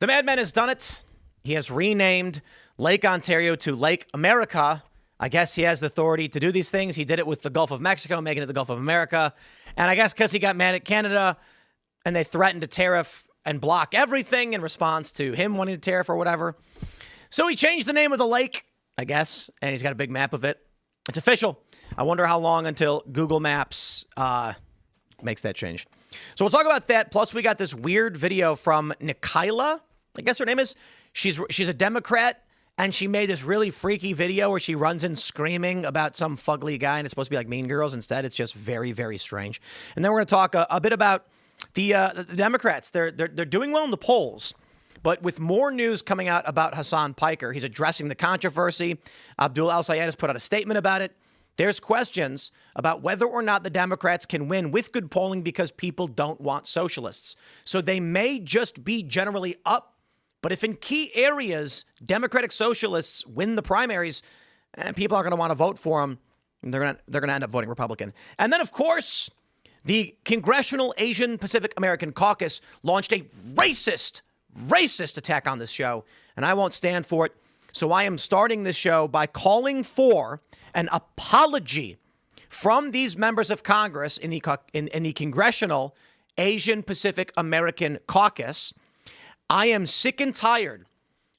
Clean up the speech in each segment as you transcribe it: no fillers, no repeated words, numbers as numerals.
The madman has done it. He has renamed Lake Ontario to Lake America. I guess he has the authority to do these things. He did it with the Gulf of Mexico, making it the Gulf of America. And I guess because he got mad at Canada and they threatened to tariff and block everything in response to him wanting to tariff or whatever. So he changed the name of the lake, I guess, and he's got a big map of it. It's official. I wonder how long until Google Maps makes that change. So we'll talk about that. Plus, we got this weird video from Nikayla, I guess her name is. She's a Democrat, and she made this really freaky video where she runs in screaming about some fugly guy, and it's supposed to be like Mean Girls. Instead, it's just very, very strange. And then we're going to talk a bit about the Democrats. They're doing well in the polls, but with more news coming out about Hassan Piker. He's addressing the controversy. Abdul Al-Sayed has put out a statement about it. There's questions about whether or not the Democrats can win with good polling because people don't want socialists. So they may just be generally up. But if in key areas, Democratic socialists win the primaries, people aren't going to want to vote for them. They're going to end up voting Republican. And then, of course, the Congressional Asian Pacific American Caucus launched a racist attack on this show, and I won't stand for it. So I am starting this show by calling for an apology from these members of Congress in the Congressional Asian Pacific American Caucus. I am sick and tired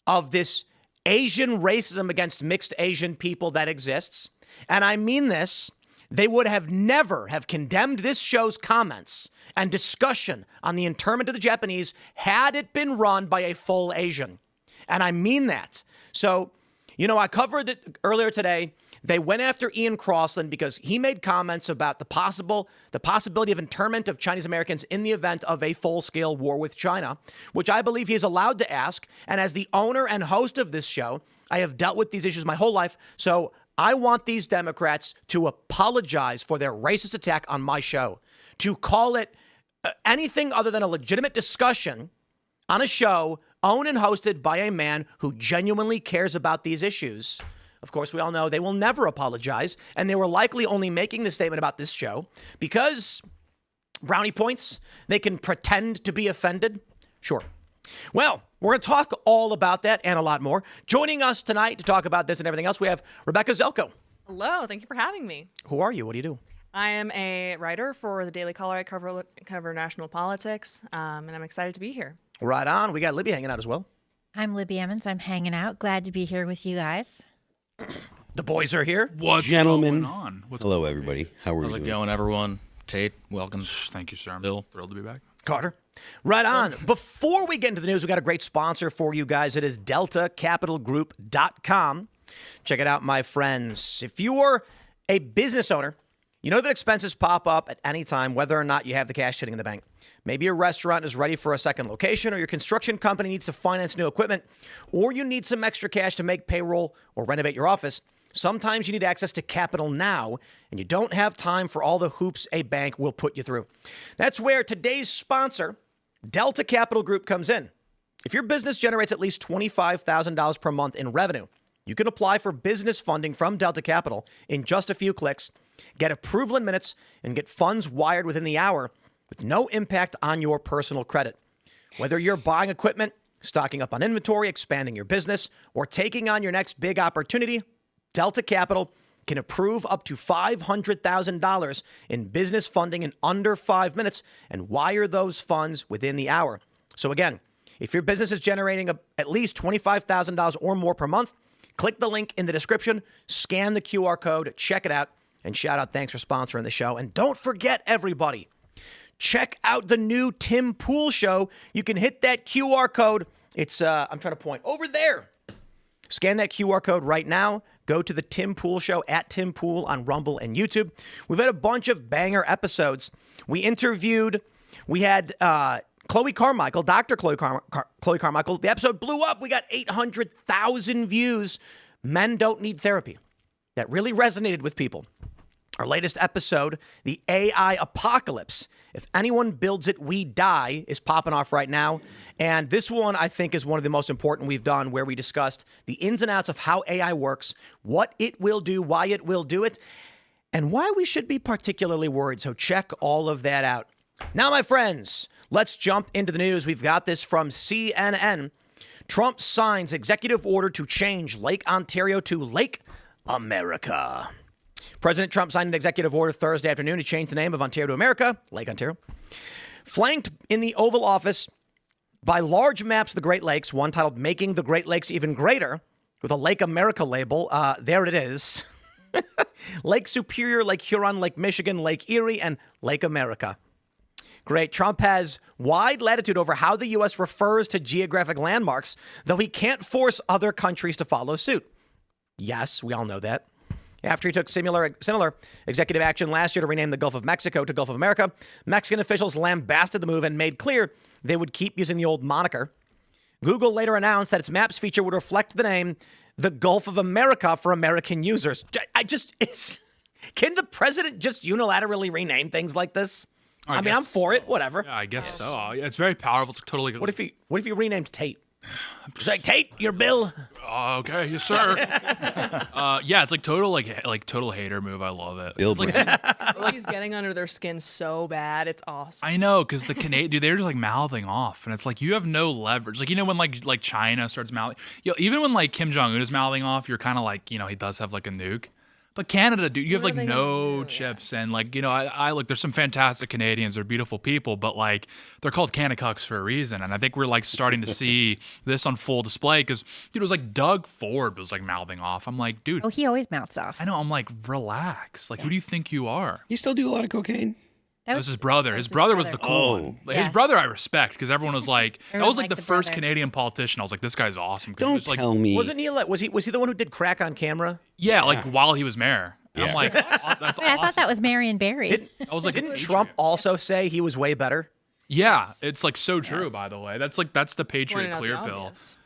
of this Asian racism against mixed Asian people that exists. And I mean this. They would have never have condemned this show's comments and discussion on the internment of the Japanese had it been run by a full Asian. And I mean that. So, I covered it earlier today. They went after Ian Crossland because he made comments about the possibility of internment of Chinese Americans in the event of a full-scale war with China, which I believe he is allowed to ask. And as the owner and host of this show, I have dealt with these issues my whole life. So I want these Democrats to apologize for their racist attack on my show, to call it anything other than a legitimate discussion on a show owned and hosted by a man who genuinely cares about these issues. Of course, we all know they will never apologize, and they were likely only making this statement about this show because brownie points, they can pretend to be offended. Sure. Well, we're going to talk all about that and a lot more. Joining us tonight to talk about this and everything else, we have Rebeka Zeljko. Hello. Thank you for having me. Who are you? What do you do? I am a writer for the Daily Caller. I cover national politics, and I'm excited to be here. Right on. We got Libby hanging out as well. I'm Libby Emmons. I'm hanging out. Glad to be here with you guys. The boys are here. What's Gentlemen. going on? Hello, everybody. How are How's you it doing? going, everyone? Tate, welcome. Thank you, sir. Bill, thrilled to be back. Carter. Right on. Before we get into the news, we got a great sponsor for you guys. It is DeltaCapitalGroup.com. Check it out, my friends. If you are a business owner, you know that expenses pop up at any time, whether or not you have the cash sitting in the bank. Maybe your restaurant is ready for a second location, or your construction company needs to finance new equipment, or you need some extra cash to make payroll or renovate your office. Sometimes you need access to capital now, and you don't have time for all the hoops a bank will put you through. That's where today's sponsor, Delta Capital Group, comes in. If your business generates at least $25,000 per month in revenue, you can apply for business funding from Delta Capital in just a few clicks, get approval in minutes, and get funds wired within the hour with no impact on your personal credit. Whether you're buying equipment, stocking up on inventory, expanding your business, or taking on your next big opportunity, Delta Capital can approve up to $500,000 in business funding in under 5 minutes and wire those funds within the hour. So again, if your business is generating at least $25,000 or more per month, click the link in the description, scan the QR code, check it out, and shout out thanks for sponsoring the show. And don't forget, everybody, check out the new Tim Pool show. You can hit that QR code. It's, I'm trying to point over there. Scan that QR code right now. Go to the Tim Pool show at Tim Pool on Rumble and YouTube. We've had a bunch of banger episodes. We had Chloe Carmichael, Dr. Chloe Carmichael. The episode blew up. We got 800,000 views. Men don't need therapy. That really resonated with people. Our latest episode, the AI apocalypse. If anyone builds it, we die, is popping off right now. And this one, I think, is one of the most important we've done, where we discussed the ins and outs of how AI works, what it will do, why it will do it, and why we should be particularly worried. So check all of that out. Now, my friends, Let's jump into the news. We've got this from CNN. Trump signs executive order to change Lake Ontario to Lake America. President Trump signed an executive order Thursday afternoon to change the name of Ontario to America, Lake Ontario. Flanked in the Oval Office by large maps of the Great Lakes, one titled Making the Great Lakes Even Greater, with a Lake America label. There it is. Lake Superior, Lake Huron, Lake Michigan, Lake Erie, and Lake America. Great. Trump has wide latitude over how the U.S. refers to geographic landmarks, though he can't force other countries to follow suit. Yes, we all know that. After he took similar executive action last year to rename the Gulf of Mexico to Gulf of America, Mexican officials lambasted the move and made clear they would keep using the old moniker. Google later announced that its Maps feature would reflect the name the Gulf of America for American users. Can the president just unilaterally rename things like this? I mean, I'm for it. Whatever. Yeah, I guess so. It's very powerful. It's totally. What if he renamed Tate? It's like, Tate, your bill. Okay, yes, sir. Yeah, it's like total hater move. I love it. Bill, It's like, He's getting under their skin so bad. It's awesome. I know, because the Canadian dude, they're just like mouthing off, and it's like you have no leverage. Like when like China starts mouthing, even when like Kim Jong Un is mouthing off, you're kind of like he does have like a nuke. But Canada, dude, you have like no chips, and like I look. There's some fantastic Canadians. They're beautiful people, but like they're called Kannakucks for a reason. And I think we're like starting to see this on full display because it was like Doug Ford was like mouthing off. I'm like, dude. Oh, he always mouths off. I know. I'm like, relax. Like, who do you think you are? You still do a lot of cocaine? That was his brother. His brother was the cool one. Like, his brother I respect because everyone was like, that was like the first Canadian politician. I was like, this guy's awesome. Don't tell me. Wasn't he was he the one who did crack on camera? Yeah, like while he was mayor. And I'm like, that's awesome. I thought that was Marion Barry. I was like, Didn't Trump also say he was way better? Yeah, it's like so true. By the way, that's the Patriot Pointing out Clear the pill. obvious.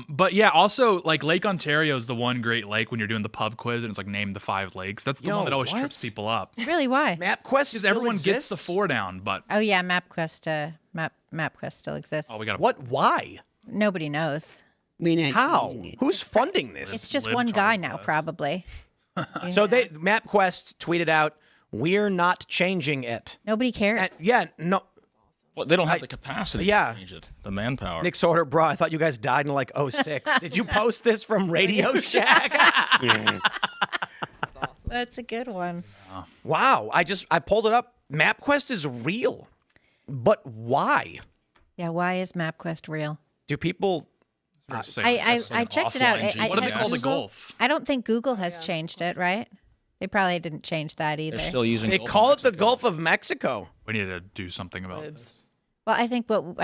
But yeah, also like Lake Ontario is the one great lake when you're doing the pub quiz and it's like name the 5 lakes. That's the one that always trips people up. Really? Why? MapQuest Because everyone gets the 4 down, but Oh yeah, MapQuest. MapQuest still exists. we got What? Why? Nobody knows. How? Who's funding this? It's just libtard one guy now, quest. probably. So MapQuest tweeted out, "We're not changing it." Nobody cares. No. Well, they don't have the capacity yeah. to change it. The manpower. Nick Sorter, bro, I thought you guys died in like 06. Did you post this from Radio Shack? That's a good one. Wow. I pulled it up. MapQuest is real. But why? Yeah, why is MapQuest real? Do people I checked it out. offline What do they has call the Google- Gulf? I don't think Google has changed it, right? They probably didn't change that either. They're still using. they Gulf of call it the Mexico. Gulf of Mexico? We need to do something about this. Well, I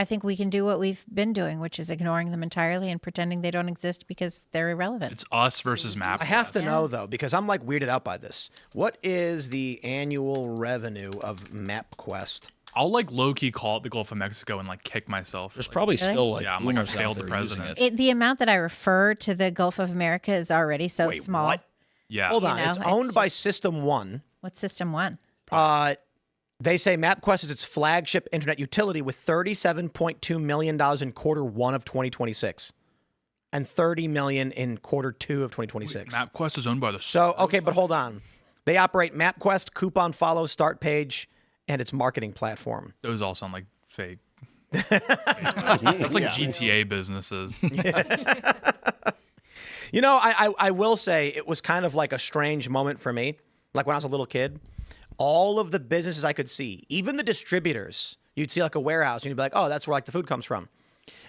think we can do what we've been doing, which is ignoring them entirely and pretending they don't exist because they're irrelevant. It's us versus MapQuest. I have to know though, because I'm like weirded out by this. What is the annual revenue of MapQuest? I'll like low key call it the Gulf of Mexico and like kick myself. There's probably still like Yeah, I'm like, I boomers out failed the there using president. The amount that I refer to the Gulf of America is already so Wait, small. what? Yeah. Hold You on. know, It's it's owned by just- System 1. What's System 1? They say MapQuest is its flagship internet utility with $37.2 million in Q1 of 2026 and $30 million in Q2 of 2026. MapQuest is owned by the. So, okay, but hold on. They operate MapQuest, Coupon Follow, Start Page, and its marketing platform. Those all sound like fake. That's like GTA businesses. You know, I will say it was kind of like a strange moment for me. Like when I was a little kid, all of the businesses I could see, even the distributors, you'd see like a warehouse and you'd be like, oh, that's where like the food comes from.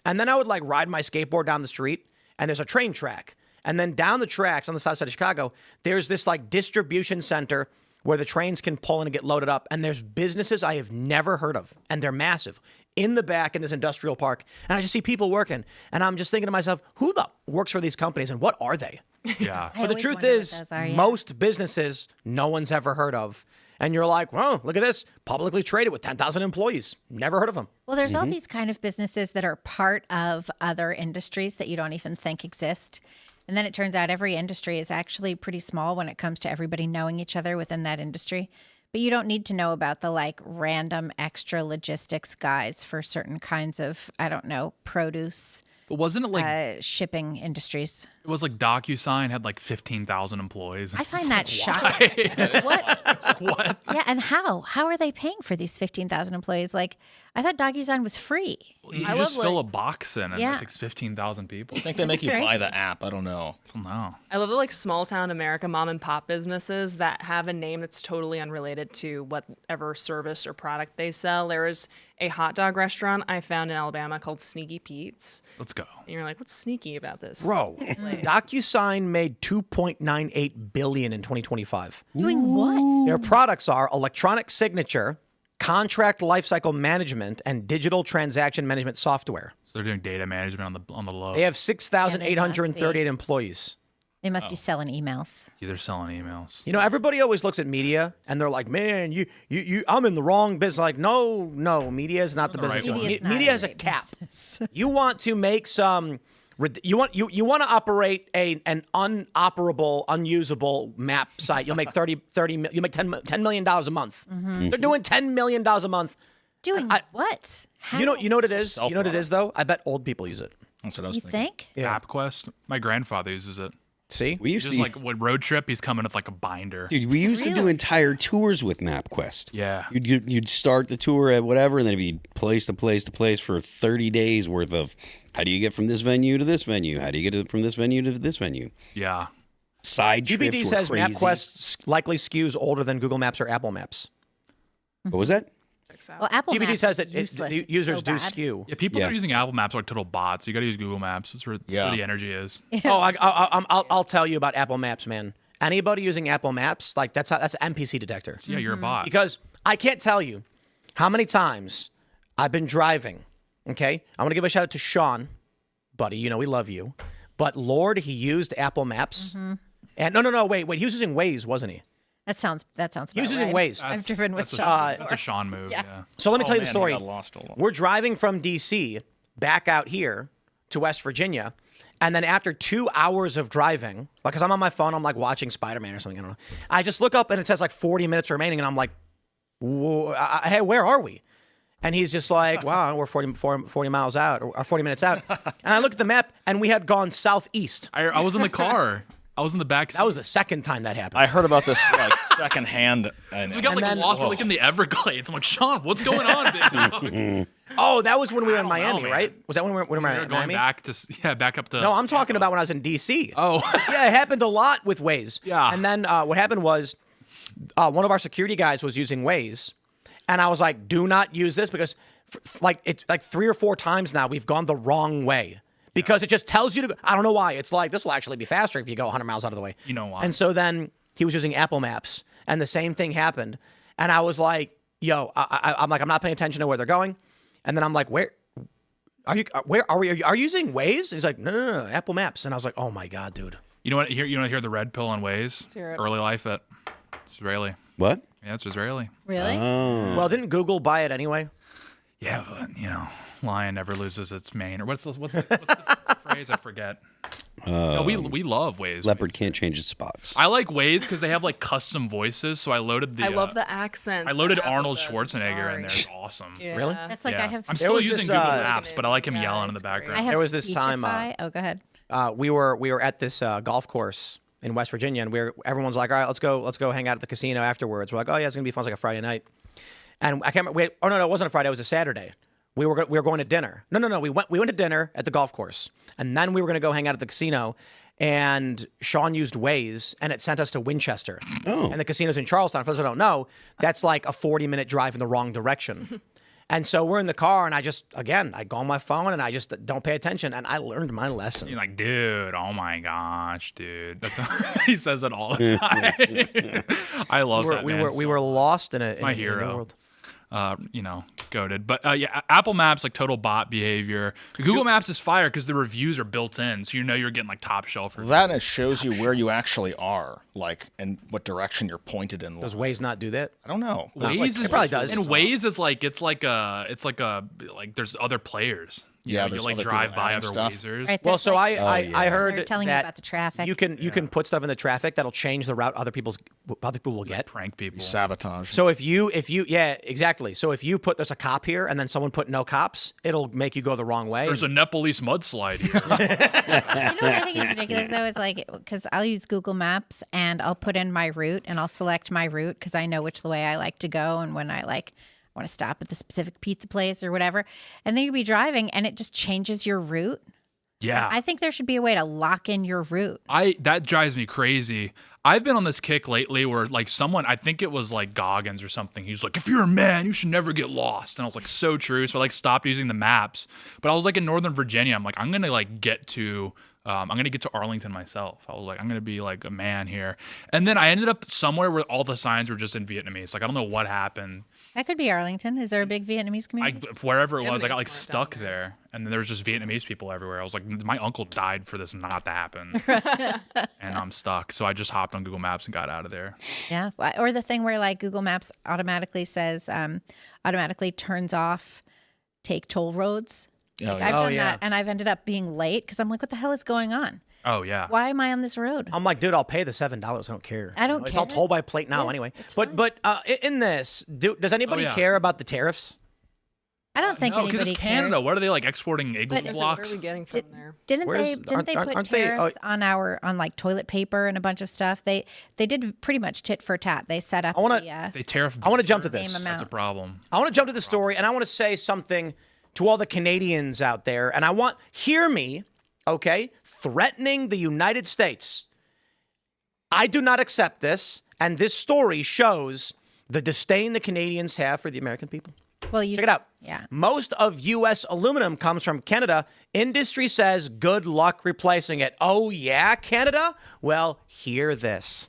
And then I would like ride my skateboard down the street and there's a train track. And then down the tracks on the south side of Chicago, there's this like distribution center where the trains can pull in and get loaded up. And there's businesses I have never heard of, and they're massive, in the back in this industrial park. And I just see people working. And I'm just thinking to myself, who the works for these companies and what are they? Yeah. I But the always truth wonder what is, those are, yeah. most businesses no one's ever heard of. And you're like, well, look at this, publicly traded with 10,000 employees. Never heard of them. Well, there's all these kind of businesses that are part of other industries that you don't even think exist. And then it turns out every industry is actually pretty small when it comes to everybody knowing each other within that industry. But you don't need to know about the like random extra logistics guys for certain kinds of, I don't know, produce But wasn't it like shipping industries. it was like DocuSign had like 15,000 employees? I find that shocking. What? What? Yeah, and how? How are they paying for these 15,000 employees? Like, I thought DocuSign was free. You I just love, fill a like- box in and Yeah. it takes 15,000 people. I think they make you Crazy. buy the app. I don't know. No. I love the like small town America mom and pop businesses that have a name that's totally unrelated to whatever service or product they sell. There is a hot dog restaurant I found in Alabama called Sneaky Pete's. Let's go. And you're like, what's sneaky about this? Bro, DocuSign made $2.98 billion in 2025. Doing what? Their products are electronic signature, contract lifecycle management, and digital transaction management software. So they're doing data management on the low. They have 6,838 employees. They must be selling emails. Yeah, they're selling emails. You know, everybody always looks at media and they're like, "Man, you, I'm in the wrong business." Like, no, media is not the the right business. one. Media is not Media a has a great cap. business. You want to make some. You want to operate an unoperable, unusable map site. You'll make 30 you make $10 million a month. Mm-hmm. They're doing $10 million a month. Doing what? How? You know what it is? You know what it self-product. is though? I bet old people use it. That's what I was You thinking. think? Yeah. AppQuest. My grandfather uses it. See? We used Just to, like what road trip, he's coming with like a binder. dude, we used to do Really? entire tours with MapQuest. Yeah. You'd start the tour at whatever, and then it'd be place to place to place for 30 days worth of how do you get from this venue to this venue? How do you get from this venue to this venue? Yeah. Side trips GBD were says crazy. MapQuest likely skews older than Google Maps or Apple Maps. What was that? Well, Apple GBD Maps says that is useless. the It's users so do bad. skew. Yeah, people Yeah. that are using Apple Maps are like total bots. You got to use Google Maps. That's where the energy is. Oh, I'll tell you about Apple Maps, man. Anybody using Apple Maps, like that's an NPC detector. Yeah, you're a bot. Because I can't tell you how many times I've been driving. Okay, I want to give a shout out to Sean, buddy. You know we love you, but Lord, he used Apple Maps. And no, wait, he was using Waze, wasn't he? That sounds about He was using right. Waze. I've driven with that's Sean. That's a Sean move. Yeah. So let me tell you the Man, he story. got lost all along. We're driving from DC back out here to West Virginia. And then after 2 hours of driving, like, because I'm on my phone, I'm like watching Spider-Man or something. I don't know. I just look up and it says like 40 minutes remaining. And I'm like, whoa, hey, where are we? And he's just like, wow, we're 40 miles out or 40 minutes out. And I look at the map and we had gone southeast. I was in the car. I was in the back seat. That was the second time that happened. I heard about this like secondhand. And we got and like then- lost. We're like in the Everglades. I'm like, Sean, what's going on, big dog? Oh, that was when we were in don't know, Miami, man. right? Was that when we were We in were Miami? going back to back up to. No, I'm talking about when I was in DC. Oh. Yeah, it happened a lot with Waze. Yeah. And then what happened was one of our security guys was using Waze, and I was like, "Do not use this," because it's like 3 or 4 times now we've gone the wrong way because it just tells you to go. I don't know why. It's like this will actually be faster if you go 100 miles out of the way. You know why. And so then he was using Apple Maps, and the same thing happened. And I was like, "Yo," I'm like, I'm not paying attention to where they're going. And then I'm like, "Where are you? Where are we? Are you using Waze?" He's like, No, Apple Maps. And I was like, "Oh my god, dude." You know what? You know, hear the red pill on Waze. hear it. Early life at Israeli. What? Yeah, it's Israeli. Really? Well, didn't Google buy it anyway? Yeah, but you know, lion never loses its mane. Or what's the phrase? I forget. No, we love Waze. Leopard can't change its spots. I like Waze because they have like custom voices. So I loaded the. I love the accents. I loaded that Apple Arnold does. I'm Schwarzenegger in there. sorry. It's awesome. Yeah. Really? That's like Yeah. I have. I'm still was using this, Google uh, Maps, but I like him Yeah, yelling in the it's great. background. I have There was this time, Speechify. Oh, go ahead. We were at this golf course in West Virginia, and everyone's like, "All right, let's go hang out at the casino afterwards." We're like, "Oh yeah, it's gonna be fun. It's like a Friday night." And I can't remember. No, it wasn't a Friday. It was a Saturday. We were going to dinner. No. We went to dinner at the golf course, and then we were gonna go hang out at the casino. And Sean used Waze, and it sent us to Winchester. Oh. And the casino's in Charlestown. For those who don't know, that's like a 40-minute drive in the wrong direction. And so we're in the car, and I go on my phone, and I just don't pay attention. And I learned my lesson. You're like, dude, oh my gosh, dude. That's he says that all the time. I love that. we man were lost in a my in a new hero. world. Goated. But yeah, Apple Maps, like total bot behavior. Google Maps is fire because the reviews are built in, so you know you're getting like top shelf. that it shows you where you actually are, like, and what direction you're pointed in. Does Waze not do that? I don't know. Waze Like, is it probably does. And Waze is like like there's other players. You Yeah, know, you there's like other drive people by adding other stuff. lasers. Right, Well, that's so like- I heard They're telling you that about the traffic. you can put stuff in the traffic that'll change the route other people will get. Prank people. Sabotage. So if you yeah, exactly. So if you put there's a cop here and then someone put no cops, it'll make you go the wrong way. There's a Nepalese mudslide here. You know what I think is ridiculous though is like because I'll use Google Maps and I'll put in my route and I'll select my route because I know which way I like to go and when I want to stop at the specific pizza place or whatever. And then you'll be driving and it just changes your route. Yeah. I think there should be a way to lock in your route. That drives me crazy. I've been on this kick lately where like someone, I think it was like Goggins or something. He's like, if you're a man, you should never get lost. And I was like, so true. So I like stopped using the maps. But I was like in Northern Virginia. I'm like, I'm gonna get to Arlington myself. I was like, I'm gonna be like a man here. And then I ended up somewhere where all the signs were just in Vietnamese. Like I don't know what happened. That could be Arlington. Is there a big Vietnamese community? Wherever it was, I got like Everything's marked stuck down there. And then there was just Vietnamese people everywhere. I was like, my uncle died for this not to happen. And I'm stuck. So I just hopped on Google Maps and got out of there. Yeah. Or the thing where like Google Maps automatically says, automatically turns off take toll roads. Like, I've done that and I've ended up being late because I'm like, what the hell is going on? Oh, yeah. Why am I on this road? I'm like, dude, I'll pay the $7. I don't care. I don't It's all care. toll by plate now anyway. But in this, does anybody care about the tariffs? I don't think No, anybody because it's Canada. cares. What are they like exporting igloo But- Yeah, so blocks? what are we getting from there? Didn't Where's- they aren't- put aren't they- tariffs on like toilet paper and a bunch of stuff? They did pretty much tit for tat. They set up I wanna- They tariff. I want to jump to Same this. amount. That's a problem. I want to jump to the story, and I want to say something to all the Canadians out there. And hear me, okay? Threatening the United States. I do not accept this, and this story shows the disdain the Canadians have for the American people. Well, Check it out. Yeah. Most of U.S. aluminum comes from Canada. Industry says good luck replacing it. Oh, yeah, Canada? Well, hear this.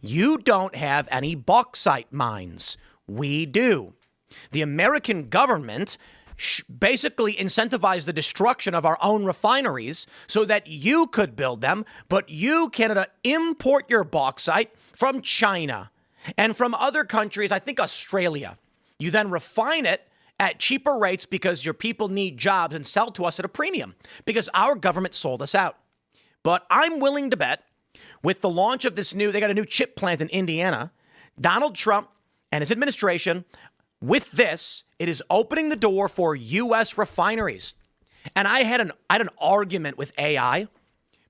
You don't have any bauxite mines. We do. The American government basically incentivized the destruction of our own refineries so that you could build them, but you, Canada, import your bauxite from China and from other countries, I think Australia. You then refine it at cheaper rates because your people need jobs and sell to us at a premium because our government sold us out. But I'm willing to bet with the launch of they got a new chip plant in Indiana, Donald Trump and his administration, with this, it is opening the door for U.S. refineries. And I had an argument with AI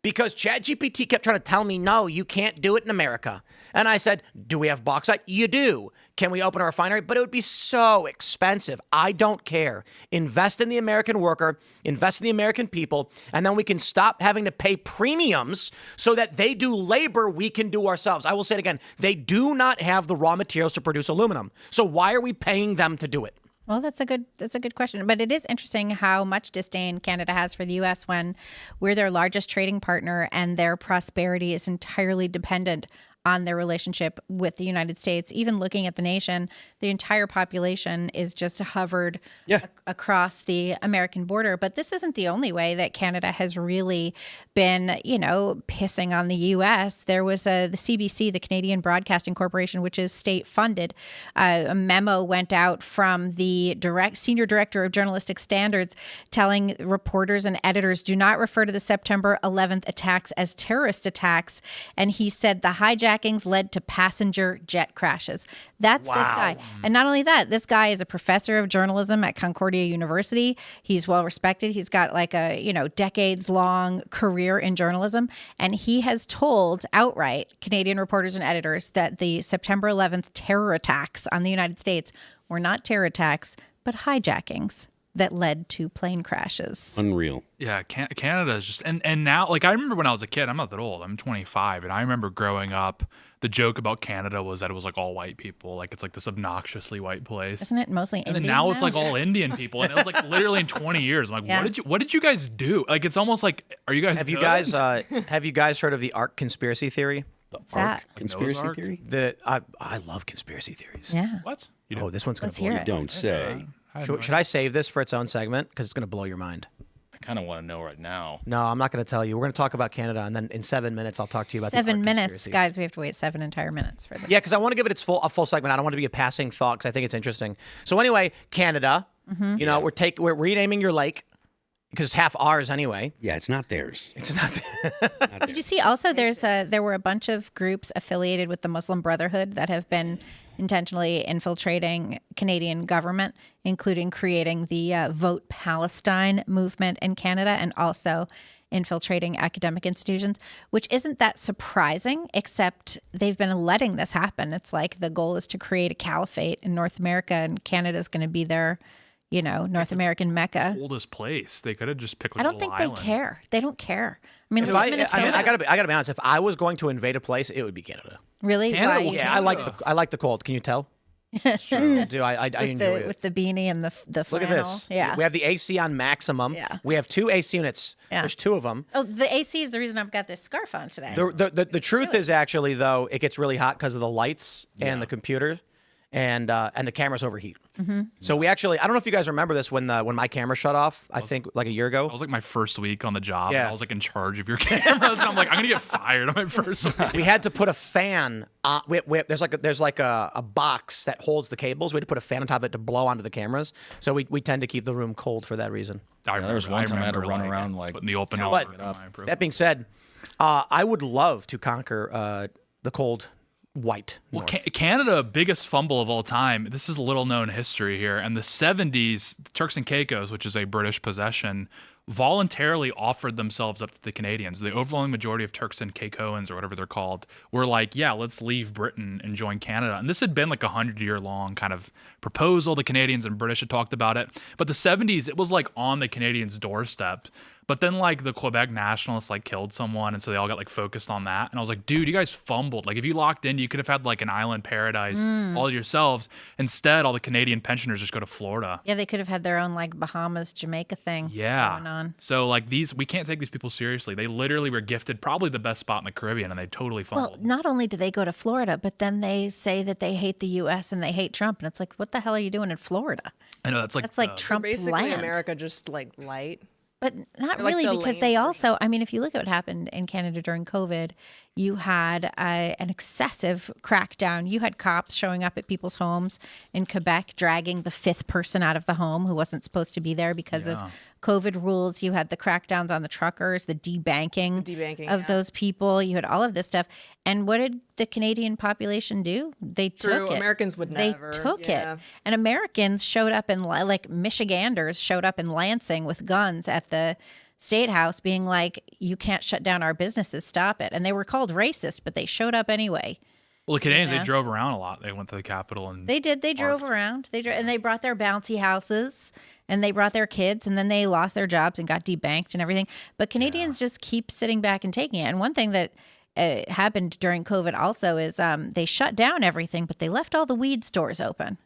because ChatGPT kept trying to tell me, no, you can't do it in America. And I said, do we have bauxite? You do. Can we open a refinery? But it would be so expensive. I don't care. Invest in the American worker, invest in the American people, and then we can stop having to pay premiums so that they do labor we can do ourselves. I will say it again. They do not have the raw materials to produce aluminum. So why are we paying them to do it? Well, that's a good question. But it is interesting how much disdain Canada has for the U.S. when we're their largest trading partner and their prosperity is entirely dependent on their relationship with the United States. Even looking at the nation, the entire population is just hovered across the American border. But this isn't the only way that Canada has really been, pissing on the U.S. There was the CBC, the Canadian Broadcasting Corporation, which is state funded. A memo went out from the senior director of journalistic standards telling reporters and editors do not refer to the September 11th attacks as terrorist attacks. And he said the hijackings led to passenger jet crashes. That's this guy. And not only that, this guy is a professor of journalism at Concordia University. He's well respected. He's got like a, decades long career in journalism. And he has told outright Canadian reporters and editors that the September 11th terror attacks on the United States were not terror attacks, but hijackings that led to plane crashes. Unreal. Yeah, Canada is just and now like I remember when I was a kid. I'm not that old. I'm 25, and I remember growing up. The joke about Canada was that it was like all white people. Like it's like this obnoxiously white place. Isn't it mostly Indian? And then now it's like all Indian people, and it was like literally in 20 years. I'm like, Yeah. what did you guys do? Like it's almost like, are you guys? Have you good? guys heard of the Ark conspiracy theory? What's that? Conspiracy Ark? theory? I love conspiracy theories. Yeah. What? You Oh, this one's gonna Let's blow hear you. it. Don't say. Should I save this for its own segment? Because it's going to blow your mind. I kind of want to know right now. No, I'm not going to tell you. We're going to talk about Canada, and then in 7 minutes, I'll talk to you about the 7 Ark minutes, conspiracy. guys. We have to wait 7 entire minutes for this. Yeah, because I want to give it a full segment. I don't want it to be a passing thought because I think it's interesting. So anyway, Canada, we're renaming your lake. because it's half ours anyway. Yeah, it's not theirs. It's not. Did you see also there were a bunch of groups affiliated with the Muslim Brotherhood that have been intentionally infiltrating Canadian government, including creating the Vote Palestine movement in Canada and also infiltrating academic institutions, which isn't that surprising, except they've been letting this happen. It's like the goal is to create a caliphate in North America, and Canada's going to be their, North American Mecca. Oldest place. They could have just picked. I don't think they care. They don't care. I mean, I gotta be honest. If I was going to invade a place, it would be Canada. Really? Canada, Why? well, Yeah, I like the cold. Can you tell? Sure. Do I enjoy it. With the beanie and the Look flannel. at this. Yeah. We have the AC on maximum. Yeah. We have 2 AC units. Yeah. There's 2 of them. Oh, the AC is the reason I've got this scarf on today. The truth is actually though it gets really hot because of the lights and the computer, and the cameras overheat. Mm-hmm. So we actually, I don't know if you guys remember this when my camera shut off. I think like a year ago. That was like my first week on the job. Yeah. And I was like in charge of your cameras. And I'm like, I'm gonna get fired on my first week. We had to put a fan. There's like a box that holds the cables. We had to put a fan on top of it to blow onto the cameras. So we tend to keep the room cold for that reason. There was one time I had to run remember, around like putting the open But over my profile. that being said, I would love to conquer the cold white. Well, north. Canada, biggest fumble of all time. This is a little known history here. In the 70s, the Turks and Caicos, which is a British possession, voluntarily offered themselves up to the Canadians. The overwhelming majority of Turks and Caicos, or whatever they're called, were like, yeah, let's leave Britain and join Canada. And this had been like a 100-year-long kind of proposal. The Canadians and British had talked about it. But the 70s, it was like on the Canadians' doorstep. But then like the Quebec nationalists like killed someone, and so they all got like focused on that. And I was like, dude, you guys fumbled. Like if you locked in, you could have had like an island paradise all yourselves. Instead, all the Canadian pensioners just go to Florida. Yeah, they could have had their own like Bahamas, Jamaica thing going on. So like we can't take these people seriously. They literally were gifted probably the best spot in the Caribbean, and they totally fumbled. Well, not only do they go to Florida, but then they say that they hate the U.S. and they hate Trump, and it's like, what the hell are you doing in Florida? I know that's like Trump Basically, land. America just like light. But not Or like really, the because lame they version. also, I mean, if you look at what happened in Canada during COVID, you had an excessive crackdown. You had cops showing up at people's homes in Quebec, dragging the 5th person out of the home who wasn't supposed to be there because of COVID rules. You had the crackdowns on the truckers, the debanking of those people. You had all of this stuff. And what did the Canadian population do? They took it. Americans would never. They took Yeah. it. And Americans showed up in, like Michiganders showed up in Lansing with guns at the State House being like, you can't shut down our businesses, stop it. And they were called racist, but they showed up anyway. well, the Canadians Yeah. they drove around a lot. They went to the Capitol and They did. They drove around. And they brought their bouncy houses and they brought their kids, and then they lost their jobs and got debanked and everything. But Canadians just keep sitting back and taking it. And one thing that happened during COVID also is they shut down everything, but they left all the weed stores open.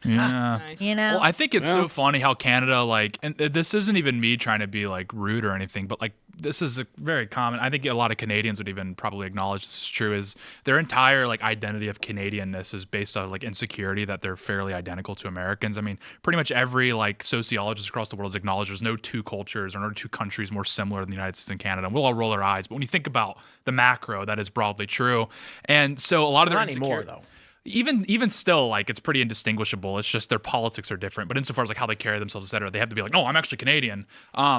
yeah. Nice. You know? Well, I think it's so funny how Canada, like, and this isn't even me trying to be like rude or anything, but like this is a very common. I think a lot of Canadians would even probably acknowledge this is true. Is their entire like identity of Canadianness is based on like insecurity that they're fairly identical to Americans. I mean, pretty much every like sociologist across the world has acknowledged there's no 2 cultures or no 2 countries more similar than the United States and Canada. And we'll all roll our eyes, but when you think about the macro, that is broadly true. And so a lot of their Not anymore insecurity. though. Even still, like it's pretty indistinguishable. It's just their politics are different. But insofar as like how they carry themselves, et cetera, they have to be like, no, I'm actually Canadian.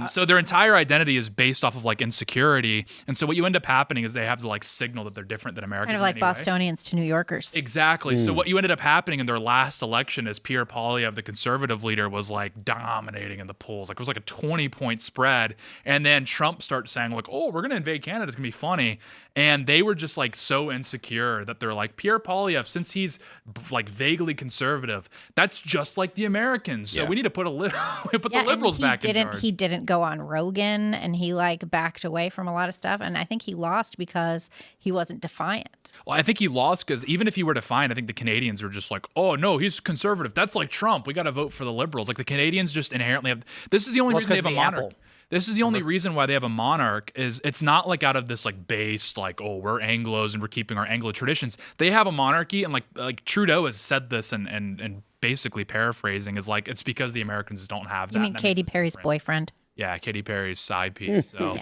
So their entire identity is based off of like insecurity. And so what you end up happening is they have to like signal that they're different than Americans. Kind of like in any way. Bostonians to New Yorkers. Exactly. So what you ended up happening in their last election is Pierre Poilievre, the conservative leader, was like dominating in the polls. Like it was like a 20-point spread. And then Trump started saying like, oh, we're going to invade Canada. It's going to be funny. And they were just like so insecure that they're like, Pierre Poilievre, since he's like vaguely conservative, that's just like the Americans. So we need to put put the liberals back in charge. He didn't go on Rogan, and he like backed away from a lot of stuff. And I think he lost because he wasn't defiant. Well, I think he lost because even if he were defiant, I think the Canadians were just like, oh, no, he's conservative. That's like Trump. We got to vote for the liberals. Like the Canadians just inherently have. This is the only reason they have a monarch. This is the only reason why they have a monarch is it's not like out of this like base, like, oh, we're Anglos and we're keeping our Anglo traditions. They have a monarchy, and like Trudeau has said this and basically paraphrasing is like, it's because the Americans don't have that. You mean and that Katy makes it Perry's different. boyfriend? Yeah, Katy Perry's side piece. So,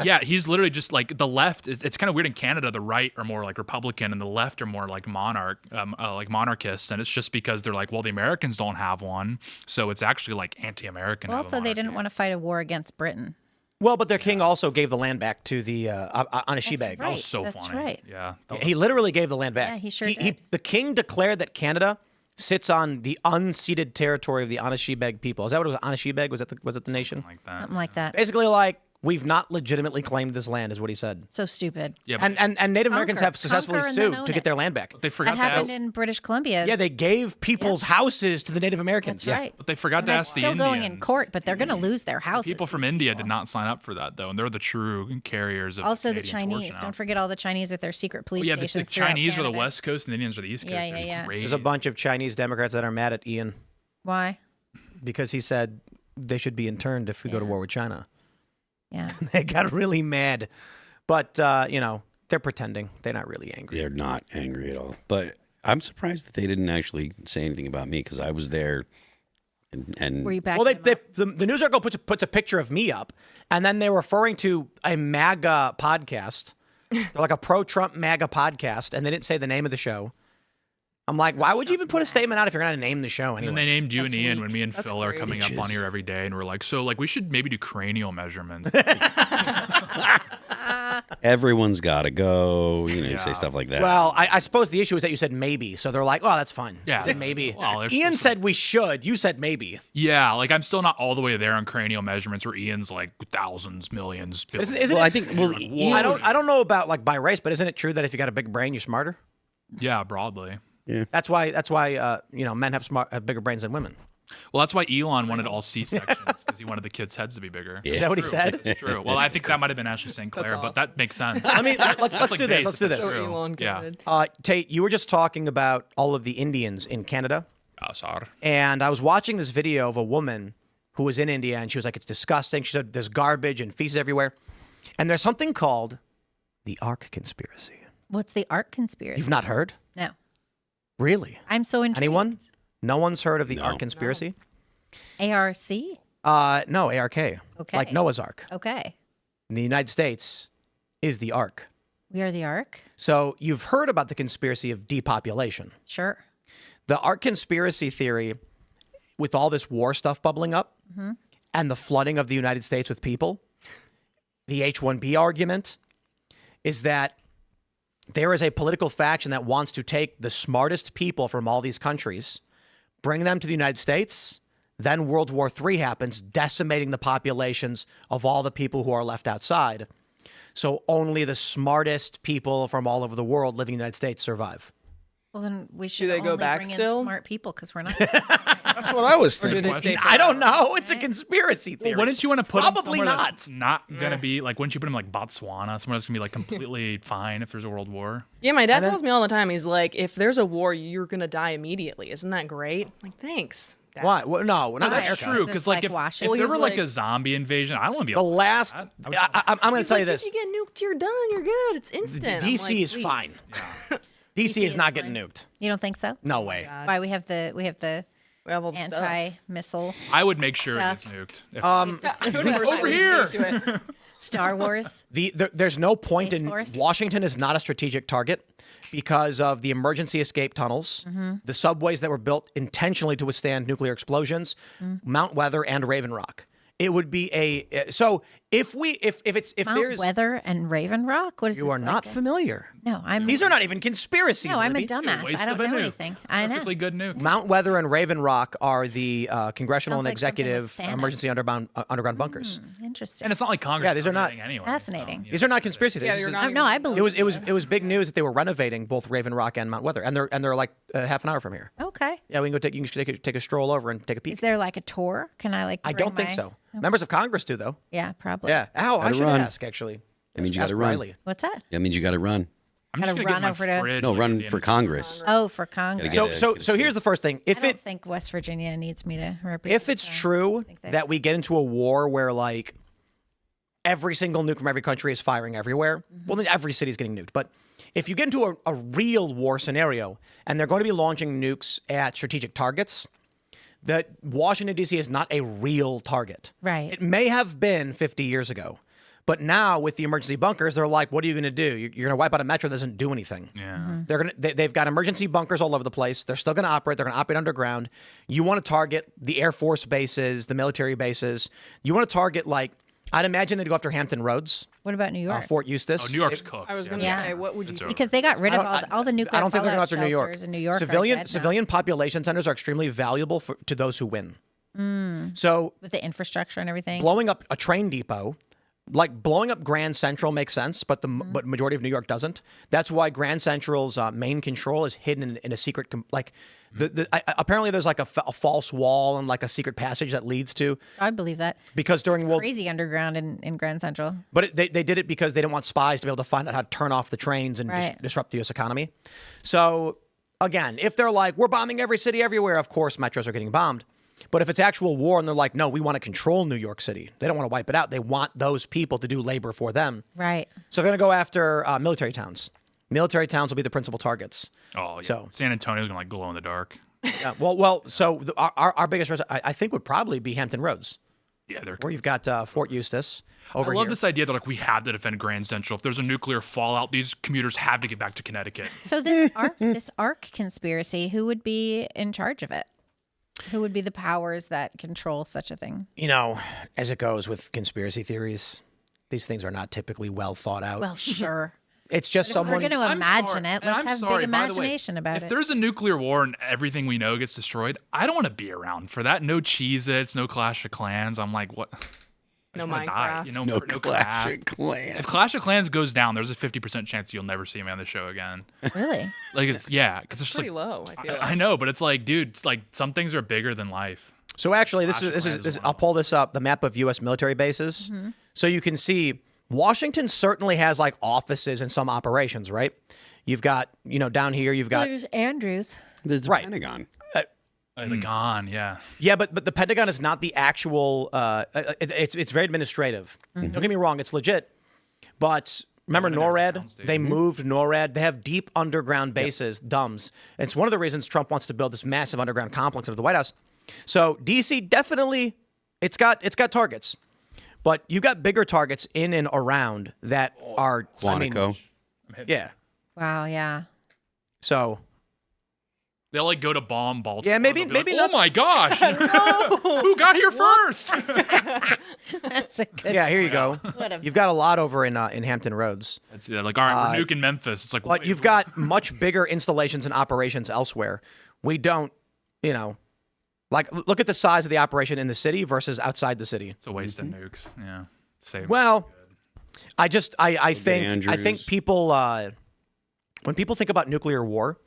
yeah, he's literally just like the left. It's kind of weird in Canada. The right are more like Republican, and the left are more like monarchists. And it's just because they're like, well, the Americans don't have one, so it's actually like anti-American. to have a Also, they didn't monarchy. want to fight a war against Britain. Well, but their king also gave the land back to the Anishibeg. That's That was so That's funny. right. Yeah. He literally gave the land back. Yeah, he sure did. The king declared that Canada sits on the unceded territory of the Anishibeg people. Is that what it was? Anishibeg? Was it the nation? Like that. Something like that. Basically, like, we've not legitimately claimed this land, is what he said. So stupid. Yeah, but And Native Americans have successfully Conquer and then sued own to it. get their land back. they forgot That to happened ask. in British Columbia. Yeah, they gave people's houses to the Native Americans. That's right. But they forgot And to that's ask the still Indians. going in court, but they're going to lose their houses. People from these India people. did not sign up for that though, and they're the true carriers of Also, the Canadian torch Chinese. now. Don't forget all the Chinese with their secret police Yeah, the stations. throughout Chinese are the Canada. West Coast, and the Indians are the East Coast. Yeah, It's yeah. crazy. There's a bunch of Chinese Democrats that are mad at Ian Why? because he said they should be interned if we go to war with China. Yeah. They got really mad. But, they're pretending. They're not really angry. They're not angry at all. But I'm surprised that they didn't actually say anything about me because I was there. And Were you back? Well, the news article puts a picture of me up, and then they're referring to a MAGA podcast. They're like a pro-Trump MAGA podcast, and they didn't say the name of the show. I'm like, why would you even put a statement out if you're going to name the show And then anyway? they named you That's and Ian weak. when me and That's Phil are crazy. coming up on here every day, and we're like, so like we should maybe do cranial measurements. everyone's got to go. You say Yeah. stuff like that. Well, I suppose the issue is that you said maybe, so they're like, oh, that's fine. Yeah. You said maybe. Well, there's Ian still said we should. You said maybe. Yeah, like I'm still not all the way there on cranial measurements where Ian's like thousands, millions, billions. Isn't well, it? I think Ian I don't know about like by race, but isn't it true that if you got a big brain, you're smarter? Yeah, broadly. That's why men have bigger brains than women. Well, that's why Elon wanted all C-sections because he wanted the kids' heads to be bigger. Yeah. Is that what he said? It's true. Well, I think that might have been Ashley St. Clair, but that makes sense. I mean, let's like do this. base, Let's do that's this. true. Elon Yeah. could. Tate, you were just talking about all of the Indians in Canada, Sorry. and I was watching this video of a woman who was in India, and she was like, "It's disgusting." She said, "There's garbage and feces everywhere," and there's something called the Ark conspiracy. What's the Ark conspiracy? You've not heard? No. Really? I'm so intrigued. Anyone? No one's heard of the No. Ark conspiracy? ARC? No, ARK. Okay. Like Noah's Ark. Okay. In the United States is the Ark. We are the Ark? So you've heard about the conspiracy of depopulation. Sure. The Ark conspiracy theory, with all this war stuff bubbling up and the flooding of the United States with people, the H-1B argument is that there is a political faction that wants to take the smartest people from all these countries, bring them to the United States, then World War III happens, decimating the populations of all the people who are left outside. So only the smartest people from all over the world living in the United States survive. Well, then we should they go only back bring still? in smart people because we're not. That's what I was Or do thinking. they stay? I don't know. It's a conspiracy theory. Well, wouldn't you want to put Probably him somewhere not. that's not gonna be like? Wouldn't you put him like Botswana, somewhere that's gonna be like completely fine if there's a world war? Yeah, my dad tells me all the time. He's like, if there's a war, you're gonna die immediately. Isn't that great? I'm like, thanks. Dad. Why? Well, no, not Why? America. True, Because because it's like like if Washington. there Well, were he's like a like- zombie invasion, I don't want to be. The last, I'm going to He's tell you like, this. If you get nuked, you're done. You're good. It's instant. I'm DC like, is please. fine. DC is not getting nuked. You don't think so? No way. Why we have the We have all the stuff. anti-missile I would make sure it gets Stuff. nuked. If- Over here. Star Wars. There's no point Space in Force? Washington is not a strategic target because of the emergency escape tunnels, the subways that were built intentionally to withstand nuclear explosions, Mount Weather and Raven Rock. It would be so if Mount there's Weather and Raven Rock. What is you this, are not like familiar. No, I'm. These are not even conspiracies. No, I'm a Libby. dumbass. Waste I don't of a know nuke. anything. I know. Perfectly good nuke. Mount Weather and Raven Rock are the congressional Sounds and like something with executive Thanos. emergency underground bunkers. Interesting. And it's not like Congress. Yeah, these does are not- anything anyway. Fascinating. These are not conspiracy theories. Yeah, This you're is- not. No, I believe It was big news that they were renovating both Raven Rock and Mount Weather, and they're like half an hour from here. Okay. Yeah, we can go you can take a stroll over and take a peek. Is there like a tour? Can I like? I bring don't think my- so. Members of Congress do though. Yeah, probably. Yeah. Ow, I Gotta should run. ask actually. That means you Ask gotta run. Riley. What's that? That means you got to run. I'm just Gotta gonna get run my over to- fridge. No, like, run at the for end of Congress. Oh, for Congress. Gotta get So here's the first thing. I don't think West Virginia needs me to represent. If it's true that we get into a war where like every single nuke from every country is firing everywhere, well then every city is getting nuked. But if you get into a real war scenario and they're going to be launching nukes at strategic targets, that Washington, D.C. is not a real target. Right. It may have been 50 years ago. But now with the emergency bunkers, they're like, what are you going to do? You're going to wipe out a metro that doesn't do anything. Yeah. They've got emergency bunkers all over the place. They're still going to operate. They're going to operate underground. You want to target the Air Force bases, the military bases. You want to target, like, I'd imagine they'd go after Hampton Roads, What about New York? Fort Eustis. Oh, New York's cooked. I was going to Yeah. say, what would you think? Because they got rid of all the nuclear I don't think they're going fallout after New York. shelters in New York. are Civilian dead now. civilian population centers are extremely valuable to those who win. So With the infrastructure and everything. blowing up a train depot, like blowing up Grand Central makes sense, but but majority of New York doesn't. That's why Grand Central's main control is hidden in a secret, apparently there's like a false wall and like a secret passage that leads to, I believe that. because during Crazy underground in Grand Central. But they did it because they didn't want spies to be able to find out how to turn off the trains and Right. disrupt the U.S. economy. So, again, if they're like, we're bombing every city everywhere, of course, metros are getting bombed. But if it's actual war and they're like, no, we want to control New York City. They don't want to wipe it out. They want those people to do labor for them. Right. So they're going to go after military towns. Military towns will be the principal targets. Oh, yeah. So- San Antonio's going to like glow in the dark. So our biggest risk, I think, would probably be Hampton Roads, Yeah, they're where you've got Fort Eustis over I love here. this idea that like we have to defend Grand Central. If there's a nuclear fallout, these commuters have to get back to Connecticut. So this arc conspiracy, who would be in charge of it? Who would be the powers that control such a thing? You know, as it goes with conspiracy theories, these things are not typically well thought out. Well, sure. It's just We're someone. going to I'm imagine sorry, it. and Let's I'm have sorry, big by the way, imagination about if it. there's a nuclear war and everything we know gets destroyed, I don't want to be around for that. No Cheez-Its, no Clash of Clans. I'm like, what? I No just wanna die, Minecraft. you know, No Craft. Clash of Clans. If Clash of Clans goes down, there's a 50% chance you'll never see me on the show again. Really? Like it's because it's just Pretty like low, I feel like. I know, but it's like, dude, it's like some things are bigger than life. So actually, Clash of Clans is one I'll of pull this up, the map of U.S. military bases, so you can see Washington certainly has like offices and some operations, right? You've got, down here, you've got There's Andrews. There's the Right. Pentagon. The gone, yeah. Yeah, but the Pentagon is not the actual. It's very administrative. Don't get me wrong; it's legit. But remember NORAD? They moved NORAD. They have deep underground bases, DUMBs. And it's one of the reasons Trump wants to build this massive underground complex of the White House. So DC definitely, it's got targets, but you got bigger targets in and around that are Quantico. Yeah. Wow, yeah. So They'll like go to bomb Baltimore. Yeah, maybe- They'll be like, maybe oh not- my gosh, who got here first? That's a good yeah, here you go. What a- You've got a lot over in Hampton Roads. That's like, all right, we're nuking Memphis. It's like, But wait, you've got much bigger installations and operations elsewhere. We don't, like look at the size of the operation in the city versus outside the city. it's a waste of nukes. Yeah, save. Well, I think Andrews. people when people think about nuclear war,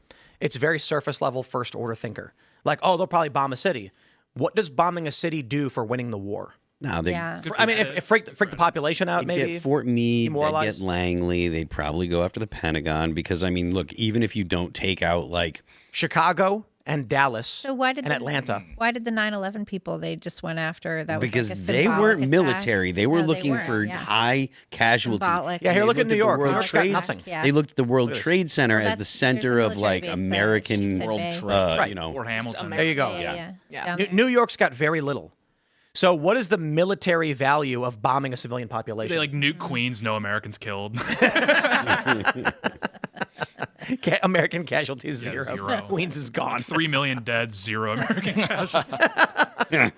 it's very surface level first order thinker. Like, oh, they'll probably bomb a city. What does bombing a city do for winning the war? No, they Yeah. I mean, if freak the population out, they'd maybe. get Fort Meade, they'd demoralize. get Langley, they'd probably go after the Pentagon because, I mean, look, even if you don't take out, like, Chicago and Dallas So why did and Atlanta. Why did the 9/11 people they just went after that? Was because like a they symbolic weren't attack? military. They were No, looking weren't, for yeah. high casualty. Symbolic. Yeah, here, They look at looked New the York. World New York's got Trade- nothing. Yeah. They looked at the World Look at this. Trade Center Well, as the there's a center of, military like, base there, American, Sheepshead World Bay. Trade. Right. you know, Fort Hamilton. There you go. Yeah. Yeah. Down New, there. New York's got very little. So what is the military value of bombing a civilian population? They like nuke Queens, no Americans killed. American casualties Yeah, zero. zero. Queens is gone. 3 million dead, 0 American casualties. Yeah.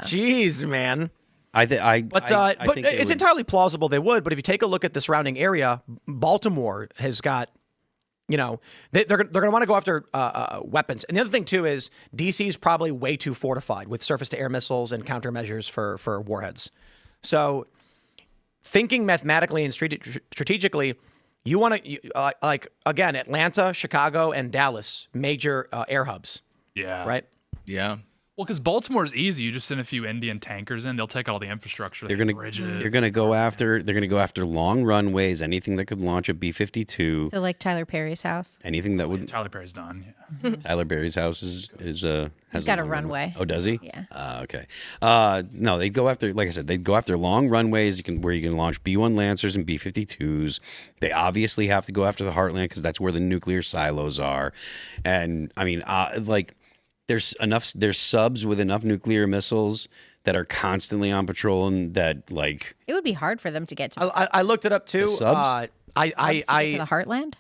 Jeez, man. I think But think they it's would- entirely plausible they would. But if you take a look at the surrounding area, Baltimore has got, they're going to want to go after weapons. And the other thing too is DC is probably way too fortified with surface-to-air missiles and countermeasures for warheads. So thinking mathematically and strategically, you want to like again Atlanta, Chicago, and Dallas, major air hubs, Yeah. right? Yeah. Well, because Baltimore's easy. You just send a few Indian tankers in. They'll take out all the infrastructure. They're the gonna bridges. they're gonna go after long runways, anything that could launch a B-52, So like Tyler Perry's house. anything that would. Tyler Perry's done. Yeah. Tyler Berry's house has got a long runway. Oh, does he? Yeah. Okay. No, they'd go after, like I said, they'd go after long runways where you can launch B-1 Lancers and B-52s. They obviously have to go after the heartland because that's where the nuclear silos are. And I mean, like, there's subs with enough nuclear missiles that are constantly on patrol and that like It would be hard for them to get to, I looked it up too. The subs? subs to get to the heartland.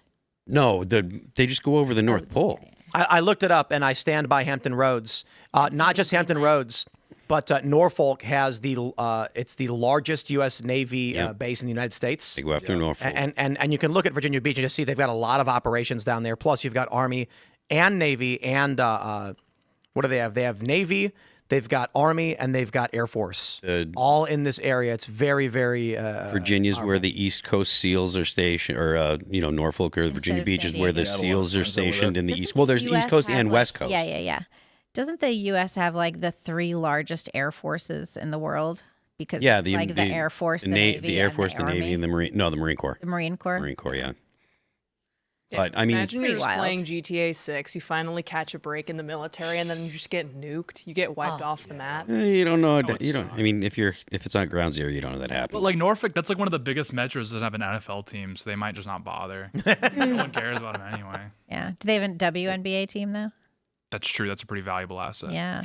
no, they just go over the North Pole. I looked it up and I stand by Hampton Roads. Not just Hampton Roads, but Norfolk has it's the largest U.S. Navy base in the United States. They go after Norfolk. And you can look at Virginia Beach and just see they've got a lot of operations down there. Plus, you've got Army and Navy and what do they have? They have Navy, they've got Army, and they've got Air Force. All in this area. It's very, very. Virginia's where the East Coast SEALs are stationed, or Norfolk or Virginia of Beach San is where the Diego. SEALs are stationed in the Doesn't East. Well, there's the East US Coast have, and like- West Coast. Yeah. Doesn't the U.S. have like the 3 largest air forces in the world? Because Yeah, it's like the Air Force, the Navy, the Air and Force, the Navy, Army. and the Marine. No, the Marine Corps. The Marine Corps. Marine Corps, yeah. Yeah, But I mean, imagine you're pretty just wild. playing GTA 6. You finally catch a break in the military, and then you just get nuked. You get wiped off the map. you don't know. would You don't. suck. I mean, if it's on ground zero, you don't know that happened. But like Norfolk, that's like one of the biggest metros that have an NFL team, so they might just not bother. No one cares about them anyway. Yeah. Do they have a WNBA team though? That's true. That's a pretty valuable asset. Yeah.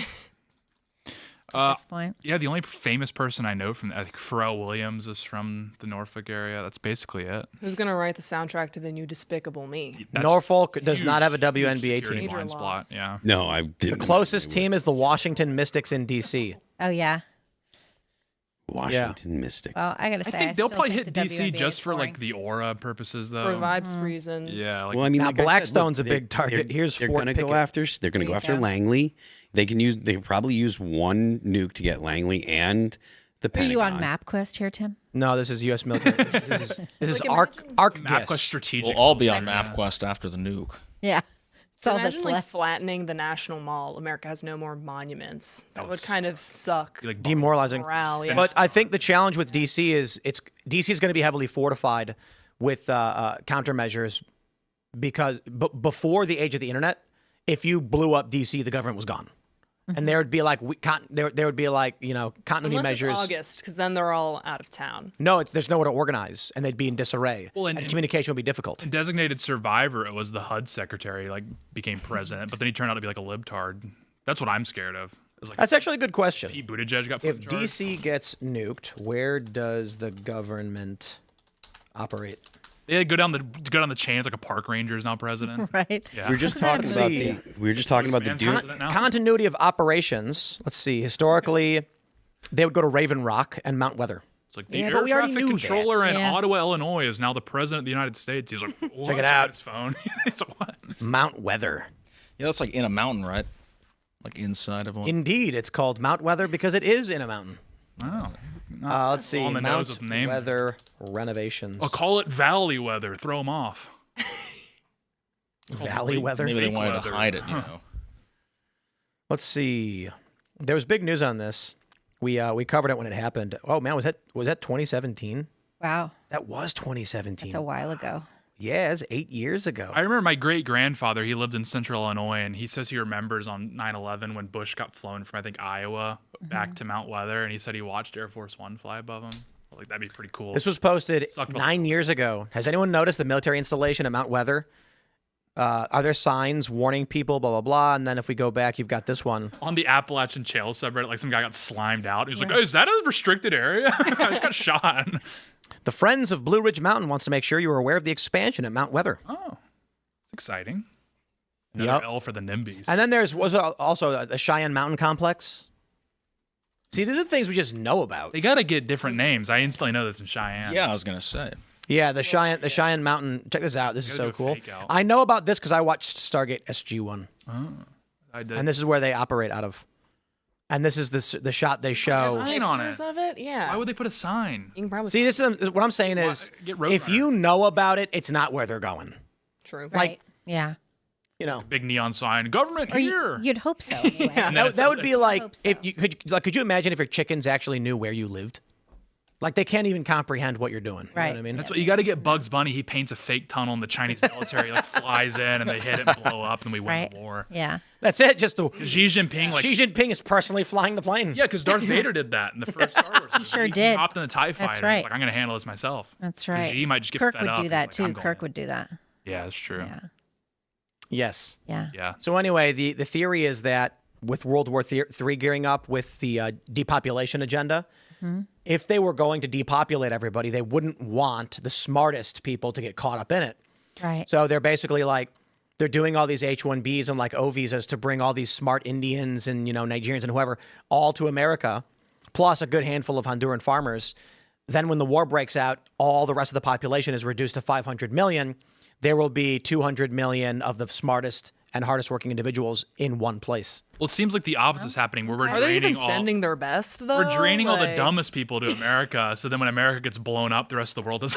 At this point. Yeah, the only famous person I know from I think Pharrell Williams is from the Norfolk area. That's basically it. Who's gonna write the soundtrack to the new Despicable Me? That's Norfolk does huge, not have a huge WNBA security team. Major blind spot. loss. Yeah. no, I didn't. The closest team is the Washington Mystics in D.C. Oh yeah. Washington Mystics. Well, I gotta I say, think they'll still probably think hit the DC WNBA just is for like boring. the aura purposes, though. For vibes reasons. Yeah, like Well, I mean, Now, like I said, Blackstone's a look, big target. Here's they're Fort going to go Pickett. after. They're going to go you after go. Langley. They can probably use one nuke to get Langley and the Are Pentagon. you on MapQuest here, Tim? No, this is U.S. military. This is Like, Arc imagine- MapQuest GIS. strategic. We'll all be on Yeah. MapQuest after the nuke. Yeah. It's all that's Imagine like left. flattening the National Mall. America has no more monuments. That would kind of suck. Like Demoralizing. Morale, yeah. But I think the challenge with DC is DC is going to be heavily fortified with countermeasures because before the age of the internet, if you blew up DC, the government was gone, and there would be like there would be like continuity Unless measures. it's August, because then they're all out of town. No, there's nowhere to organize, and they'd be in disarray, Well, and and- communication would be difficult. In Designated Survivor, it was the HUD secretary like became president, but then he turned out to be like a libtard. That's what I'm scared of. It's like That's actually a good question. Pete Buttigieg got put If in charge. DC gets nuked, where does the government operate? They go down the chain. It's like a park ranger is now president. Right. Yeah. We were just talking about see. Postman's dude. president now? Continuity of operations. Let's see. Historically, they would go to Raven Rock and Mount Weather. It's like the Yeah, air but we already traffic knew controller that. in Yeah. Ottawa, Illinois, is now the president of the United States. He's like, Check it out. His phone. He's like, what? Mount Weather. Yeah, that's like in a mountain, right? Like inside of one. Indeed, it's called Mount Weather because it is in a mountain. Oh, Let's see. on the Mount nose with the name. Weather renovations. I'll call it Valley Weather. Throw him off. Valley Weather. Maybe they fake wanted weather. to hide it, you know. Let's see. There was big news on this. We covered it when it happened. Oh man, was that 2017? Wow. That was 2017. It's a while ago. Yeah, it's 8 years ago. I remember my great grandfather. He lived in Central Illinois, and he says he remembers on 9/11 when Bush got flown from I think Iowa back to Mount Weather, and he said he watched Air Force One fly above him. Like that'd be pretty cool. This was posted Sucked about 9 years ago. Has anyone noticed the military installation at Mount Weather? Are there signs warning people, blah, blah, blah? And then if we go back, you've got this one. on the Appalachian Trail subreddit, like some guy got slimed out. He was like, "Oh, is that a restricted area?" I just got shot. The Friends of Blue Ridge Mountain wants to make sure you are aware of the expansion at Mount Weather. Oh, exciting. Another Yep. L for the NIMBYs. And then was also the Cheyenne Mountain Complex. See, these are things we just know about. They got to get different names. I instantly know this in Cheyenne. Yeah, I was gonna say. Yeah, the Cheyenne Mountain. Check this out. This is Gotta so do a cool. fake out. I know about this because I watched Stargate SG-1. I did. And this is where they operate out of. And this is the shot they show. Sign on Pictures it. of it? Yeah. Why would they put a sign? You can probably See, this is what I'm saying is, Get Roadrunner. if you know about it, it's not where they're going. True. Right. Yeah. You know, Big neon sign. Government Or here. you'd hope so. Anyway. And then that would be it's- like hope so. if you could you imagine if your chickens actually knew where you lived? Like they can't even comprehend what you're doing. You know Right. what I mean? That's what you got to get. Bugs Bunny. He paints a fake tunnel, and the Chinese military like flies in, and they hit it and blow up, and we win Right. the war. Yeah. That's it. Just the, Xi Jinping, like Xi Jinping is personally flying the plane. yeah, because Darth Vader did that in the first Star Wars. He sure did. Hopped in the Tie Fighter. That's He's right. like, I'm gonna handle this myself. That's right. Xi might just get Kirk fed would up do and that he's like, too. I'm Kirk going. would do that. Yeah, that's true. Yeah. Yes. Yeah. Yeah. So anyway, the theory is that with World War III gearing up with the depopulation agenda, if they were going to depopulate everybody, they wouldn't want the smartest people to get caught up in it. Right. So they're basically like, they're doing all these H-1Bs and like O visas to bring all these smart Indians and, Nigerians and whoever all to America, plus a good handful of Honduran farmers. Then when the war breaks out, all the rest of the population is reduced to 500 million. There will be 200 million of the smartest and hardest working individuals in one place. Well, it seems like the opposite is happening where we're Are they even draining all. sending their best though? We're draining all the Like- dumbest people to America, so then when America gets blown up, the rest of the world is.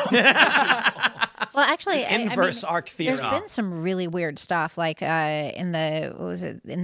Well, actually, Inverse arc theory. There's been some really weird stuff, like in the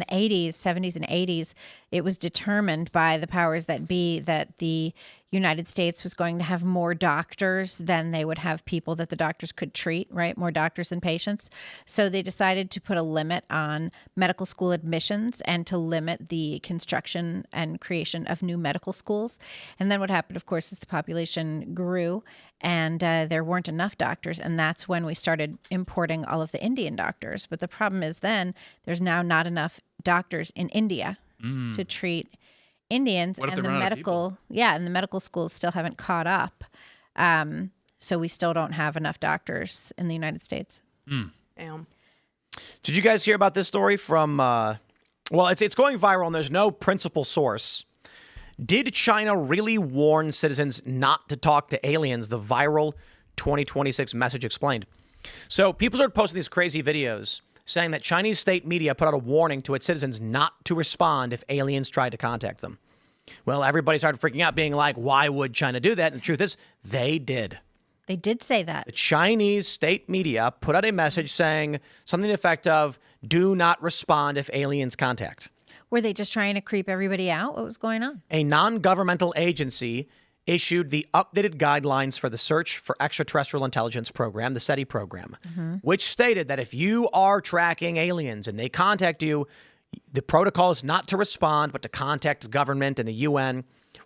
80s, 70s, and 80s. It was determined by the powers that be that the United States was going to have more doctors than they would have people that the doctors could treat, right? More doctors than patients. So they decided to put a limit on medical school admissions and to limit the construction and creation of new medical schools. And then what happened, of course, is the population grew and there weren't enough doctors. And that's when we started importing all of the Indian doctors. But the problem is then there's now not enough doctors in India to treat Indians, What if and they the run out of medical, and the medical schools still haven't caught up. So we still don't have enough doctors in the United States. Damn. Did you guys hear about this story from, well, it's going viral and there's no principal source. Did China really warn citizens not to talk to aliens? The viral 2026 message explained. So people started posting these crazy videos saying that Chinese state media put out a warning to its citizens not to respond if aliens tried to contact them. Well, everybody started freaking out, being like, why would China do that? And the truth is, they did. They did say that. The Chinese state media put out a message saying something to the effect of, do not respond if aliens contact. Were they just trying to creep everybody out? What was going on? A non-governmental agency issued the updated guidelines for the Search for Extraterrestrial Intelligence program, the SETI program, which stated that if you are tracking aliens and they contact you, the protocol is not to respond, but to contact the government and the UN.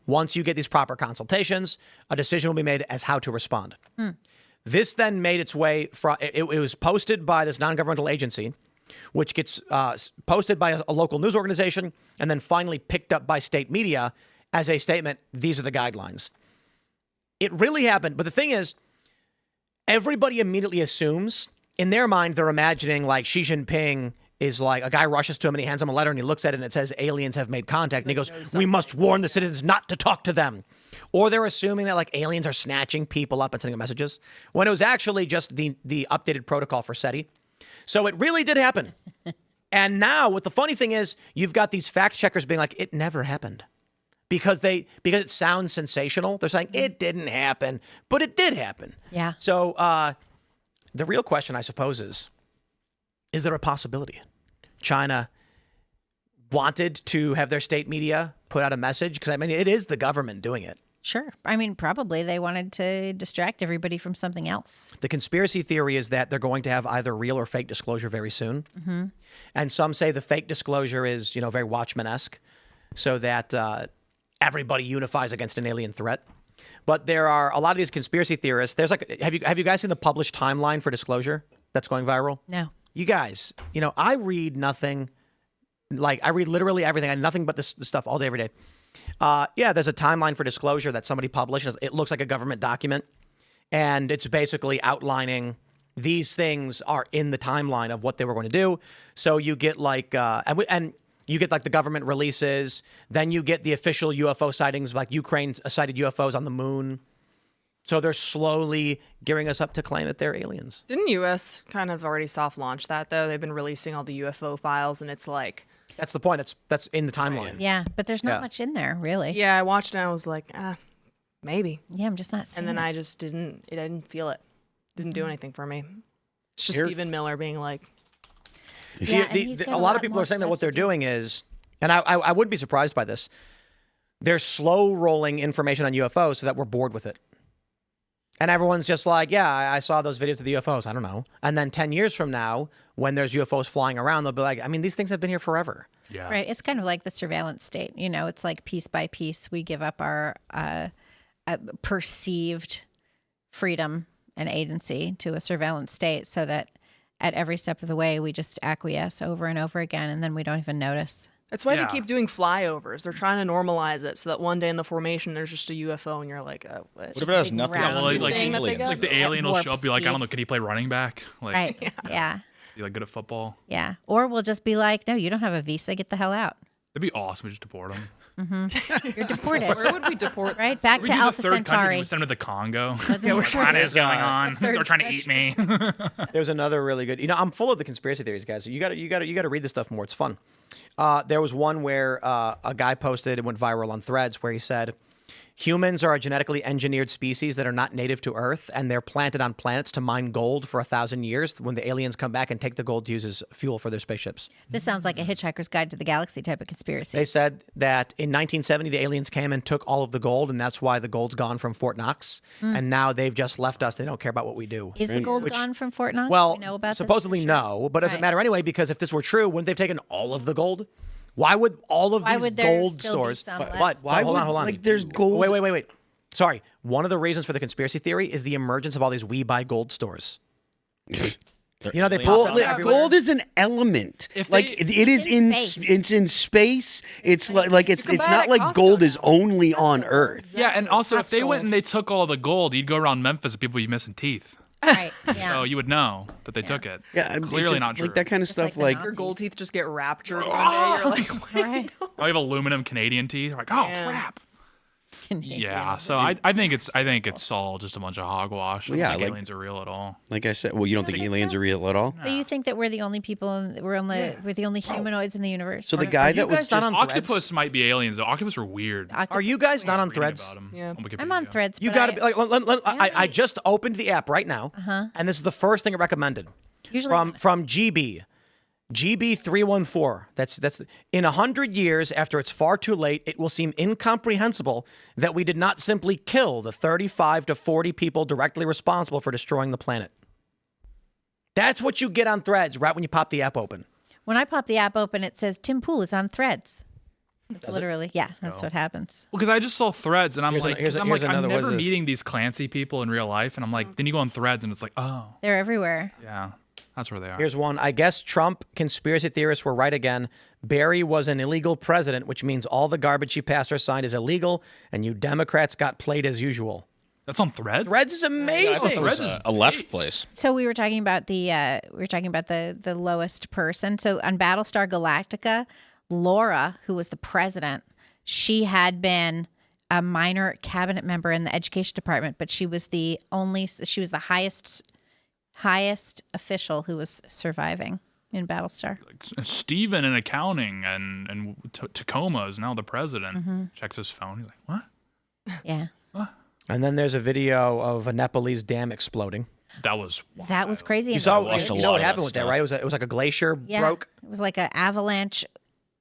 Once you get these proper consultations, a decision will be made as how to respond. This then made its way from, it was posted by this non-governmental agency, which gets posted by a local news organization, and then finally picked up by state media as a statement, these are the guidelines. It really happened. But the thing is, everybody immediately assumes, in their mind, they're imagining like Xi Jinping is like, a guy rushes to him and he hands him a letter and he looks at it and it says aliens have made contact. And he goes, we must warn the citizens not to talk to them. Or they're assuming that like aliens are snatching people up and sending them messages, when it was actually just the updated protocol for SETI. So it really did happen. And now what the funny thing is, you've got these fact checkers being like, it never happened. Because it sounds sensational. They're saying it didn't happen, but it did happen. Yeah. So the real question, I suppose, is there a possibility China wanted to have their state media put out a message? Because I mean, it is the government doing it. Sure. I mean, probably they wanted to distract everybody from something else. The conspiracy theory is that they're going to have either real or fake disclosure very soon. And some say the fake disclosure is, very Watchmen-esque, so that everybody unifies against an alien threat. But there are a lot of these conspiracy theorists. There's like, have you guys seen the published timeline for disclosure that's going viral? No. You guys, I read nothing. Like, I read literally everything. I nothing but this stuff all day, every day. There's a timeline for disclosure that somebody published. It looks like a government document. And it's basically outlining these things are in the timeline of what they were going to do. So you get like, and you get like the government releases. Then you get the official UFO sightings, like Ukraine sighted UFOs on the moon. So they're slowly gearing us up to claim that they're aliens. Didn't U.S. kind of already soft launch that though? They've been releasing all the UFO files, and it's like, That's the point. That's in the timeline. Yeah, but there's not Yeah. much in there, really. yeah, I watched it and I was like, maybe. Yeah, I'm just not seeing And then it. I just didn't feel it. Didn't do anything for me. It's just Here- Stephen Miller being like, Yeah, and he's got a a lot lot of people more are saying that stuff what to they're do. doing is, and I wouldn't be surprised by this, they're slow rolling information on UFOs so that we're bored with it. And everyone's just like, yeah, I saw those videos of the UFOs. I don't know. And then 10 years from now, when there's UFOs flying around, they'll be like, I mean, these things have been here forever. Yeah. Right. It's kind of like the surveillance state. It's like piece by piece, we give up our perceived freedom and agency to a surveillance state so that at every step of the way, we just acquiesce over and over again, and then we don't even notice. That's why Yeah. they keep doing flyovers. They're trying to normalize it so that one day in the formation there's just a UFO and you're like, oh, what? What if it has big nothing to round do with like- thing that they aliens? got? Like the alien will warp show up, be like, I don't speed. know, can he play running back? Like, Right. Yeah. be like good at football. Yeah. Or we'll just be like, no, you don't have a visa. Get the hell out. That'd be awesome. We just deport him. You're deported. Where would we deport? Right? Back We to do the Alpha third country, Centauri. we send him to the Congo. Yeah, What is going on? third They're trying to eat me. There's another really good. I'm full of the conspiracy theories, guys. You got to read this stuff more. It's fun. There was one where a guy posted, it went viral on Threads, where he said, humans are a genetically engineered species that are not native to Earth, and they're planted on planets to mine gold for 1,000 years. When the aliens come back and take the gold to use as fuel for their spaceships. This sounds like a Hitchhiker's Guide to the Galaxy type of conspiracy. They said that in 1970, the aliens came and took all of the gold, and that's why the gold's gone from Fort Knox. And now they've just left us. They don't care about what we do. Is the gold gone from Fort Knox? Well, Do we know about this? supposedly no, but it doesn't Right. matter anyway, because if this were true, wouldn't they've taken all of the gold? Why would all of Why these would there gold still be stores? some But left? Why hold would, on. like, there's gold? Wait. Sorry. One of the reasons for the conspiracy theory is the emergence of all these we buy gold stores. You know, they pop Gold, up everywhere. gold is an element. If Like they- it is in in space. it's in space. It's like it's can buy it not at like Costco gold is now. only on Earth. Yeah, and also if they That's went and gold. they took all the gold, you'd go around Memphis and people would be missing teeth. Right. Yeah. So you would know that they took it. Yeah, it Clearly just, not true. like that kind of Just like stuff. the Like, Your Nazis. gold teeth just get raptured one day. You're like, wait. Right. Oh, you have aluminum Canadian teeth. You're like, oh Yeah. crap. Yeah, so I think it's all just a bunch of hogwash. I Well, yeah, don't think like- aliens are real at all. like I said, well, you don't think aliens are real at all? So you think that we're the only people, we're the only humanoids in the universe? So the guy that was guys not just on Octopus Threads? might be aliens though. Octopus are weird. Are you guys not on Reading Threads? about 'em Yeah. on I'm on Wikipedia. Threads. You but got to be like. I just opened the app right now, Uh-huh. and this is the first thing it recommended Usually from GB 314. That's in 100 years after it's far too late, it will seem incomprehensible that we did not simply kill the 35 to 40 people directly responsible for destroying the planet. That's what you get on Threads right when you pop the app open. when I pop the app open, it says Tim Pool is on Threads. It's literally, yeah, that's what happens. Well, because I just saw Threads and I'm Here's like, an- here's a- I'm here's like, I'm another- what never is this? meeting these Clancy people in real life, and I'm like, then you go on Threads and it's like, oh, They're everywhere. yeah, that's where they are. Here's one. I guess Trump conspiracy theorists were right again. Barry was an illegal president, which means all the garbage he passed or signed is illegal, and you Democrats got played as usual. That's on Threads. Threads is amazing. Threads It's is a left place. So we were talking about the lowest person. So on Battlestar Galactica, Laura, who was the president, she had been a minor cabinet member in the education department, but she was the highest official who was surviving in Battlestar. Steven in accounting and Tacoma is now the president. Mm-hmm. Checks his phone. He's like, what? Yeah. And then there's a video of a Nepalese dam exploding. That was That was crazy. You saw, watched a you know lot what of happened that with that, stuff. right? It was like a glacier broke. It was like an avalanche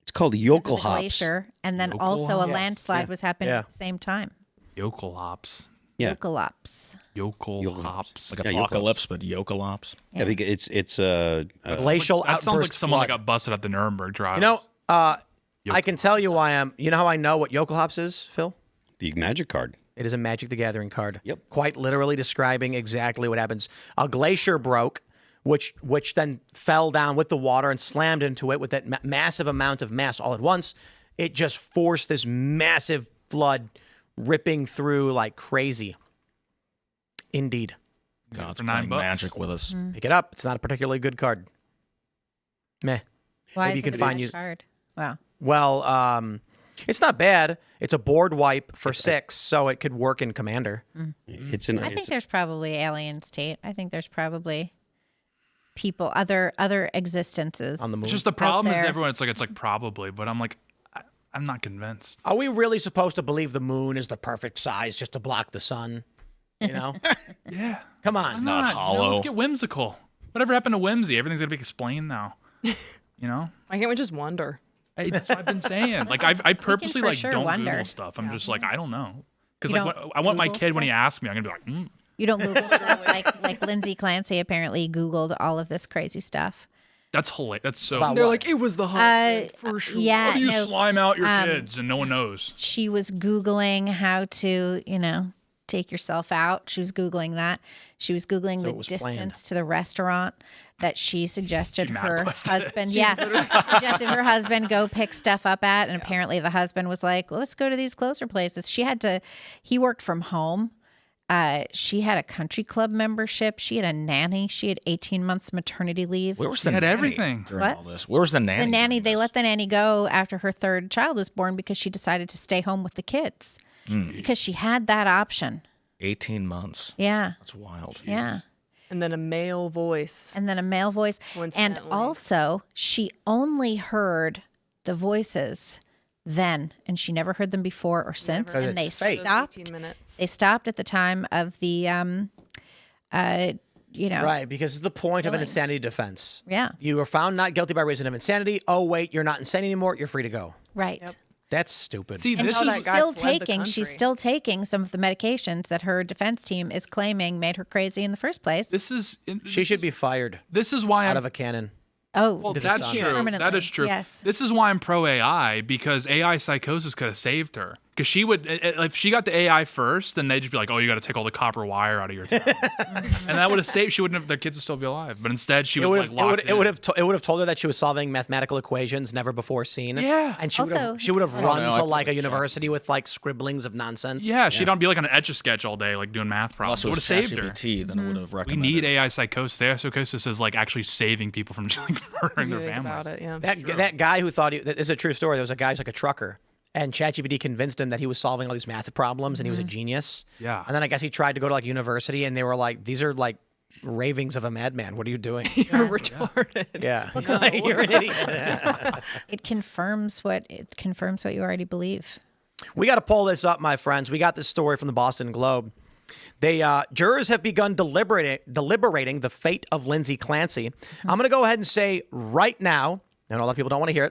it's called of yokel the hops. glacier, and then Yokel also a hops? landslide was happening Yeah. at the same time. yokel hops. Yeah. Yokolops. Yokel Yokel hops. Like Yeah, apocalypse, but yokolops. Yeah, because it's Glacial That sounds like outburst someone that flood. got busted at the Nuremberg trials. You know, I can tell you why I'm. You know how I know what Yokel Hops is, Phil? the magic card. It is a Magic the Gathering card. Yep. Quite literally describing exactly what happens. A glacier broke, which then fell down with the water and slammed into it with that massive amount of mass all at once. It just forced this massive flood ripping through like crazy. Indeed. God's for $9 playing bucks. magic with us. Pick it up. It's not a particularly good card. Meh. Why Maybe is you it can a find bad you- card? Wow. Well, it's not bad. It's a board wipe for 6, so it could work in Commander. It's an. I think It's, there's probably aliens, Tate. I think there's probably people, other existences On the moon. It's just the problem is there. everyone. It's like probably, but I'm like, I'm not convinced. Are we really supposed to believe the moon is the perfect size just to block the sun? You know? Yeah, Come on. I'm not you know, hollow. let's get whimsical. Whatever happened to whimsy? Everything's gonna be explained now. You know. Why can't we just wonder? Hey, that's what I've been saying. Like I purposely for like sure don't wonder. Google stuff. I'm just like I don't know because You like don't I want my Google kid when he stuff? asks me, I'm gonna be like, You don't Google stuff like Lindsay Clancy apparently Googled all of this crazy stuff. that's hilarious. That's so. About They're what? like, it was the husband for sure. Yeah, How do you no, slime out your kids and no one knows? she was Googling how to, take yourself out. She was Googling that. She was Googling So the it was distance planned. to the restaurant that she suggested She her manifested it. husband. Suggested her husband go pick stuff up at. And apparently the husband was like, well, let's go to these closer places. He worked from home. She had a country club membership. She had a nanny. She had 18 months maternity leave. Where was She the had nanny everything. during What? all this? Where was the nanny? The nanny, during they this? let the nanny go after her third child was born because she decided to stay home with the kids because she had that option. 18 months. Yeah. That's wild. Yeah. And then a male voice. And then a male voice. And Coincidentally. also, she only heard the voices then, and she never heard them before or since. Never. And they It's fake. Those stopped. 18 minutes. They stopped at the time of the, Right, because it's the point of an Killings. insanity defense. Yeah. You are found not guilty by reason of insanity. Oh, wait, you're not insane anymore. You're free to go. Right. Yep. That's stupid. See, And this how she's is that guy still fled the taking. She's country. still taking some of the medications that her defense team is claiming made her crazy in the first place. She should be fired This is why out I'm of a cannon. Oh, Well, the that's sun. true. Permanently, That is true. yes. This is why I'm pro AI, because AI psychosis could have saved her. Because she would, if she got the AI first, then they'd just be like, "Oh, you got to take all the copper wire out of your town," and that would have saved. She wouldn't have. Their kids would still be alive. But instead, she It was would like have. locked in. It would have told her that she was solving mathematical equations never before seen. Yeah. and she would have. Also- She would have run no, I to like a could've university with like scribblings of nonsense. Yeah, she'd not be like on an Etch-a-Sketch all day, like doing math problems. Unless It it would have was saved her. ChatGPT, then it would have We recommended. need AI psychosis. AI psychosis is like actually saving people from just like murdering You their think families. about it, yeah. That guy who thought this is a true story. There was a guy who's like a trucker, and ChatGPT convinced him that he was solving all these math problems and he was a genius. Yeah. And then I guess he tried to go to like university, and they were like, "These are like ravings of a madman. What are you doing?" You're retarded. Yeah, you're an idiot. it confirms what you already believe. We got to pull this up, my friends. We got this story from the Boston Globe. Jurors have begun deliberating the fate of Lindsay Clancy. I'm going to go ahead and say right now, and a lot of people don't want to hear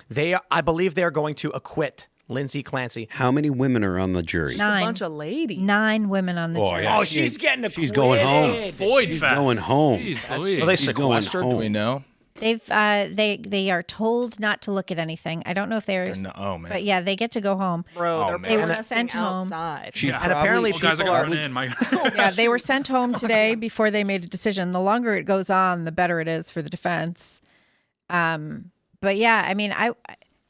it. I believe they are going to acquit Lindsay Clancy. How many women are on the jury? A 9. bunch of ladies. 9 women on the jury. yeah. Oh, she's getting acquitted. She's going home. Void She's fest. going home. Jeez Louise. Are they She's going sequestered? Do home. we know? They've they are told not to look at anything. I don't know if they're, No, oh man. but yeah, they get to go home. Bro, Oh, they're man. They were protesting sent home. outside. She And apparently Well, guys, I people got are. run in. My Yeah, they were sent home today before they made a decision. The longer it goes on, the better it is for the defense. But yeah, I mean,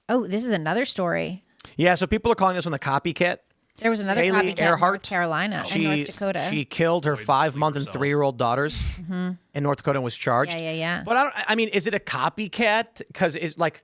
this is another story. Yeah, so people are calling this one the copycat. There was another Haley copycat in North Earhart. Carolina and North Dakota. She killed her Boy, 5-month and sleep 3-year-old daughters in North Dakota and was charged. Yeah. But I mean, is it a copycat? Because it's like.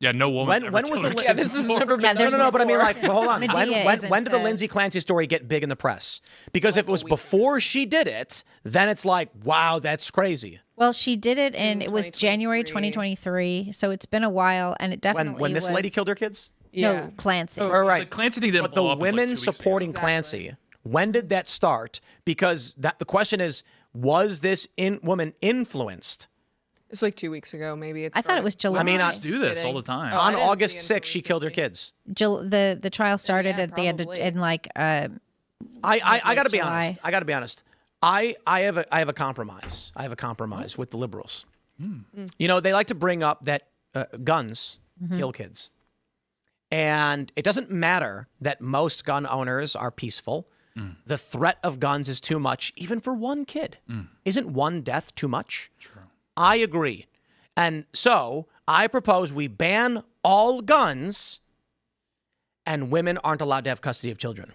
yeah, no woman. When was the Yeah, this has never been No, done but I mean, before. like, well, hold on. Medea When did the isn't, Lindsay Clancy story get big in the press? Because if it was before she did it, then it's like, wow, that's crazy. Well, she did it and it was January 2023. 2023, so it's been a while, and it definitely When this was, lady killed her kids? Yeah. No, Clancy. All right. The Clancy thing didn't But blow the up until, like, women 2 weeks ago. supporting Exactly. Clancy, when did that start? Because the question is, was this woman influenced? It's like 2 weeks ago, maybe. I thought it was July. I mean, Just do this all the time. Oh, I On didn't August see 6th, she killed her influence. kids. the trial started Yeah, at the end of, probably. in like I got to be July. honest. I got to be honest. I have a compromise. I have a compromise with the liberals. You know, they like to bring up that guns kill kids. And it doesn't matter that most gun owners are peaceful. The threat of guns is too much, even for one kid. Isn't one death too much? I agree. And so I propose we ban all guns and women aren't allowed to have custody of children.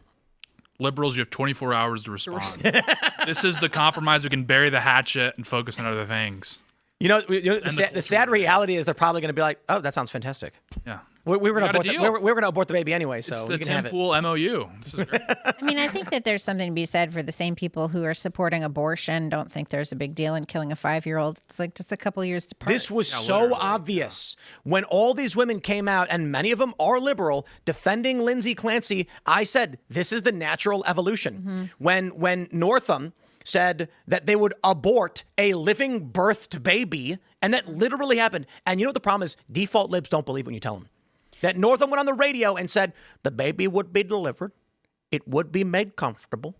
Liberals, you have 24 hours to respond. This is the compromise. We can bury the hatchet and focus on other things. The sad reality is they're probably going to be like, oh, that sounds fantastic. Yeah. We were got a going deal. to abort the baby anyway, so It's we the can Tim have it. Pool MOU. This is great. I mean, I think that there's something to be said for the same people who are supporting abortion, don't think there's a big deal in killing a 5-year-old. It's like just a couple years apart. This was so literally, obvious. When all these women came out, and many of them are liberal, defending Lindsay Clancy, I said, this is the natural evolution. When Northam said that they would abort a living birthed baby, and that literally happened. And you know what the problem is? Default libs don't believe when you tell them. That Northam went on the radio and said the baby would be delivered, it would be made comfortable,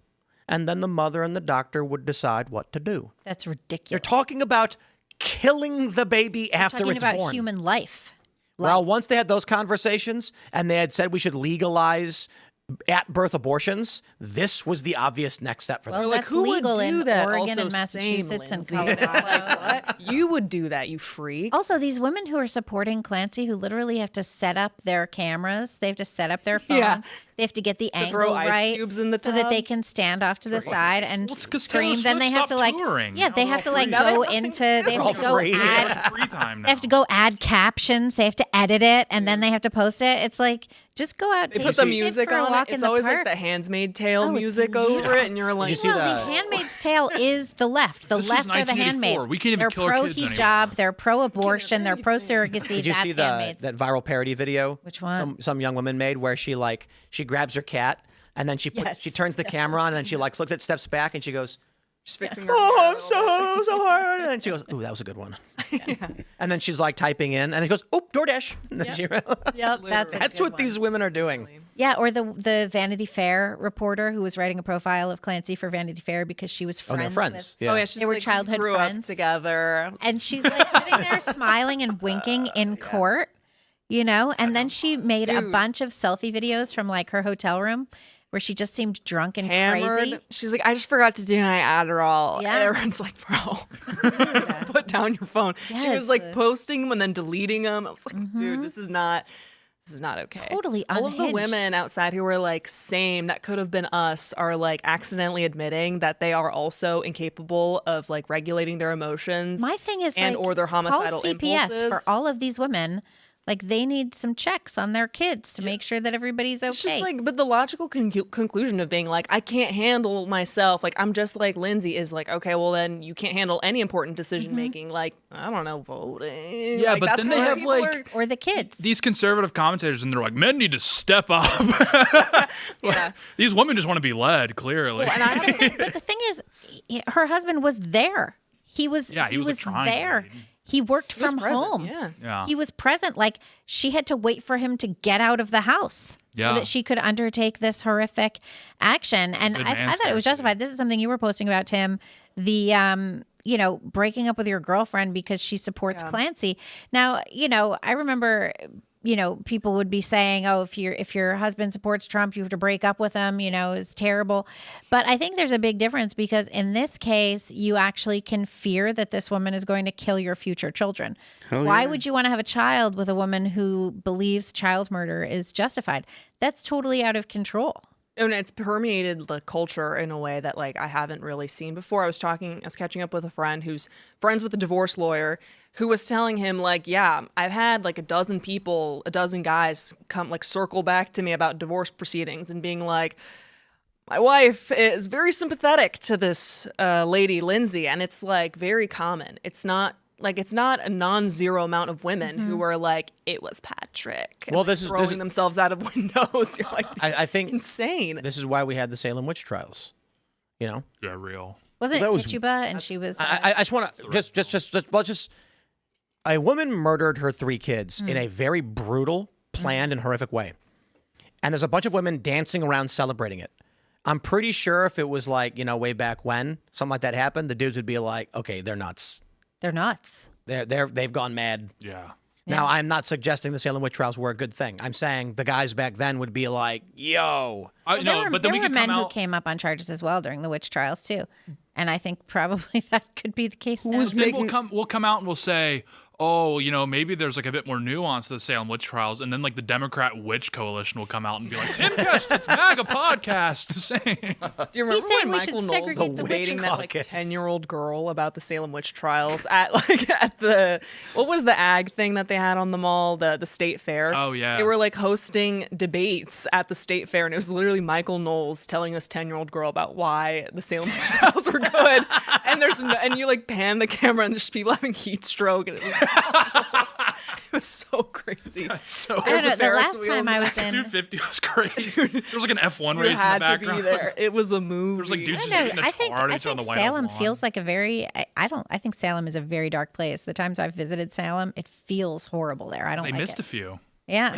and then the mother and the doctor would decide what to do. That's You're ridiculous. talking about killing the baby after Talking it's about born. human life. Well, once they had those conversations and they had said we should legalize at birth abortions, this was the obvious next step for them. Well, Like, that's who would legal do in that? Oregon Also, and Massachusetts and same, Lindsay. Colorado. What? You would do that, you freak. Also, these women who are supporting Clancy, who literally have to set up their cameras, they have to set up their phones, Yeah. they have to get the angle throw ice right cubes in the so that tub. they can stand off to the side and Well, it's 'cause Taylor scream. Then they Swift have to stopped like, touring. yeah, Now they they're have to all like free. go into, they have all to go free. add, Free time now. they have to go add captions, they have to edit it, and then they have to post it. It's like, just go out, They take put the your kid music for a on walk it. in It's the always park. like the Handmaid's Tale Oh, it's music over it, and you're like, you see Well, that? The Handmaid's Tale is the left. The This is left are the 1984. handmaids. We can't even they're kill our pro kids anymore. hijab. They're pro abortion. They're pro surrogacy. Did you That's see handmaids. that viral parody video? Which one? Some young woman made where she grabs her cat and then she Yes. turns the camera on and then she looks at, steps back and she goes, just fixing her. "Oh, hair a I'm little bit. so hard." And then she goes, "Ooh, that was a good one." And then she's like typing in and then goes, "Oh, DoorDash." And then she, Yep, that's it. that's what these women are doing. Yeah, or the Vanity Fair reporter who was writing a profile of Clancy for Vanity Fair because she was Oh, friends they're friends. with. Yeah. Oh yeah, she's They were like, childhood grew friends. up together. And she's like sitting there smiling and winking in court, you know? And then she made a bunch of selfie videos from like her hotel room where she just seemed drunk and Hammered. crazy. She's like, I just forgot to do my Adderall. Yeah. And everyone's like, bro, put down your phone. She Yes. was like posting them and then deleting them. I was like, dude, this is not okay. Totally All of the unhinged. women outside who were like, same, that could have been us, are like accidentally admitting that they are also incapable of like regulating their emotions. My thing is and like, or their homicidal call CPS impulses. for all of these women. Like they need some checks on their kids to make sure that everybody's okay. It's just like, but the logical conclusion of being like, I can't handle myself. Like, I'm just like Lindsay is like, okay, well, then you can't handle any important decision making. Like, I don't know, voting. Yeah, Like, but that's then they where have, people like- or the kids. These conservative commentators, and they're like, men need to step up. Yeah. These women just want to be led, clearly. And I But the thing is, her husband was there. He was. Yeah, he was trying to there. lead. He worked was from present, home. yeah. Yeah. He was present. Like she had to wait for him to get out of the house Yeah. so that she could undertake this horrific action. And Good I man thought it was scarcity. justified. This is something you were posting about, Tim. The breaking up with your girlfriend because she supports Clancy. Now, I remember people would be saying, oh, if your husband supports Trump, you have to break up with him, it's terrible. But I think there's a big difference because in this case, you actually can fear that this woman is going to kill your future children. Why would you want to have a child with a woman who believes child murder is justified? That's totally out of control. And it's permeated the culture in a way that like I haven't really seen before. I was catching up with a friend who's friends with a divorce lawyer who was telling him like, yeah, I've had like a dozen guys come like circle back to me about divorce proceedings and being like, my wife is very sympathetic to this lady, Lindsay, and it's like very common. It's not a non-zero amount of women who are like, it was Patrick. And, Well, like, this is throwing themselves out of windows. You're like, I think insane. this is why we had the Salem witch trials. Yeah, real. Wasn't That it was- Tituba? And she was. I just want to just a woman murdered her 3 kids in a very brutal, planned, and horrific way. And there's a bunch of women dancing around celebrating it. I'm pretty sure if it was like, way back when something like that happened, the dudes would be like, okay, they're nuts. They're nuts. They've gone mad. Yeah. Now, I'm not suggesting the Salem witch trials were a good thing. I'm saying the guys back then would be like, yo. There were, but then we there were could men come who out. came up on charges as well during the witch trials too, and I think probably that could be the case now. Then we'll come out and we'll say, oh, maybe there's like a bit more nuance to the Salem witch trials, and then like the Democrat witch coalition will come out and be like, Timcast, it's MAGA podcast. Do you remember saying when we should Michael Knowles segregate was the witch dating that like caucus. 10-year-old girl about the Salem witch trials at the what was the ag thing that they had on the mall, the state fair? Oh, yeah. They were like hosting debates at the state fair, and it was literally Michael Knowles telling this 10-year-old girl about why the Salem witch trials were good. And you like pan the camera and there's people having heat stroke, and it was so crazy. So I There's don't a know. The Ferris last wheel time in I the was in, 250 was crazy. There was like an F1 You race in the had to background. be there. It was a movie. There's like dudes I just don't know. hitting a I think tar at each other on the White Salem House lawn. feels like a very. I think Salem is a very dark place. The times I've visited Salem, it feels horrible there. I don't They like missed it. a few. Yeah,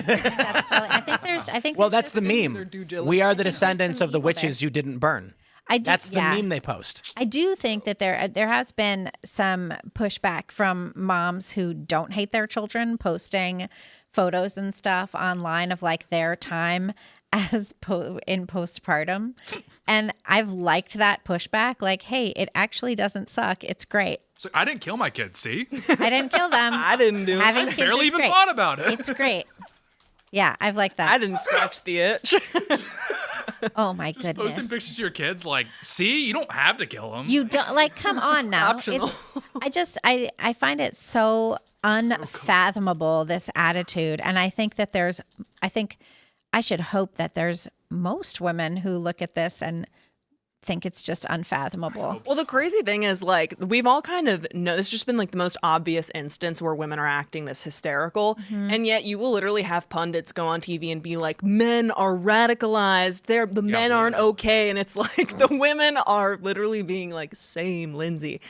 I think there's. I think. Well, there's that's the just some- meme. due diligence. We are the there's descendants some of the evil witches you didn't burn. I do, That's the yeah. meme they post. I do think that there has been some pushback from moms who don't hate their children posting photos and stuff online of like their time in postpartum, and I've liked that pushback. Like, hey, it actually doesn't suck. It's great. So I didn't kill my kids. See, I didn't kill them. I didn't do Having it. kids barely is even great. thought about it. It's great. Yeah, I've liked that. I didn't scratch the itch. Oh my Posting goodness. pictures of your kids, like, see, you don't have to kill them. You don't like. Come on now. Optional. I find it so unfathomable, this attitude, and I think I should hope that there's most women who look at this and think it's just unfathomable. Well, the crazy thing is, like, we've all kind of know this has just been like the most obvious instance where women are acting this hysterical. And yet you will literally have pundits go on TV and be like, men are radicalized. The men aren't okay. And it's like the women are literally being like, same, Lindsay.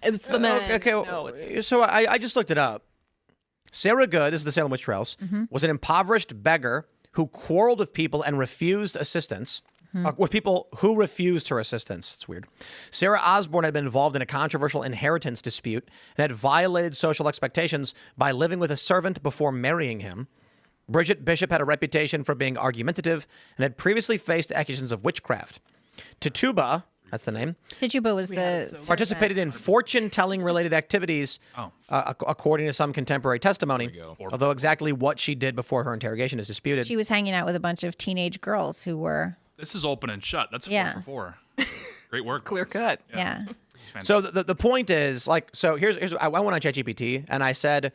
It's the men. Okay, No, so I just looked it up. Sarah Good, this is the Salem Witch Trials, was an impoverished beggar who quarreled with people and refused assistance. With people who refused her assistance. It's weird. Sarah Osborne had been involved in a controversial inheritance dispute and had violated social expectations by living with a servant before marrying him. Bridget Bishop had a reputation for being argumentative and had previously faced accusations of witchcraft. Tituba, that's the name, Tituba was the participated in fortune-telling related activities, according to some contemporary testimony, although exactly what she did before her interrogation is disputed. She was hanging out with a bunch of teenage girls who were. This is open and shut. That's 4 Yeah. for 4. Great work. clear cut. Yeah. So the point is, like, so here's I went on ChatGPT and I said,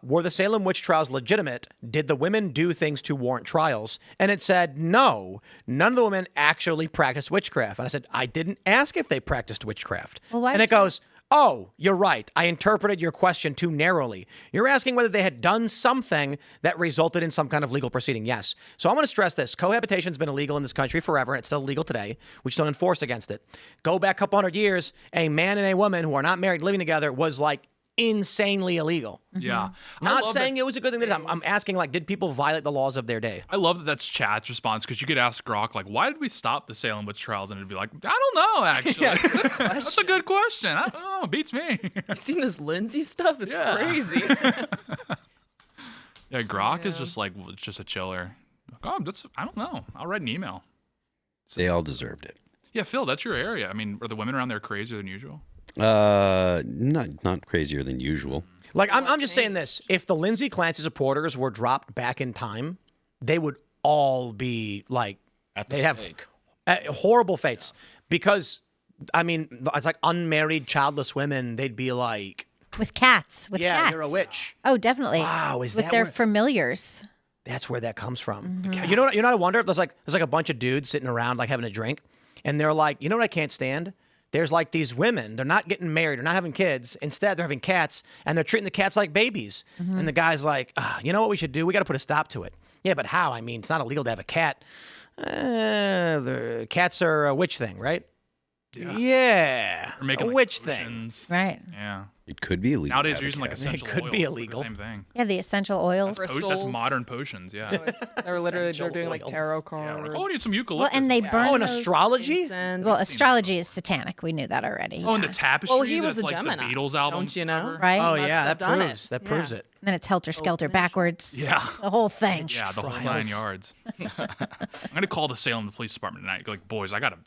were the Salem witch trials legitimate? Did the women do things to warrant trials? And it said, no, none of the women actually practiced witchcraft. And I said, I didn't ask if they practiced witchcraft. Well, why and it should- goes, oh, you're right. I interpreted your question too narrowly. You're asking whether they had done something that resulted in some kind of legal proceeding. Yes. So I'm going to stress this. Cohabitation's been illegal in this country forever, and it's still illegal today. We just don't enforce against it. Go back a couple hundred years, a man and a woman who are not married living together was like insanely illegal. Yeah. Not saying it was a good thing. I'm asking, like, did people violate the laws of their day? I love that that's chat's response, because you could ask Grok, like, why did we stop the Salem witch trials? And it'd be like, I don't know, actually. That's a good question. I don't know. Beats me. You seen this Lindsay stuff? It's Yeah. crazy. Yeah, Grok is just like, it's just a chiller. Oh, I don't know. I'll write an email. They all deserved it. Yeah, Phil, that's your area. I mean, are the women around there crazier than usual? Not crazier than usual. Like, I'm just saying this. If the Lindsay Clancy supporters were dropped back in time, they would all be like, At the they have stake. horrible fates. Because, I mean, it's like unmarried, childless women, they'd be like, With cats. With yeah, cats. you're a witch. Oh, definitely. Wow, is with that their where- familiars. That's where that comes from. Mm-hmm. You know what I wonder if there's like a bunch of dudes sitting around like having a drink, and they're like, you know what I can't stand? There's like these women, they're not getting married, they're not having kids. Instead, they're having cats, and they're treating the cats like babies. Mm-hmm. And the guy's like, you know what we should do? We got to put a stop to it. Yeah, but how? I mean, it's not illegal to have a cat. The cats are a witch thing, right? Yeah. Or making a like, witch thing. potions. Right. Yeah. It could be illegal. Nowadays, to you're have using a like cat. essential could oils. be It's like illegal. the same thing. Yeah, the essential oils. That's Crystals. modern potions, yeah. They're literally Essential they're doing like oils. tarot Yeah, cards. we're like, oh, I need some eucalyptus. Well, and they burn Oh, and those- astrology? Incense. Well, astrology is satanic. We knew that already. Oh, and the yeah. tapestries. Well, he was it's a like Gemini. the Beatles album. Don't you know? cover. Right? Oh, Must yeah, have that done proves. it. That Yeah. proves it. And then it's helter skelter backwards. Yeah. The whole thing. Yeah, the whole 9 yards. I'm gonna call the Salem Police Department tonight. Like, boys, I gotta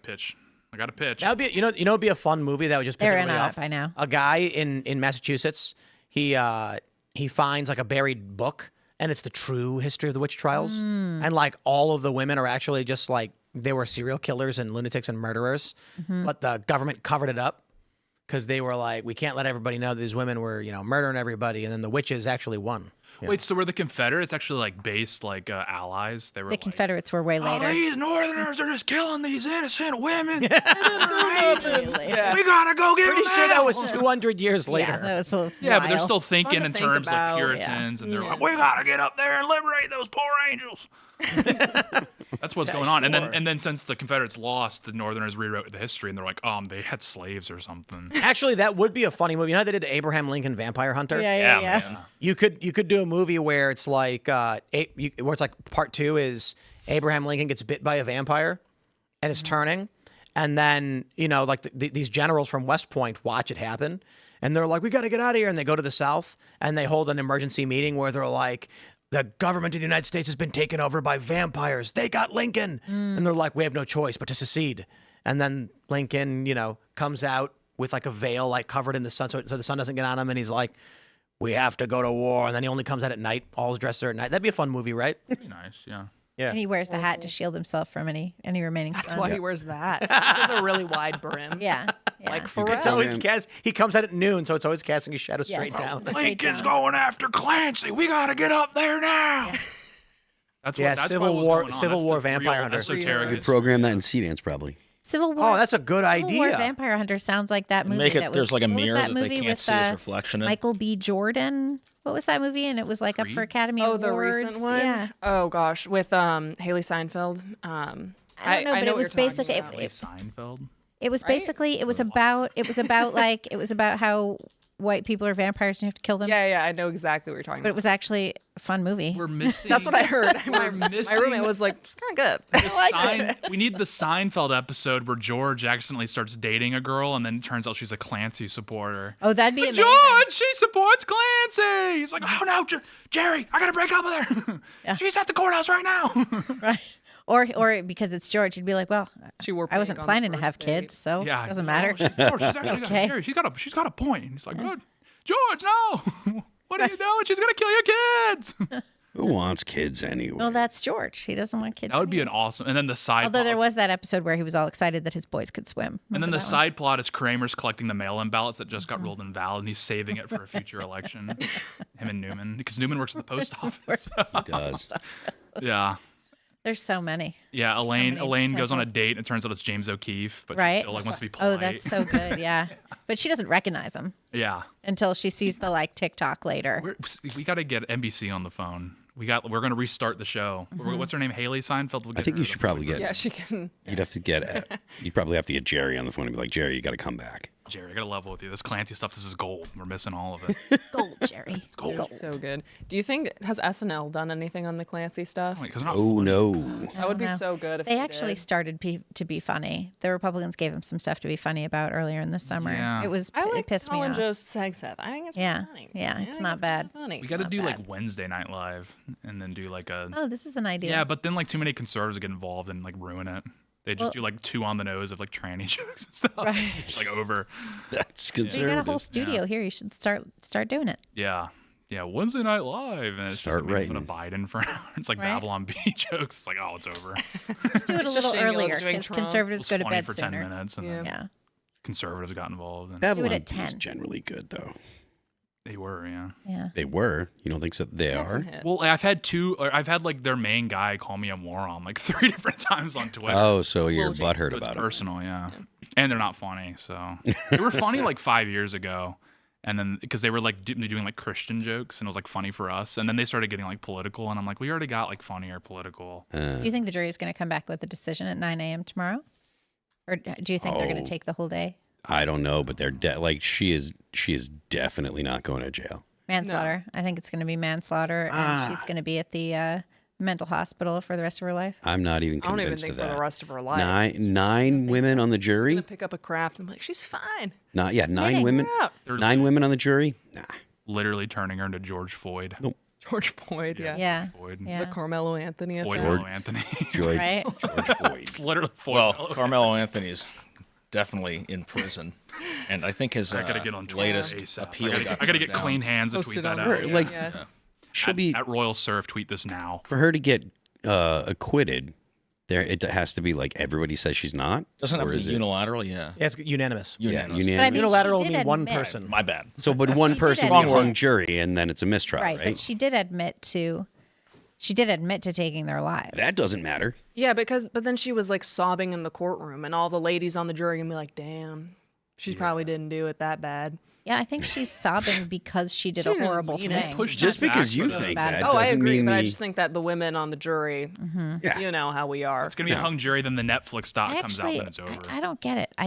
pitch. I got a pitch. That would be, it'd be a fun movie that would just piss They're everybody in on it off. by now. A guy in Massachusetts, he finds like a buried book, and it's the true history of the witch trials, and like all of the women are actually just like they were serial killers and lunatics and murderers, but the government covered it up because they were like, we can't let everybody know these women were murdering everybody, and then the witches actually won. Yeah. Wait, so were the Confederates actually like based like allies? They were The like, Confederates were way oh, later. these Northerners are just killing these innocent women. We gotta go get Pretty them sure that out. was 200 years later. Yeah, that was a Yeah, but they're while. still thinking to in think terms about, like Puritans, and they're Yeah. like, we gotta get up there and liberate those poor angels. That's what's going on. sure. And then since the Confederates lost, the Northerners rewrote the history, and they're like, they had slaves or something. Actually, that would be a funny movie. You know how they did Abraham Lincoln Vampire Hunter? Yeah. man. You could do a movie where it's like where it's like part 2 is Abraham Lincoln gets bit by a vampire and it's turning, and then like these generals from West Point watch it happen, and they're like, we got to get out of here, and they go to the South and they hold an emergency meeting where they're like, the government of the United States has been taken over by vampires. They got Lincoln. And they're like, we have no choice but to secede. And then Lincoln, comes out with like a veil, like covered in the sun, so the sun doesn't get on him. And he's like, we have to go to war. And then he only comes out at night, all dressed there at night. That'd be a fun movie, right? That'd be nice, yeah. Yeah. And he wears the hat to shield himself from any remaining sun. That's why he wears that. This has a really wide brim. Yeah. Like for for It's always he comes out at noon, so it's always casting his shadow Yeah. straight down. Lincoln's going after Clancy. We got to get up there now. That's Yeah, that's Civil probably what's War- going on. Civil That's War the vampire real hunter. esoteric Could program that in Seedance probably. Civil War. Oh, that's a good Civil War idea. Vampire Hunter sounds like that movie. Make it. that was, There's like a what was mirror that that they movie can't with, see his reflection in. Michael B. Jordan. What was that movie? And it was like up for Academy Oh, Awards. the recent one? Yeah. Oh gosh, with Haley Seinfeld. I don't know, but it what was you're talking basically about. Seinfeld. it was Right? basically it was about how white people are vampires and you have to kill them. Yeah, I know exactly what you're talking But it about. was actually a fun movie. We're missing. That's what I heard. my missing roommate was like, it's kind of good. We need the Seinfeld episode where George accidentally starts dating a girl and then it turns out she's a Clancy supporter. Oh, that'd be amazing. George, she supports Clancy. He's like, oh no, Jerry, I gotta break up with her. She's at the courthouse right now. Right. Or because it's George, he'd be like, well, She wore I wasn't pink on the planning to first have date. kids, so Yeah, it doesn't matter. George, she's actually Okay. Jerry, she's got a point. He's like, good. George, no. What are you doing? She's gonna kill your kids. Who wants kids anyway? Well, that's George. He doesn't want kids. That would be an awesome. And then the side. Although there plot, was that episode where he was all excited that his boys could swim. and then Remember the that one? side plot is Kramer's collecting the mail-in ballots that just got ruled invalid, and he's saving it for a future election. Him and Newman, because Newman works at the post office. He does. Yeah. There's so many. Yeah, Elaine many goes on a potential- date and it turns out it's James O'Keefe, but she Right? still like wants to be polite. Oh, that's so good. Yeah. But she doesn't recognize him Yeah. until she sees the TikTok later. We got to get NBC on the phone. We're going to restart the show. What's her name? Haley Seinfeld. We'll I get think her you to should the probably phone. get. Yeah, she can. You'd probably have to get Jerry on the phone and be like, Jerry, you got to come back. Jerry, I got to level with you. This Clancy stuff, this is gold. We're missing all of it. Gold, Jerry. Gold. So good. Do you think has SNL done anything on the Clancy stuff? Because they're not Oh no. That would be know. so good if They they actually did. started to be funny. The Republicans gave them some stuff to be funny about earlier in the summer. Yeah. It like pissed me Colin off. Joe's sex set. I think it's Yeah. funny. Yeah, I it's think not bad. kinda Funny. We got to Not do bad. like Wednesday Night Live and then do like a. Oh, this is an idea. Yeah, but then like too many conservatives get involved and like ruin it. They just Well- do like two on the nose of like tranny jokes and stuff. Right. It's like over. That's So you conservative. got a whole studio here. You should start doing it. Yeah. Yeah, Wednesday Night Live. And it's Start just like making fun writing. of Biden for an hour. It's like Right. Babylon B jokes. It's like, oh, it's over. Just do it a It's just little shameless earlier doing because Trump. conservatives It's go to funny bed for sooner. 10 minutes and then Yeah. conservatives got involved. And Babylon at B is 10. generally good though. they were, yeah. Yeah. They were. You don't think so? They Had some are. hits. Well, I've had like their main guy call me a moron like 3 different times on Twitter. Oh, so you're Well, butthurt So it's about it. personal, yeah. And they're not funny, so they were funny like 5 years ago, and then because they were like doing like Christian jokes, and it was like funny for us, and then they started getting like political, and I'm like, we already got like funnier political. Do you think the jury is going to come back with a decision at 9 a.m. tomorrow? Or do you think they're going Oh. to take the whole day? I don't know, but they're like she is definitely not going to jail. Manslaughter. I think it's going to be manslaughter, and she's going to be at the mental hospital for the rest of her life. I'm not even I don't even convinced think of for that. the rest of her life. Nine women on the She's jury. gonna pick up a craft and be like, she's fine. Nine kidding. women. Yeah. They're 9 women on the jury. Nah. literally turning her into George Floyd. George Floyd, yeah. Yeah. Floyd. Yeah. The Carmelo Anthony Floyd effect. Marlo Anthony. George, Right? George Floyd. It's literally Floyd. Well, Marlo Carmelo Anthony's definitely in prison, and I think his I gotta get on Twitter latest ASAP. appeal. I gotta turned get down. clean hands to Posted tweet that on out. her, Like- yeah. She'll be At Royal Surf, tweet this now. for her to get acquitted. There, it has to be like everybody says she's not. Doesn't have or to be is it- unilateral, yeah. Yeah, it's unanimous. Unanimous. unanimous. But I mean, Unilateral she will did be one admit- person. My bad. So, but one She did person admit- be a hung jury, and then it's a mistrial, Right. right? But she did admit to taking their lives. That doesn't matter. Yeah, but then she was like sobbing in the courtroom, and all the ladies on the jury can be like, "Damn, she probably didn't do it that bad." Yeah, I think she's sobbing because she did a didn't horrible mean it. thing. Pushed Just it back because you for the- think bad. that Oh, I doesn't agree, mean but I the- just think that the women on the jury, Yeah. you know how we are. It's gonna be a hung jury, then the Netflix doc I comes out actually, when it's over. I don't get it. I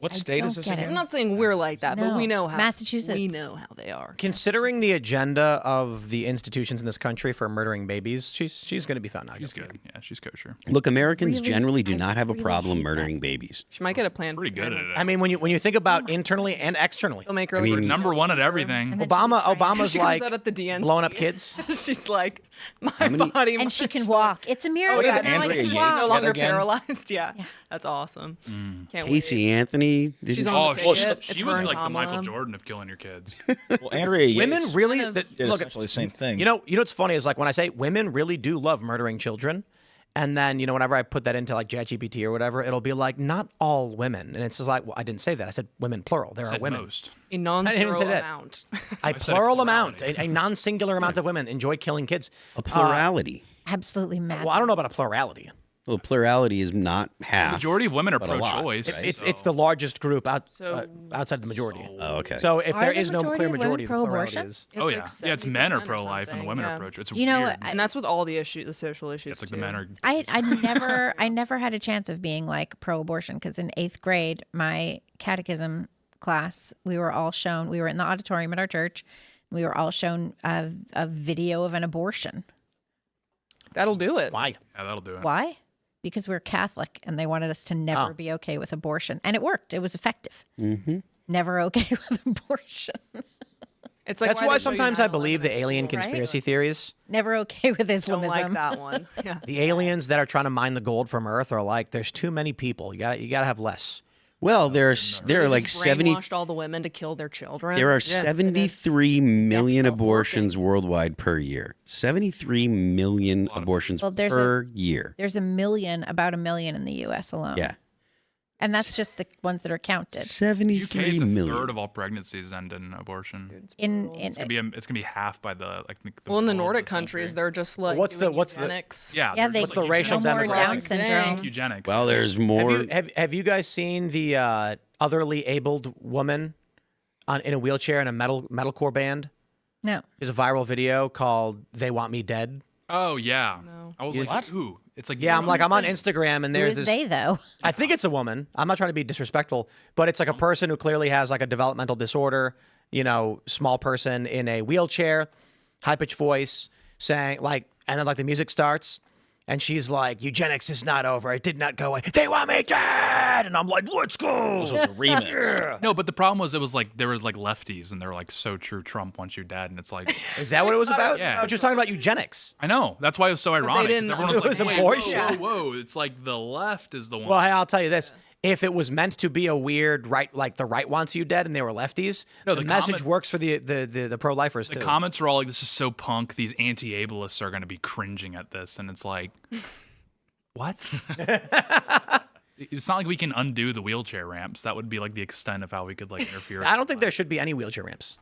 What I state don't is this get again? I'm It. not saying we're like that, but we No. know how Massachusetts. We know how they are. Considering the agenda of the institutions in this country for murdering babies, she's going to be found not She's guilty. good. Yeah, she's kosher. Look, Americans Really? generally do I not have a really problem hate that. murdering babies. She might get a plan. Pretty good at it. I mean, when you think about internally and externally, They'll make girl. I mean- who Number wants one at her. everything. And then Obama's She like comes out at the DNC. blowing up kids. She's like, my many- body. and she can walk. It's a miracle. Oh yeah, now I Andrea can Yates walk. no yet longer again. paralyzed. Yeah. That's awesome. Can't Casey Anthony. Did She's you- on Oh, the she, ticket. she It's was her and like the Michael Kamala. Jordan of killing your kids. Well, Andrea Yates Women really kind of did look. essentially the same thing. You know what's funny is like when I say women really do love murdering children, and then whenever I put that into like ChatGPT or whatever, it'll be like not all women, and it's just like, well, I didn't say that. I said women plural. There are Said women. most. A I didn't non-zero even say that. amount. A said a plural amount, plurality. a non-singular amount of women enjoy killing kids. A plurality. Absolutely mad. Well, I don't know about a plurality. Well, plurality is not half. The majority of women are but a lot, pro-choice. right? It's the largest group So- outside the majority. Oh, okay. So if Are there the is no clear majority majority, of the women plurality pro-abortion? is. Oh yeah, It's yeah. It's men are 70% or pro-life and something, women yeah. are pro-choice. It's Do you know weird. And that's with all the social issues. It's like too. the men are. I never had a chance of being like pro-abortion because in 8th grade, my catechism class, we were in the auditorium at our church. We were all shown a video of an abortion. That'll do it. Why? Yeah, that'll do it. Why? Because we're Catholic and they wanted us to never Oh. be okay with abortion. And it worked. It was effective. Mm-hmm. Never okay with abortion. It's like That's why why they show you sometimes I 9/11 believe the at alien school, right? conspiracy theories. Never okay with Don't Islamism. like that one. Yeah. The aliens that are trying to mine the gold from Earth are like, there's too many people. You gotta have less. Well, there are like Just 70. brainwashed all the women to kill their children. There are Yes, it is. 73 million That's abortions worldwide per year. 73 million abortions Well, there's per year. There's about a million in the U.S. alone. Yeah. And that's just the ones that are counted. UK 73 is a million. third of all pregnancies end in abortion. It's It's gonna be half by the like. Well, in the middle of Nordic the countries, century. they're just like What's the- doing what's the- eugenics. Yeah, Yeah, they're they just, the racial no more demographic? Down syndrome. eugenics. Well, there's Have more. you, have you guys seen the otherly abled woman in a wheelchair in a metalcore band? No. There's a viral video called "They Want Me Dead." Oh yeah. No. I was You like, didn't- ooh, it's like Yeah, I'm on Instagram and Who there's is this. they, though? I think it's a woman. I'm not trying to be disrespectful, but it's like a person who clearly has like a developmental disorder, small person in a wheelchair, high pitched voice saying like, and then like the music starts and she's like, eugenics is not over. It did not go away. They want me dead. And I'm like, let's go. So it's a remix. No, but the problem was there was like lefties and they're like so true Trump wants you dead and it's like Is that what it was about? Yeah. But you're talking about eugenics. I know that's why it was so ironic because didn't everyone was It was like, wait, abortion. whoa, it's like the left is the one. Well, hey, I'll tell you this. If it was meant to be a weird right, like the right wants you dead and they were lefties, No, the the message comment- works for the pro-lifers too. the comments are all like, this is so punk. These anti-ableists are going to be cringing at this, and it's like, what? It's not like we can undo the wheelchair ramps. That would be like the extent of how we could like interfere. I don't think there should be any wheelchair ramps.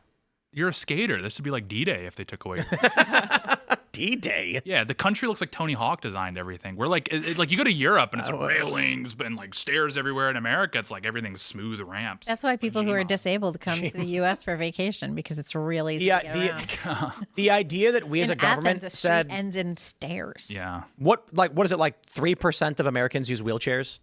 You're a skater. This would be like D-Day if they took away. D-Day. Yeah, the country looks like Tony Hawk designed everything. We're like, like you go to Europe and it's railings and like stairs everywhere. In America, it's like everything's smooth ramps. That's why people who are Gmod. disabled come to the U.S. for vacation because it's really easy to get around. The idea that we as In a government Athens, a said street ends in stairs. Yeah. what is it like 3% of Americans use wheelchairs?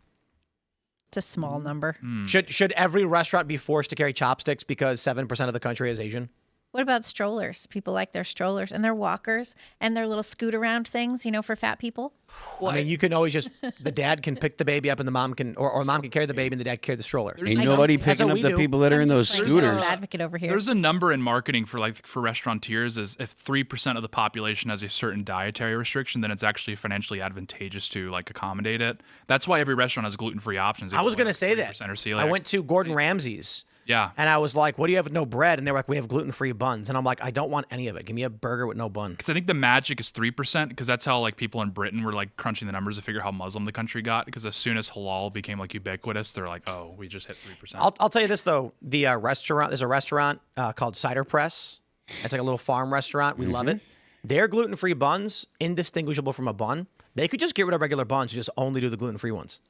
It's a small number. Should every restaurant be forced to carry chopsticks because 7% of the country is Asian? What about strollers? People like their strollers and their walkers and their little scoot around things, for fat people. I mean, you can always just the dad can pick the baby up and the mom can or mom can carry the baby and the dad can carry the stroller. Ain't nobody That's picking what up we the do. people that are in those Like, scooters. devil's advocate over here. There's a number in marketing for restaurateurs is if 3% of the population has a certain dietary restriction, then it's actually financially advantageous to like accommodate it. That's why every restaurant has gluten-free options. I was going to say that. 3% or celiac. I went to Gordon Ramsay's. Yeah. And I was like, what do you have with no bread? And they were like, we have gluten-free buns. And I'm like, I don't want any of it. Give me a burger with no bun. Because I think the magic is 3%, because that's how like people in Britain were like crunching the numbers to figure out how Muslim the country got. Because as soon as halal became like ubiquitous, they're like, oh, we just hit 3%. I'll tell you this though, the restaurant, there's a restaurant called Cider Press. It's like a little farm restaurant. We love it. Their gluten-free buns, indistinguishable from a bun. They could just get rid of regular buns and just only do the gluten-free ones.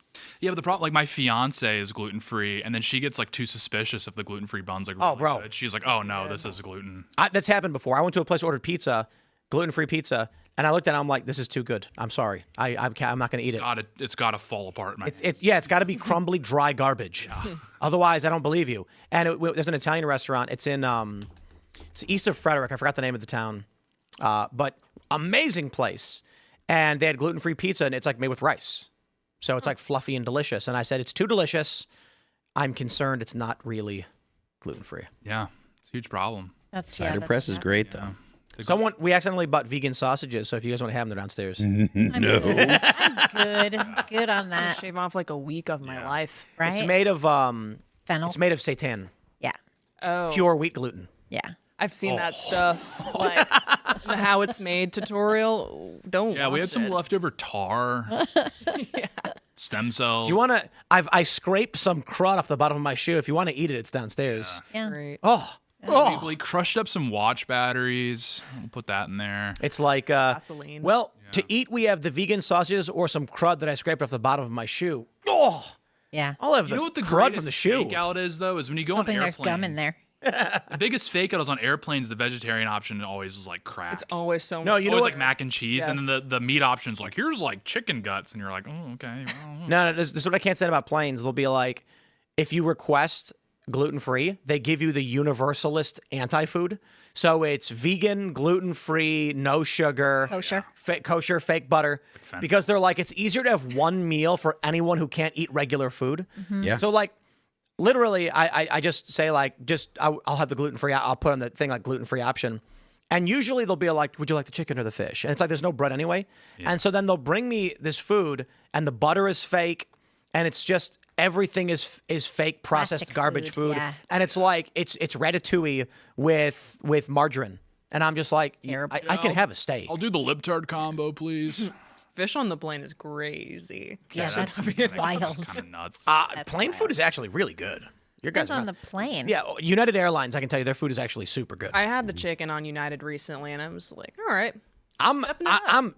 Yeah, but the problem, like my fiance is gluten-free, and then she gets like too suspicious if the gluten-free bun's like really bro. good. She's like, oh no, this is gluten. That's happened before. I went to a place, ordered pizza, gluten-free pizza, and I looked at it, I'm like, this is too good. I'm sorry. I'm not going to eat it. It's gotta fall apart. In my It's got to be crumbly, dry garbage. Otherwise, I don't believe you. And there's an Italian restaurant. It's in it's east of Frederick. I forgot the name of the town, but amazing place. And they had gluten-free pizza, and it's like made with rice, so it's like fluffy and delicious. And I said, it's too delicious. I'm concerned it's not really gluten-free. Yeah, it's a huge problem. That's Cider that's press is not- great though. We accidentally bought vegan sausages, so if you guys want to have them, they're downstairs. I'm good on that. Shave off like a week of my life. Right? It's made of fennel. It's made of seitan, Yeah, Oh, pure wheat gluten. yeah. I've seen that stuff. Like the how it's made tutorial. Don't. Yeah, we had watch some it. leftover tar. Stem cells. Do you want to? I scraped some crud off the bottom of my shoe. If you want to eat it, it's downstairs. Yeah. Great. Oh, We crushed up some watch batteries. We'll put that in there. it's like Gasoline. Well, to eat, we have the vegan sausages or some crud that I scraped off the bottom of my shoe. Oh, Yeah. I'll have You the know what the crud from greatest the shoe. fake out is though? Is when you go Hoping on there's airplanes. gum in there. The biggest fake out is on airplanes. The vegetarian option always is like cracked. It's always so. No, much you know always what? like mac and cheese, and then Yes. the meat option's like here's like chicken guts, and you're like, oh okay. Well, No, this is what I can't say about planes. They'll be like, if you request gluten-free, they give you the universalist anti-food. So it's vegan, gluten-free, no sugar, Kosher. kosher, fake butter, because they're like, it's easier to have one meal for anyone who can't eat regular food. Yeah. So like, literally, I just say like, I'll have the gluten-free. I'll put on the thing like gluten-free option. And usually they'll be like, would you like the chicken or the fish? And it's like, there's no bread anyway. And so then they'll bring me this food and the butter is fake. And it's just, everything is fake processed Plastic garbage food, food. yeah. And it's like, it's ratatouille with margarine. And I'm just like, Terrible. I can have a steak. I'll do the libtard combo, please. Fish on the plane is crazy. Yeah, that's Kind wild. of nuts. Plain food is actually really good. Your guys Depends are on the nuts. plane. Yeah, United Airlines, I can tell you, their food is actually super good. I had the chicken on United recently, and I was like, all right. I'm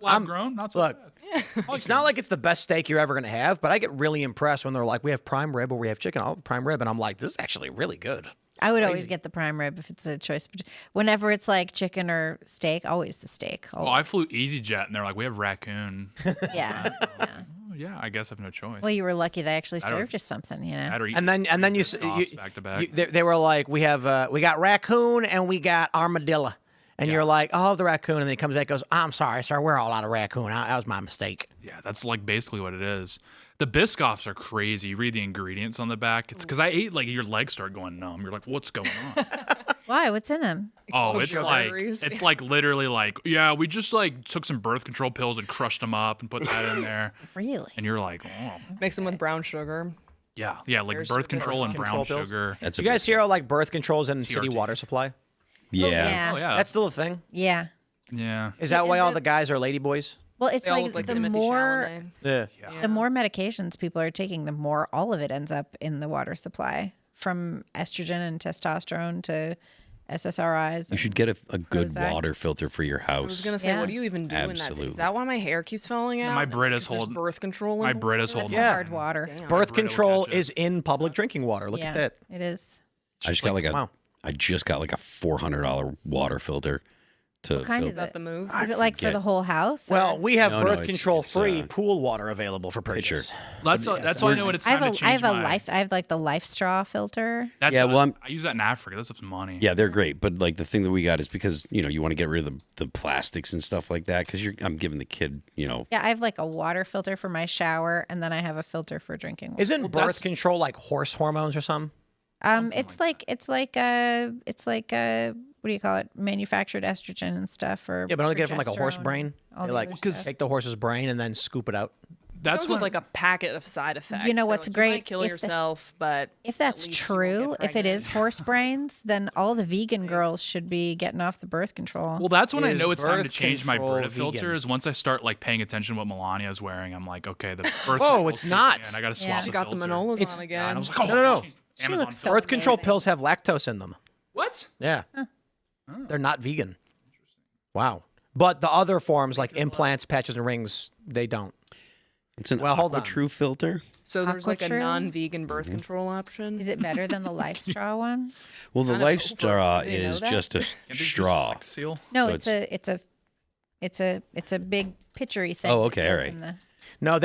Lab grown, not so look, bad. it's not like it's the best steak you're ever going to have, but I get really impressed when they're like, we have prime rib or we have chicken. I'll have prime rib. And I'm like, this is actually really good. I would always get the prime rib if it's a choice. Whenever it's like chicken or steak, always the steak. Oh, I flew EasyJet, and they're like, we have raccoon. Yeah. Yeah. Oh, yeah, I guess I have no choice. Well, you were lucky they actually don't- served you something, you know. I'd eat And then you, offs back to back. they were like, we got raccoon and we got armadillo. And you're like, oh, the raccoon. And then he comes back and goes, I'm sorry, sir. We're all out of raccoon. That was my mistake. Yeah, that's like basically what it is. The Biscoffs are crazy. You read the ingredients on the back. It's because I ate like your legs start going numb. You're like, what's going on? Why? What's in them? Oh, it's like Calories. it's like literally like yeah, we just like took some birth control pills and crushed them up and put that in there. Really? And you're like, oh Mix them with brown sugar. yeah, like There's birth some control and control brown pills. sugar. That's You guys hear how like birth controls in city TRT. water supply? Yeah. Yeah. Oh yeah, That's still a thing. Yeah. yeah. Is that why all the guys are ladyboys? Well, it's They all like, look like the Timothy more Chalamet. Yeah. the more medications people are taking, the more all of it ends up in the water supply, from estrogen and testosterone to SSRIs. You should get a good Prozac. water filter for your house. I was gonna say, Yeah. what do you even do in that? Absolutely. Is that why my hair keeps falling out? My Brita's Is this holding- birth control. My in Brita's water? holding. Yeah. hard water. Damn. Birth Brita will control catch it. is in public drinking water. Look Yeah, at that. it is. I just got like a Wow. I just got like a $400 water filter to What kind fill. is Is that it? the move? Is it like for forget. the whole house? Well, or- we have No, birth it's- control it's, free pool water available for Pitcher. purchase. That's why I know when it's I time have to a, I change have a my. life. I have like the life straw filter. That's Yeah, well, I'm- I use that in Africa. That stuff's money. Yeah, they're great, but like the thing that we got is because you want to get rid of the plastics and stuff like that because I'm giving the kid Yeah, I have like a water filter for my shower, and then I have a filter for drinking water. Isn't birth that's- control like horse hormones or something? It's like what do you call it? Manufactured estrogen and stuff. Or Yeah, but don't they get it from like a horse progesterone, brain? all They the like other stuff. take the horse's brain and then scoop it out. That's Comes when with like a packet of side effects. You know They're what's like, great? You might kill If the- yourself, but If that's at least you won't get true, if it is pregnant. horse brains, then all the vegan girls should be getting off the birth control. Well, that's when I Is know it's time to birth change my control Brita filter. vegan? Is once I start like paying attention to what Melania's wearing, I'm like, okay, the birth. Whoa, it's control's not. kicking in. I got to Yeah. swap. She She the got the filter. Manolas It's- on Yeah, again. and I was like, oh, No. She Amazon looks so Birth control amazing. pills have lactose in them. What? Yeah. They're not vegan. Wow. But the other forms like implants, patches, and rings, they don't. it's an Well, hold on. True filter. So there's like a Aquatrue? non-vegan birth control option. Is it better than the life straw one? Well, the kinda life over. straw Did you know is that? just a Can't they just, straw. like, seal? No, So it's a big pitchery thing. Oh, okay, that all goes right. in the- No,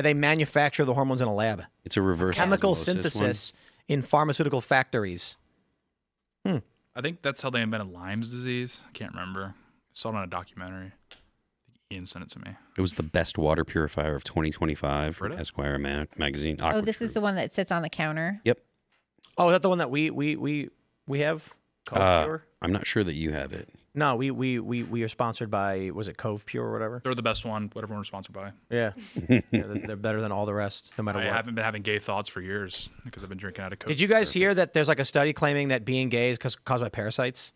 they manufacture the hormones in a lab. It's a reverse Chemical osmosis one. synthesis in pharmaceutical factories. I think that's how they invented Lyme's disease. I can't remember. I saw it on a documentary. I think Ian sent it to me. It was the best water purifier of 2025 from Brita? Esquire magazine. Oh, this Aquatrue. is the one that sits on the counter. Yep. Oh, is that the one that we we have? Cove Pure? I'm not sure that you have it. No, we are sponsored by, was it Cove Pure or whatever? They're the best one, whatever we're sponsored by. Yeah. They're better than all the rest, no matter I what. haven't been having gay thoughts for years because I've been drinking out of Coke. Did you guys hear that there's like a study claiming that being gay is caused by parasites?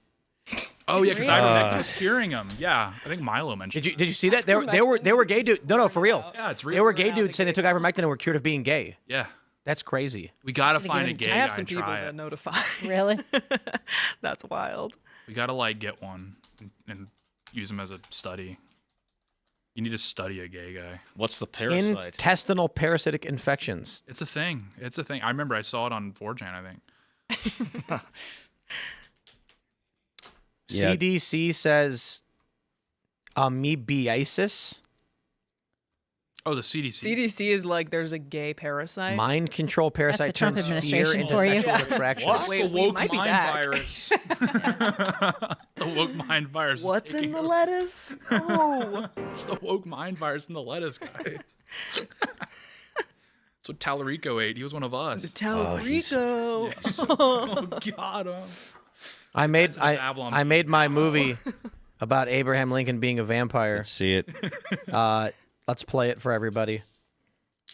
Oh yeah, because I was hearing them. Yeah, I think Milo mentioned. Did you see that? They were gay dudes. No, for real. Yeah, it's real. They were gay dudes saying they took ivermectin and were cured of being gay. Yeah, That's crazy. we gotta find a given- gay I guy have some and people try to it. notify. Really? That's wild. We gotta like get one and use him as a study. You need to study a gay guy. What's the parasite? Intestinal parasitic infections. It's a thing. It's a thing. I remember I saw it on 4chan, I think. Yeah. CDC says amoebiasis, Oh, the CDC. CDC is like there's a gay parasite. mind control parasite the Trump turns fear administration into for you. sexual attraction. What? Wait, The we woke might be mind back. virus. The woke mind virus. is What's in taking the over. lettuce? Oh, It's the woke mind virus in the lettuce, guys. That's what Talarico ate. He was one of us. Talarico. Oh, got him. I made That's an Avalon. I made my movie about Abraham Lincoln being a vampire. Let's see it. Let's play it for everybody.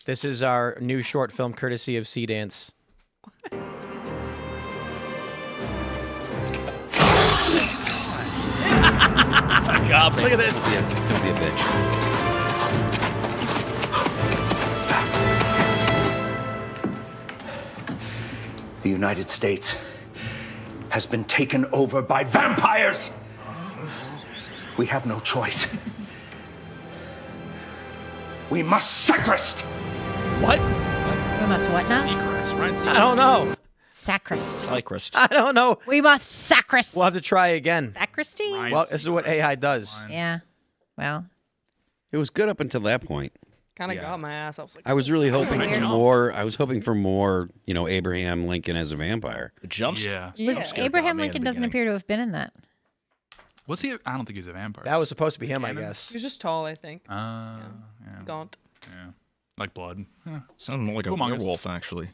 This is our new short film courtesy of Sea Dance. Look at this. Don't be a bitch. The United States has been taken over by vampires. We have no choice. We must sacrist. What? We must what now? Seacrest, right? I don't know. Sacrist. Cycrist. I don't know. We must sacrist. We'll have to try again. Sacristy? Right. Well, this is what AI does. Yeah. Well, It was good up until that point. Kind of Yeah. got my ass. I was like, I was really hoping for Weird. more. I was hoping for more. Abraham Lincoln as a vampire. The jump Yeah. Abraham Lincoln doesn't appear to have been in that. Was he? I don't think he was a vampire. That was supposed to be him, I guess. he was just tall, I think. yeah. Gaunt. Yeah. Like blood. Yeah. Sounds more like a Humongous. werewolf, actually.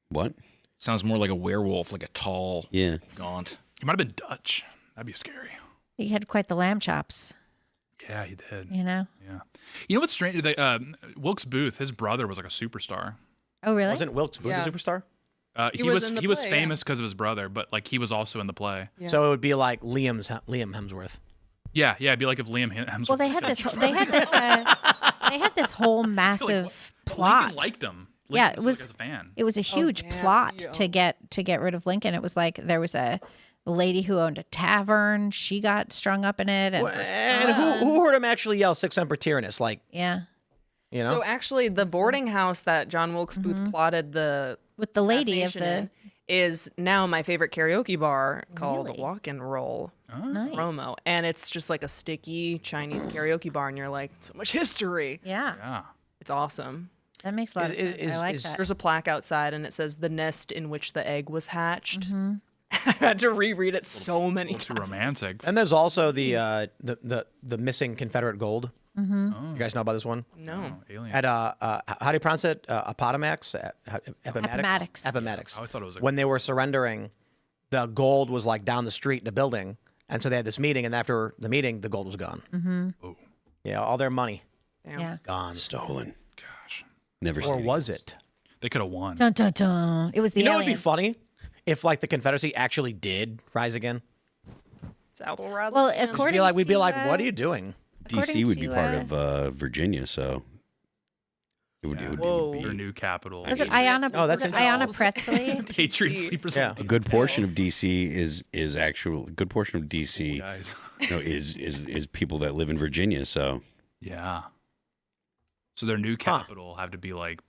What? Sounds more like a werewolf, like a tall, Yeah. gaunt. He might have been Dutch. That'd be scary. He had quite the lamb chops, Yeah, he did. you know? Yeah. You know what's strange? Wilkes Booth, his brother was like a superstar. Oh, really? Wasn't Wilkes Booth Yeah. a superstar? He was was in the he was play, famous because of his brother, but like he was also in the play. Yeah. So it would be like Liam Hemsworth. Yeah, it'd be like if Liam Hemsworth. Well, they had this. They had this whole massive plot. Lincoln liked him. Yeah, Lincoln it was- like, as a fan. It was a huge damn, plot yo. to get rid of Lincoln. It was like there was a lady who owned a tavern. She got strung up in it, and her And son- who heard him actually yell "Sic Semper Tyrannis"? Like, Yeah, you know? So actually, the boarding house that John Wilkes Booth plotted the with the lady of assassination the in is now my favorite karaoke bar called Really? Walk and Roll nice. Promo, and it's just like a sticky Chinese karaoke bar, and you're like, so much history. Yeah, Yeah. It's awesome. that makes a lot of sense. I like that. There's a plaque outside, and it says the nest in which the egg was hatched. I had to reread it so many Too times. romantic. And there's also the missing Confederate gold. You guys know about this one? No. Alien. At how do you pronounce it? Appomattox? Appomattox. Appomattox. I always thought it was like When they were surrendering, the gold was like down the street in a building, and so they had this meeting. And after the meeting, the gold was gone. oh Yeah, all their money Damn. Yeah. gone. Stolen. gosh, Never Or seen it. was it? they could have won. Dun dun dun. It was the You know, it'd be aliens. funny if like the Confederacy actually did rise again. South will rise Well, again. according We'd be to, like, what are you doing? DC would be to, part of Virginia, so it would, Whoa. be Their new capital. was it Ayanna? Oh, that's was it Ayanna interesting. Presley? Patriots Yeah. represent a good portion of DC is actual. A good portion of DC, guys. is people that live in Virginia. So Yeah. So their new capital have to be like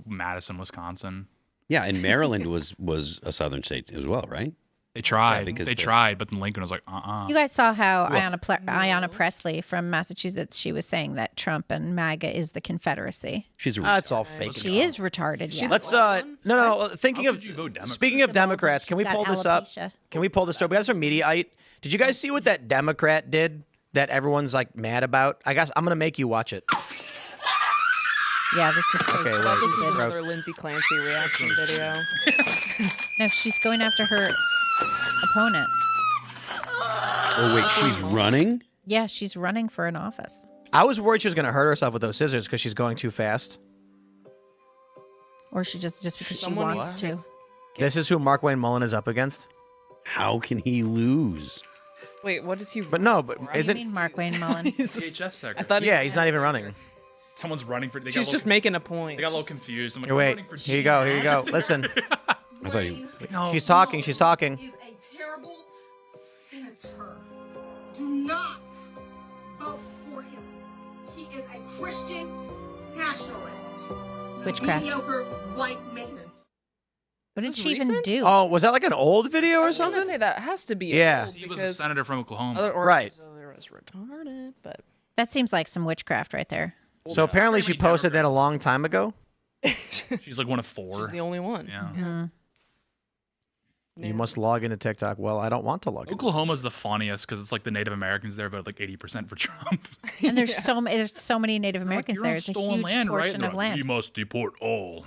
Madison, Wisconsin. yeah, and Maryland was a southern state as well, right? They tried. because They the- tried, but then Lincoln was like, You guys saw how Ayanna Presley from Massachusetts, she was saying that Trump and MAGA is the Confederacy. She's a That's all fake. She is retarded. Yeah. Let's no. Thinking How of could you vote Democrat? speaking of Democrats, can we She's got pull this up? alopecia. Can we pull this story? We got some Mediaite. Did you guys see what that Democrat did that everyone's like mad about? I guess I'm gonna make you watch it. Yeah, this was so Okay, I thought this was stupid. another Lindsay Clancy reaction video. No, she's going after her opponent. Oh wait, she's running. Yeah, she's running for an office. I was worried she was going to hurt herself with those scissors because she's going too fast. Or she just because she Someone wants to. This is who Mark Wayne Mullen is up against. How can he lose? Wait, what is he? But no, but What do you isn't... mean Mark Wayne Mullen? He's just- VHS secretary. I thought he- Yeah, he's not even running. Someone's running for. They got she's a just little, making a point. They got a little confused. I'm like, Here, I'm wait. running for Here you go. Here you go. Listen. I thought he. She's talking. She's talking. Is a terrible senator. Do not vote for him. He is a Christian nationalist. A Witchcraft. mediocre white man. What did Is this she even recent? do? Oh, was that like an old video or I was gonna something? say that has to be. Yeah. old He was a because senator from Oklahoma. other Right. was retarded, but That seems like some witchcraft right there. So apparently she posted that a long time ago. She's like one of 4. she's the only one. Yeah. You must log into TikTok. Well, I don't want to log in. Oklahoma's the funniest because it's like the Native Americans there vote like 80% for Trump. And there's so many Native Americans You're there. on It's a stolen huge land, right? portion They're of like, land. We must deport all.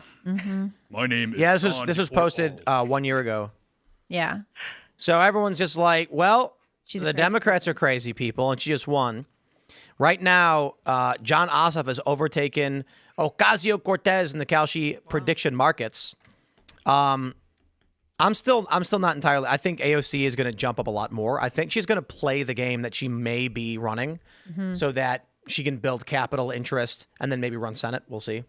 My name is. Yeah, John this was Deport posted all. 1 year ago. Yeah. So everyone's just like, well, She's a the crazy Democrats are crazy people, and she just won. Right now, John Ossoff has overtaken Ocasio-Cortez in the Kalshi prediction markets. I'm still not entirely. I think AOC is going to jump up a lot more. I think she's going to play the game that she may be running, so that she can build capital interest and then maybe run Senate. We'll see.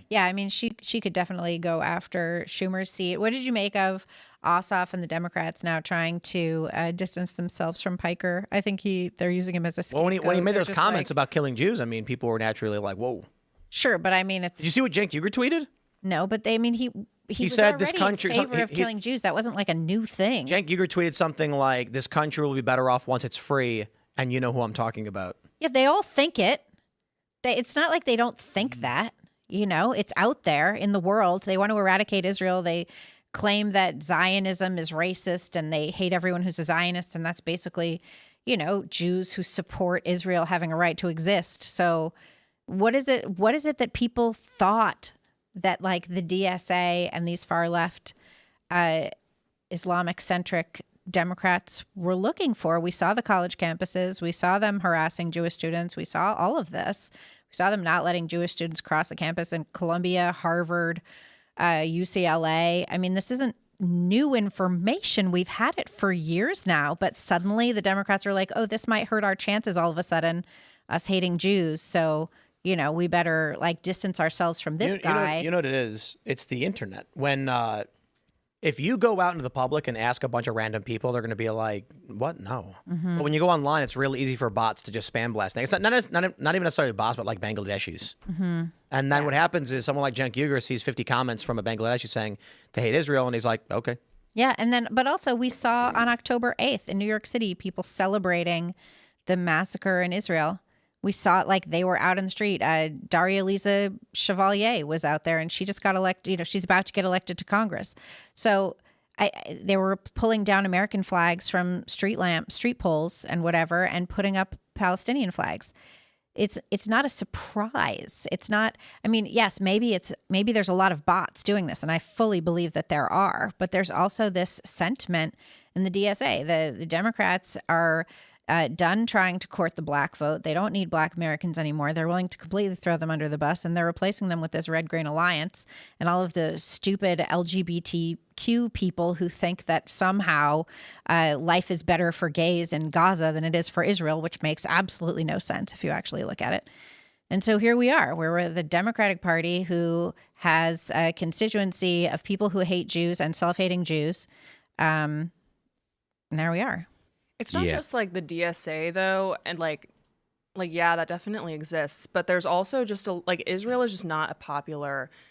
Yeah, I mean, she could definitely go after Schumer's seat. What did you make of Ossoff and the Democrats now trying to distance themselves from Piker? I think they're using him as a Well, scapegoat. when he made They're those just comments like, about killing Jews, I mean, people were naturally like, "Whoa!" sure, but I mean, it's Did you see what Cenk Uygur tweeted? no, but he was said already this country- in favor of he- killing Jews. That wasn't like a new thing. Cenk Uygur tweeted something like, "This country will be better off once it's free," and you know who I'm talking about. Yeah, they all think it. It's not like they don't think that. You know, it's out there in the world. They want to eradicate Israel. They claim that Zionism is racist and they hate everyone who's a Zionist. And that's basically, you know, Jews who support Israel having a right to exist. So what is it that people thought that like the DSA and these far left Islamic centric Democrats were looking for? We saw the college campuses. We saw them harassing Jewish students. We saw all of this. We saw them not letting Jewish students cross the campus in Columbia, Harvard, UCLA. I mean, this isn't new information. We've had it for years now, but suddenly the Democrats are like, oh, this might hurt our chances all of a sudden, us hating Jews. So, you know, we better like distance ourselves from this guy. You know what it is? It's the internet. When if you go out into the public and ask a bunch of random people, they're going to be like, "What? No." Mm-hmm. But when you go online, it's really easy for bots to just spam blast things. It's not even necessarily bots, but like Bangladeshis. Mm-hmm. And then what happens is someone like Cenk Uygur sees 50 comments from a Bangladeshi saying they hate Israel, and he's like, "Okay." Yeah, and then, but also we saw on October 8th in New York City, people celebrating the massacre in Israel. We saw it like they were out in the street. Daria Lisa Chevalier was out there and she just got elected. You know, she's about to get elected to Congress. So they were pulling down American flags from street poles and whatever, and putting up Palestinian flags. It's not a surprise. It's not, I mean, yes, maybe there's a lot of bots doing this, and I fully believe that there are, but there's also this sentiment in the DSA. The Democrats are done trying to court the black vote. They don't need black Americans anymore. They're willing to completely throw them under the bus, and they're replacing them with this Red Green Alliance and all of the stupid LGBTQ people who think that somehow life is better for gays in Gaza than it is for Israel, which makes absolutely no sense if you actually look at it. And so here we are, where we're the Democratic Party who has a constituency of people who hate Jews and self-hating Jews. And there we are. It's not Yeah. just like the DSA though, and like yeah, that definitely exists. But there's also just like Israel is just not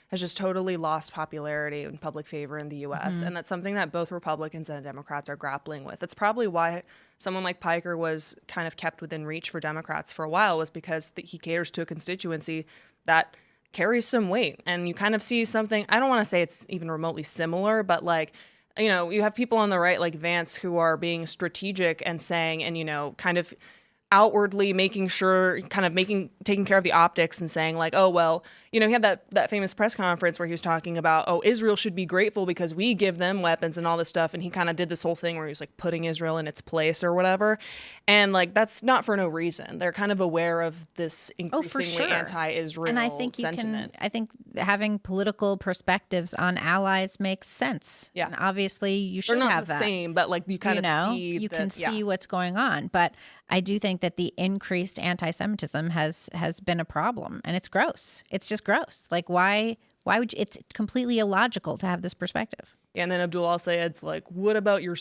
has just totally lost popularity and public favor in the U.S. And that's something that both Republicans and Democrats are grappling with. That's probably why someone like Piker was kind of kept within reach for Democrats for a while, was because he caters to a constituency that carries some weight. And you kind of see something, I don't want to say it's even remotely similar, but like, you know, you have people on the right like Vance who are being strategic and saying, and, you know, kind of outwardly making sure, taking care of the optics and saying like, oh, well, he had that famous press conference where he was talking about, oh, Israel should be grateful because we give them weapons and all this stuff. And he kind of did this whole thing where he was like putting Israel in its place or whatever. And like, that's not for no reason. They're kind of aware of this increasingly anti-Israel and I think sentiment. I think having political perspectives on allies makes sense. Yeah. And obviously you should They're not have the that. same, but like you kind of see you can see what's going on. But I do think that the increased anti-Semitism has been a problem, and it's gross. It's just gross. Like why would you, it's completely illogical to have this perspective. Yeah, and then Abdul al-Sayed's like, what about your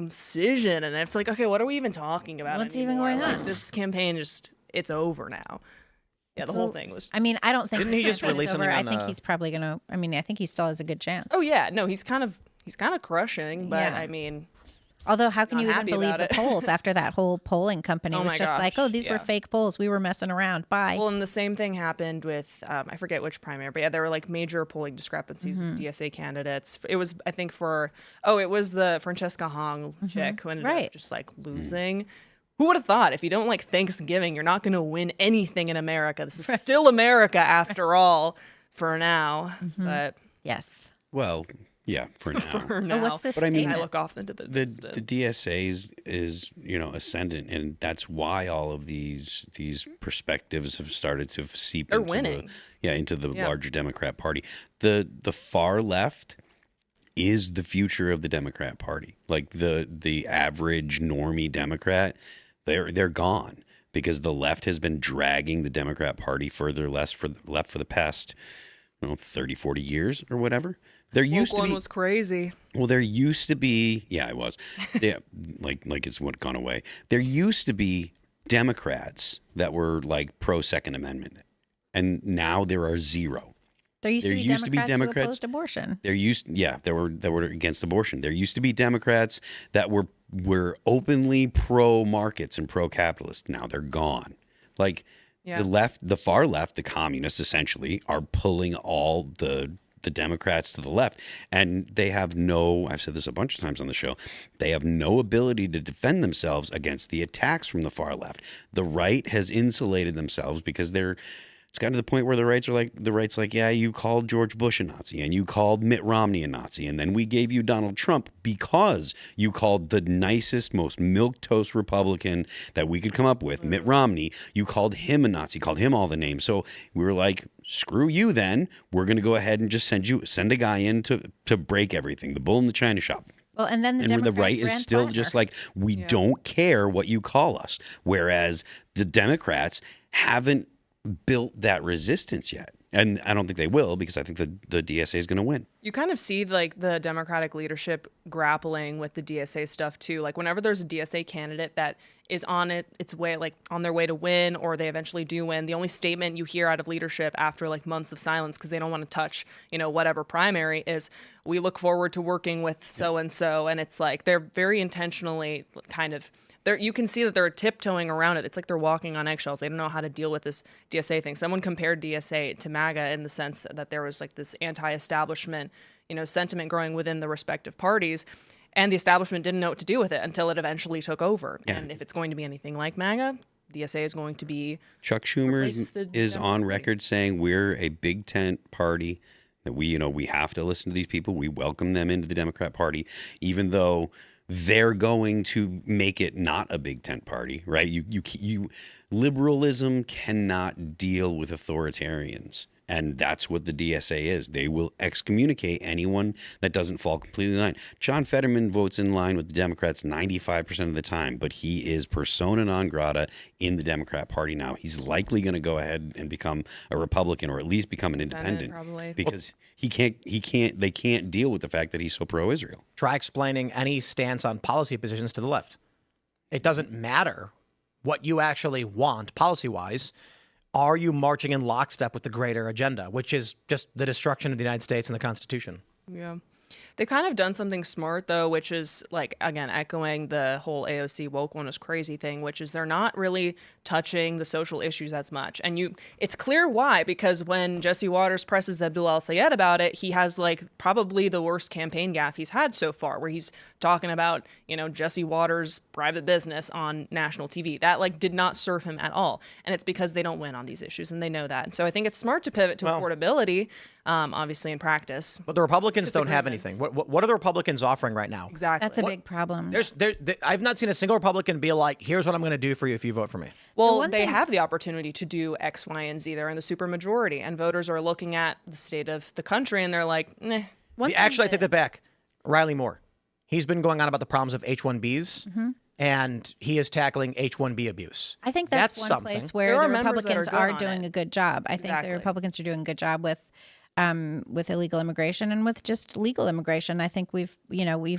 circumcision? And it's like, okay, what are we even talking about What's anymore? even going Like, on? this campaign it's over now. Yeah, the whole thing was. I mean, I don't think. Didn't he just release over. something I on, think he's probably gonna. I mean, I think he still has a good chance. Oh yeah, no, he's kind of crushing, but Yeah. I mean, Although, how can Not you even happy believe about the it. polls after that whole polling company Oh was my just like, gosh, oh, these were yeah. fake polls. We were messing around. Bye. well, and the same thing happened with I forget which primary, but yeah, there were like major polling discrepancies with DSA candidates. It was, I think, it was the Francesca Hong chick who ended up Right. just like losing. Who would have thought if you don't like Thanksgiving, you're not going to win anything in America? This is still America after all, for now. But Yes. Well, yeah, for now. for now, Oh, what's the But I mean, I statement? look off into the the distance. DSA is ascendant, and that's why all of these perspectives have started to seep They're into winning. into the Yeah. larger Democrat Party. The far left is the future of the Democrat Party. Like the average normie Democrat, they're gone because the left has been dragging the Democrat Party further left for the past 30, 40 years or whatever. There used to Woke one be was crazy. Well, there used to be, yeah, it was. Yeah, like it's gone away. There used to be Democrats that were like pro Second Amendment, and now there are zero. There used There to be used to be Democrats who Democrats- opposed abortion. There were against abortion. There used to be Democrats that were openly pro markets and pro capitalist. Now they're gone. Like Yeah. the far left, the communists essentially are pulling all the Democrats to the left, and they have I've said this a bunch of times on the show, they have no ability to defend themselves against the attacks from the far left. The right has insulated themselves because it's gotten to the point where the right's like, yeah, you called George Bush a Nazi and you called Mitt Romney a Nazi, and then we gave you Donald Trump because you called the nicest, most milquetoast Republican that we could come up with, Mitt Romney. You called him a Nazi, called him all the names. So we were like, screw you then. We're going to go ahead and just send a guy in to break everything, the bull in the china shop. Well, and then the And where the Democrats right is ran still flatter. just like, we don't care what you call us. Whereas the Democrats haven't built that resistance yet. And I don't think they will, because I think the DSA is going to win. You kind of see like the Democratic leadership grappling with the DSA stuff too. Like whenever there's a DSA candidate that is on its way, like on their way to win, or they eventually do win, the only statement you hear out of leadership after like months of silence, because they don't want to touch, whatever primary, is we look forward to working with so and so. And it's like they're very intentionally kind of. You can see that they're tiptoeing around it. It's like they're walking on eggshells. They don't know how to deal with this DSA thing. Someone compared DSA to MAGA in the sense that there was like this anti-establishment, sentiment growing within the respective parties, and the establishment didn't know what to do with it until it eventually took over. Yeah. And if it's going to be anything like MAGA, DSA is going to be Chuck Schumer Replace the is on Democratic. record saying we're a big tent party, that we have to listen to these people. We welcome them into the Democrat Party, even though they're going to make it not a big tent party, right? Liberalism cannot deal with authoritarians, and that's what the DSA is. They will excommunicate anyone that doesn't fall completely in line. John Fetterman votes in line with the Democrats 95% of the time, but he is persona non grata in the Democrat Party now. He's likely going to go ahead and become a Republican, or at least become an independent, probably. because they can't deal with the fact that he's so pro-Israel. Try explaining any stance on policy positions to the left. It doesn't matter what you actually want policy-wise. Are you marching in lockstep with the greater agenda, which is just the destruction of the United States and the Constitution? Yeah. They've kind of done something smart, though, which is, like, again, echoing the whole AOC woke one is crazy thing, which is they're not really touching the social issues as much. And it's clear why, because when Jesse Waters presses Abdul El-Sayed about it, he has, like, probably the worst campaign gaffe he's had so far, where he's talking about, Jesse Waters' private business on national TV. That, like, did not serve him at all. And it's because they don't win on these issues, and they know that. And so I think it's smart to pivot to affordability, obviously in practice. But the Republicans don't have anything. What are the Republicans offering right now? Exactly. That's a big problem. I've not seen a single Republican be like, here's what I'm going to do for you if you vote for me. Well, they have the opportunity to do X, Y, and Z. They're in the supermajority, and voters are looking at the state of the country, and they're like, "Nah." Actually, I take that back. Riley Moore. He's been going on about the problems of H-1Bs, and he is tackling H-1B abuse. I think that's one something. place where the members that are Republicans good are on doing it. a good job. I think Exactly. the Republicans are doing a good job with illegal immigration and with just legal immigration. I think we've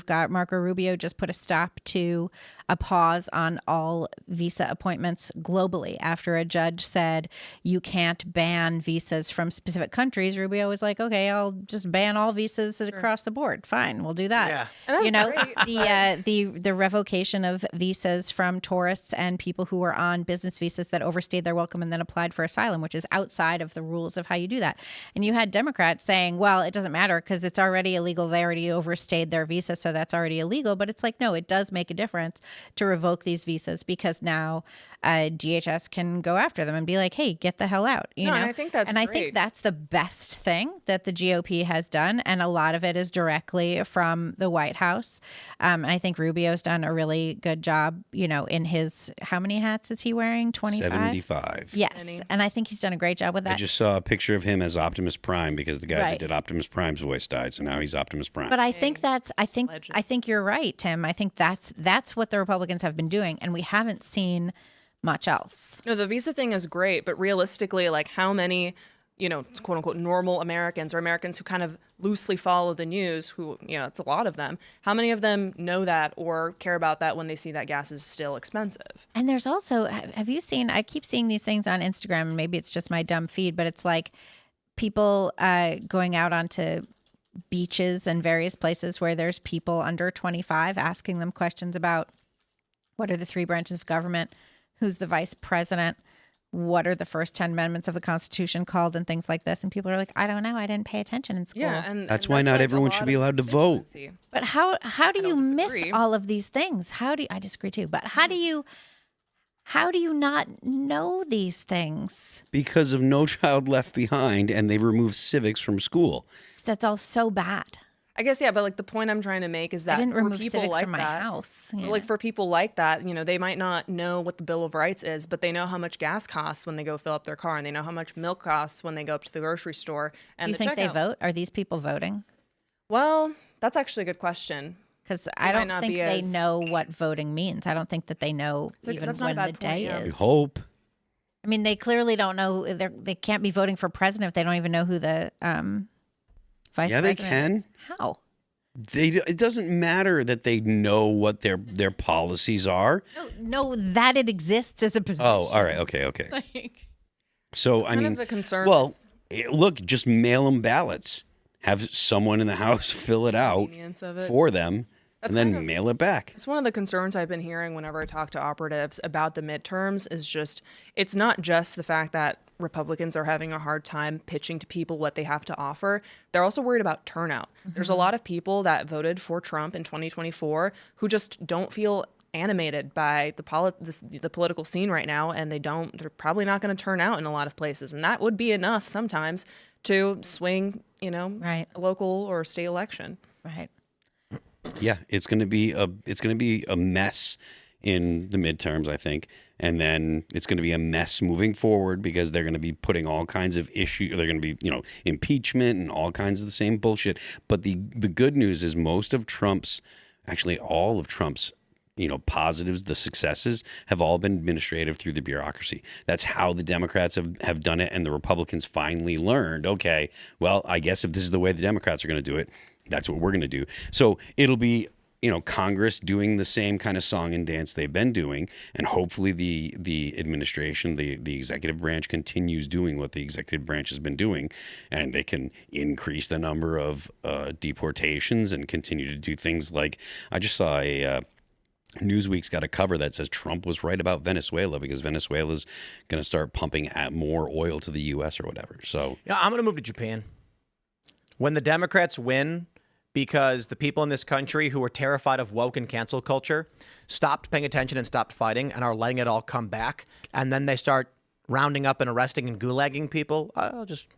got Marco Rubio just put a stop to a pause on all visa appointments globally after a judge said you can't ban visas from specific countries. Rubio was like, okay, I'll just ban all visas across the board. Fine, we'll do that. Yeah. And that's great, the revocation of visas from tourists and people who were on business visas that overstayed their welcome and then applied for asylum, which is outside of the rules of how you do that. And you had Democrats saying, well, it doesn't matter because it's already illegal. They already overstayed their visa, so that's already illegal. But it's like, no, it does make a difference to revoke these visas because now DHS can go after them and be like, hey, get the hell out. You know? and I think that's I great. think that's the best thing that the GOP has done. And a lot of it is directly from the White House. And I think Rubio's done a really good job, in his, how many hats is he wearing? 25? 75. Yes. And I think he's done a great job with that. I just saw a picture of him as Optimus Prime because the guy that Right. did Optimus Prime's voice died, so now he's Optimus Prime. But I think I think you're right, Tim. I think that's what the Republicans have been doing, and we haven't seen much else. No, the visa thing is great, but realistically, like, how many, quote unquote, normal Americans or Americans who kind of loosely follow the news, who, it's a lot of them, how many of them know that or care about that when they see that gas is still expensive? And there's also, have you seen, I keep seeing these things on Instagram, and maybe it's just my dumb feed, but it's like people going out onto beaches and various places where there's people under 25 asking them questions about what are the 3 branches of government, who's the vice president, what are the first 10 amendments of the Constitution called, and things like this. And people are like, I don't know, I didn't pay attention in school. Yeah, and That's why not like a everyone lot should be of allowed to vote. constituency. But how do you miss disagree. all of these things? I disagree too, but how do you not know these things? Because of No Child Left Behind, and they removed civics from school. That's all so bad. I guess, yeah, but like the point I'm trying to make is that I didn't for remove people civics like from my that, house. like for people like that, they might not know what the Bill of Rights is, but they know how much gas costs when they go fill up their car, and they know how much milk costs when they go up to the grocery store. And Do you the think they checkout. vote? Are these people voting? Well, that's actually a good question. Because They I might don't not think be they as- know what voting means. I don't think that they know even that's not a when the bad day point, yeah. We is. hope. I mean, they clearly don't know. They can't be voting for president if they don't even know who the vice Yeah, they president is. can. How? It doesn't matter that they know what their policies are. No, that it exists as a position. Oh, all right. Okay. Like, So, I kind mean, of a concern well, look, just mail them ballots. Have someone in the house fill it out convenience of it. for them, That's and then kind of- mail it back. It's one of the concerns I've been hearing whenever I talk to operatives about the midterms is just, it's not just the fact that Republicans are having a hard time pitching to people what they have to offer. They're also worried about turnout. There's a lot of people that voted for Trump in 2024 who just don't feel animated by the political scene right now, and they're probably not going to turn out in a lot of places. And that would be enough sometimes to swing, Right. a local or state election. right. Yeah, it's going to be a mess in the midterms, I think, and then it's going to be a mess moving forward because they're going to be putting all kinds of issues. They're going to be, impeachment and all kinds of the same bullshit. But the good news is actually all of Trump's, positives, the successes have all been administrative through the bureaucracy. That's how the Democrats have done it, and the Republicans finally learned, okay, well, I guess if this is the way the Democrats are going to do it, that's what we're going to do. So it'll be Congress doing the same kind of song and dance they've been doing, and hopefully the administration, the executive branch continues doing what the executive branch has been doing, and they can increase the number of deportations and continue to do things like I just saw Newsweek's got a cover that says Trump was right about Venezuela because Venezuela's going to start pumping more oil to the U.S. or whatever. So I'm going to move to Japan. When the Democrats win, because the people in this country who are terrified of woke and cancel culture stopped paying attention and stopped fighting and are letting it all come back, and then they start rounding up and arresting and gulagging people, I'll just,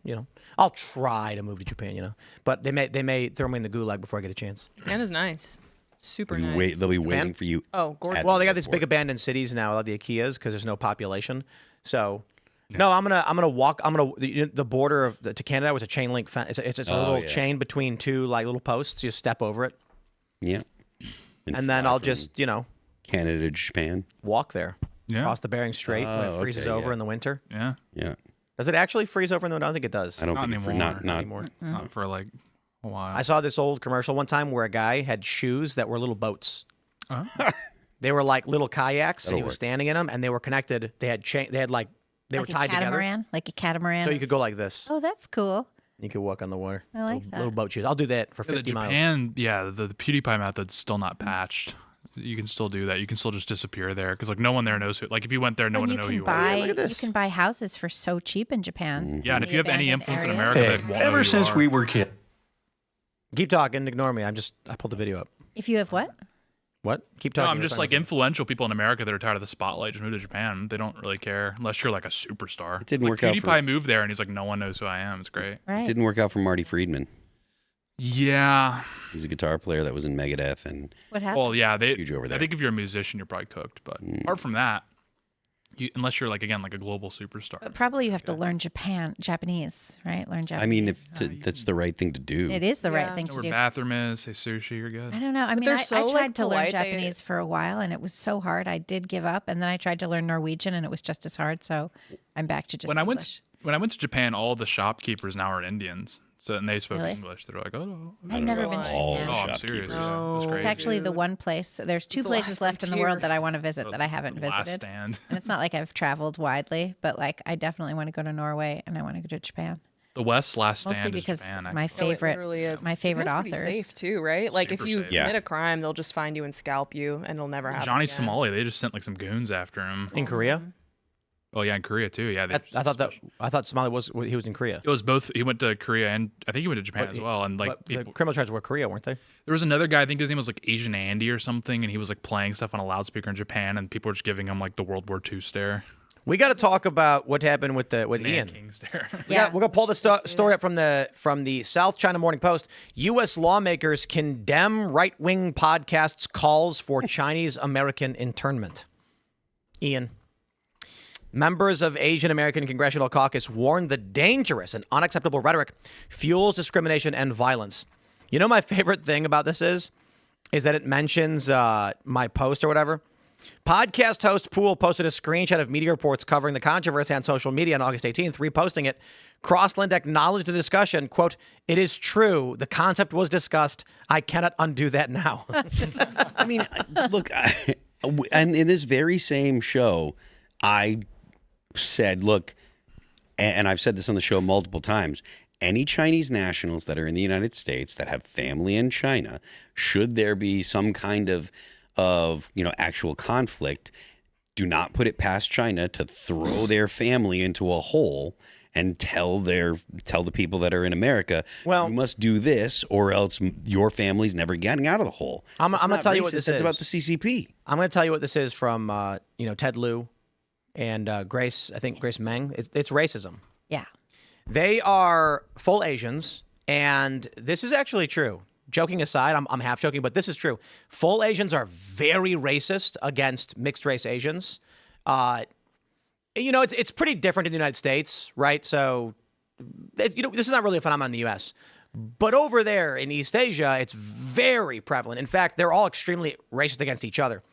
I'll try to move to Japan, but they may throw me in the gulag before I get a chance. Japan is nice. Super nice. They'll be waiting for you. Oh, gorgeous. Well, they got these big abandoned cities now, the Ikeas, because there's no population. So, no, I'm gonna walk. The border to Canada was a chain link fence. It's a little chain between two little posts. You step over it. Yeah. And then I'll just Canada to Japan. Walk there. Yeah. Across the Bering Strait when it freezes over in the winter. Yeah. Yeah. Does it actually freeze over in the winter? I don't think it does. I don't Not think anymore. not anymore. Not for like a while. I saw this old commercial one time where a guy had shoes that were little boats. They were like little kayaks, and he was standing in them, and they were connected. They had they were tied together. Like a catamaran. So you could go like this. Oh, that's cool. You could walk on the water. I like that. Little boat shoes. I'll do that for 50 miles. Japan, the PewDiePie method's still not patched. You can still do that. You can still just disappear there because no one there knows who. If you went there, no one would know who you are. Look at this. You can buy houses for so cheap in Japan. Yeah, and if you have any influence in areas. America, they won't know who you are. we were kids. Keep talking. Ignore me. I pulled the video up. If you have what? What? Keep No, talking. I'm just influential people in America that are tired of the spotlight just move to Japan. They don't really care unless you're like a superstar. It didn't work out PewDiePie moved there and he's like, no one knows who I am. It's great. Right. It didn't work out for Marty Friedman. Yeah. He's a guitar player that was in Megadeth and What happened? Well, yeah. huge over there. I think if you're a musician, you're probably cooked. But apart from that, unless you're like a global superstar. But probably you have to learn Japanese, right? Learn Japanese. I mean, that's the right thing to do. It is the right Yeah. thing Know to where do. bathroom is, say sushi, you're good. I don't know. I mean, they're I so, tried to learn polite. Japanese for a while, and it was so hard. I did give up, and then I tried to learn Norwegian, and it was just as hard. So I'm back to just When English. I went to Japan, all the shopkeepers now are Indians. And they spoke Really? English. They're like, oh. I've never been to all Japan. the I'm serious. shopkeepers. Yeah, it was great. It's actually the one place. There's two the places last left in the frontier. world that I want to visit that I haven't The last visited. stand. And it's not like I've traveled widely, but I definitely want to go to Norway and I want to go to Japan. The West's last Mostly stand because is Japan. my favorite, really is. my favorite Japan's authors. pretty safe too, right? Like if Super you safe. Yeah. commit a crime, they'll just find you and scalp you, and it'll never happen. Johnny again. Somali, they just sent some goons after him. In Korea? Oh yeah, in Korea too. Yeah, I thought Somali he was in Korea. it was both. He went to Korea and I think he went to Japan as well. And But the criminal charges were Korea, weren't they? there was another guy. I think his name was Asian Andy or something, and he was playing stuff on a loudspeaker in Japan, and people were just giving him the World War II stare. We got to talk about what happened with Man Ian. King stare. Yeah. We're gonna pull the story up from the South China Morning Post. U.S. lawmakers condemn right-wing podcasts' calls for Chinese American internment. Ian. Members of Asian American Congressional Caucus warned the dangerous and unacceptable rhetoric fuels discrimination and violence. You know, my favorite thing about this is that it mentions my post or whatever. Podcast host Poole posted a screenshot of media reports covering the controversy on social media on August 18th, reposting it. Crossland acknowledged the discussion, quote, "It is true. The concept was discussed. I cannot undo that now." I mean, look, and in this very same show, I said, look, and I've said this on the show multiple times, any Chinese nationals that are in the United States that have family in China, should there be some kind of actual conflict, do not put it past China to throw their family into a hole and tell the people that are in America, well, you must do this or else your family's never getting out of the hole. I'm going to tell you what this is. It's about the CCP. I'm going to tell you what this is from, Ted Lieu and Grace Meng. It's racism. Yeah. They are full Asians, and this is actually true. Joking aside, I'm half joking, but this is true. Full Asians are very racist against mixed race Asians. It's pretty different in the United States, right? So, this is not really a phenomenon in the U.S. But over there in East Asia, it's very prevalent. In fact, they're all extremely racist against each other.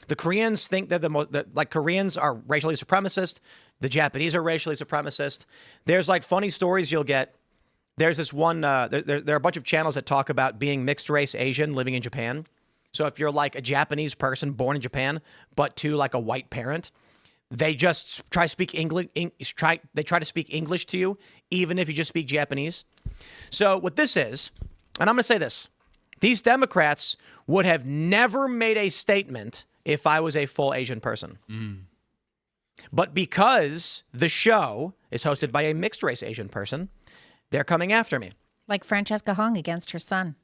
The Koreans think they're Koreans are racially supremacist. The Japanese are racially supremacist. There's funny stories you'll get. There's this one, there are a bunch of channels that talk about being mixed race Asian living in Japan. So if you're like a Japanese person born in Japan, but to like a white parent, they just try to speak English. They try to speak English to you, even if you just speak Japanese. So what this is, and I'm going to say this: these Democrats would have never made a statement if I was a full Asian person. But because the show is hosted by a mixed race Asian person, they're coming after me. Like Francesca Hong against her son.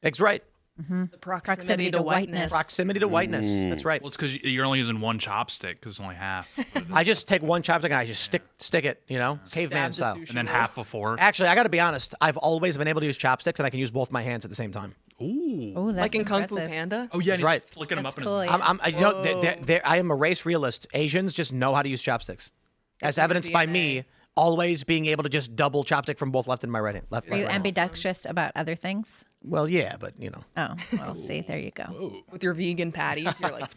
That's right. The proximity to whiteness. Proximity to whiteness. That's right. Well, it's because you're only using one chopstick because it's only half. I just take one chopstick and I just stick it, caveman Stab the style. sushi And then roll. half a fork. Actually, I got to be honest. I've always been able to use chopsticks and I can use both my hands at the same time. Ooh. Oh, that's Like in Kung Fu impressive. Panda. Oh, yeah. That's and he's right. Flicking them That's up in cool, his yeah. I am a race realist. Asians just know how to use chopsticks, as evidenced by me always being able to just double chopstick from both left and my right hand. Left. Are you right. ambidextrous about other things? Well, yeah, but Oh, well, see, there you go. With your vegan patties, you're like,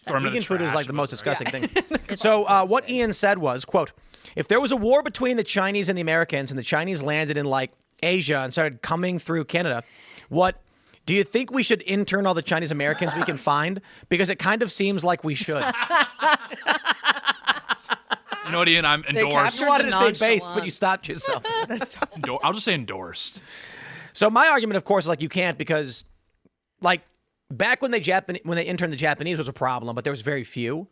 vegan food is like the most disgusting thing. So what Ian said was, quote, if there was a war between the Chinese and the Americans and the Chinese landed in like Asia and started coming through Canada, do you think we should intern all the Chinese Americans we can find? Because it kind of seems like we should. You know what, Ian? I'm endorsed. captured You wanted the to say base, but you nonchalance. stopped yourself. I'll just say endorsed. So my argument, of course, is like you can't because, like, back when they interned the Japanese was a problem, but there was very few.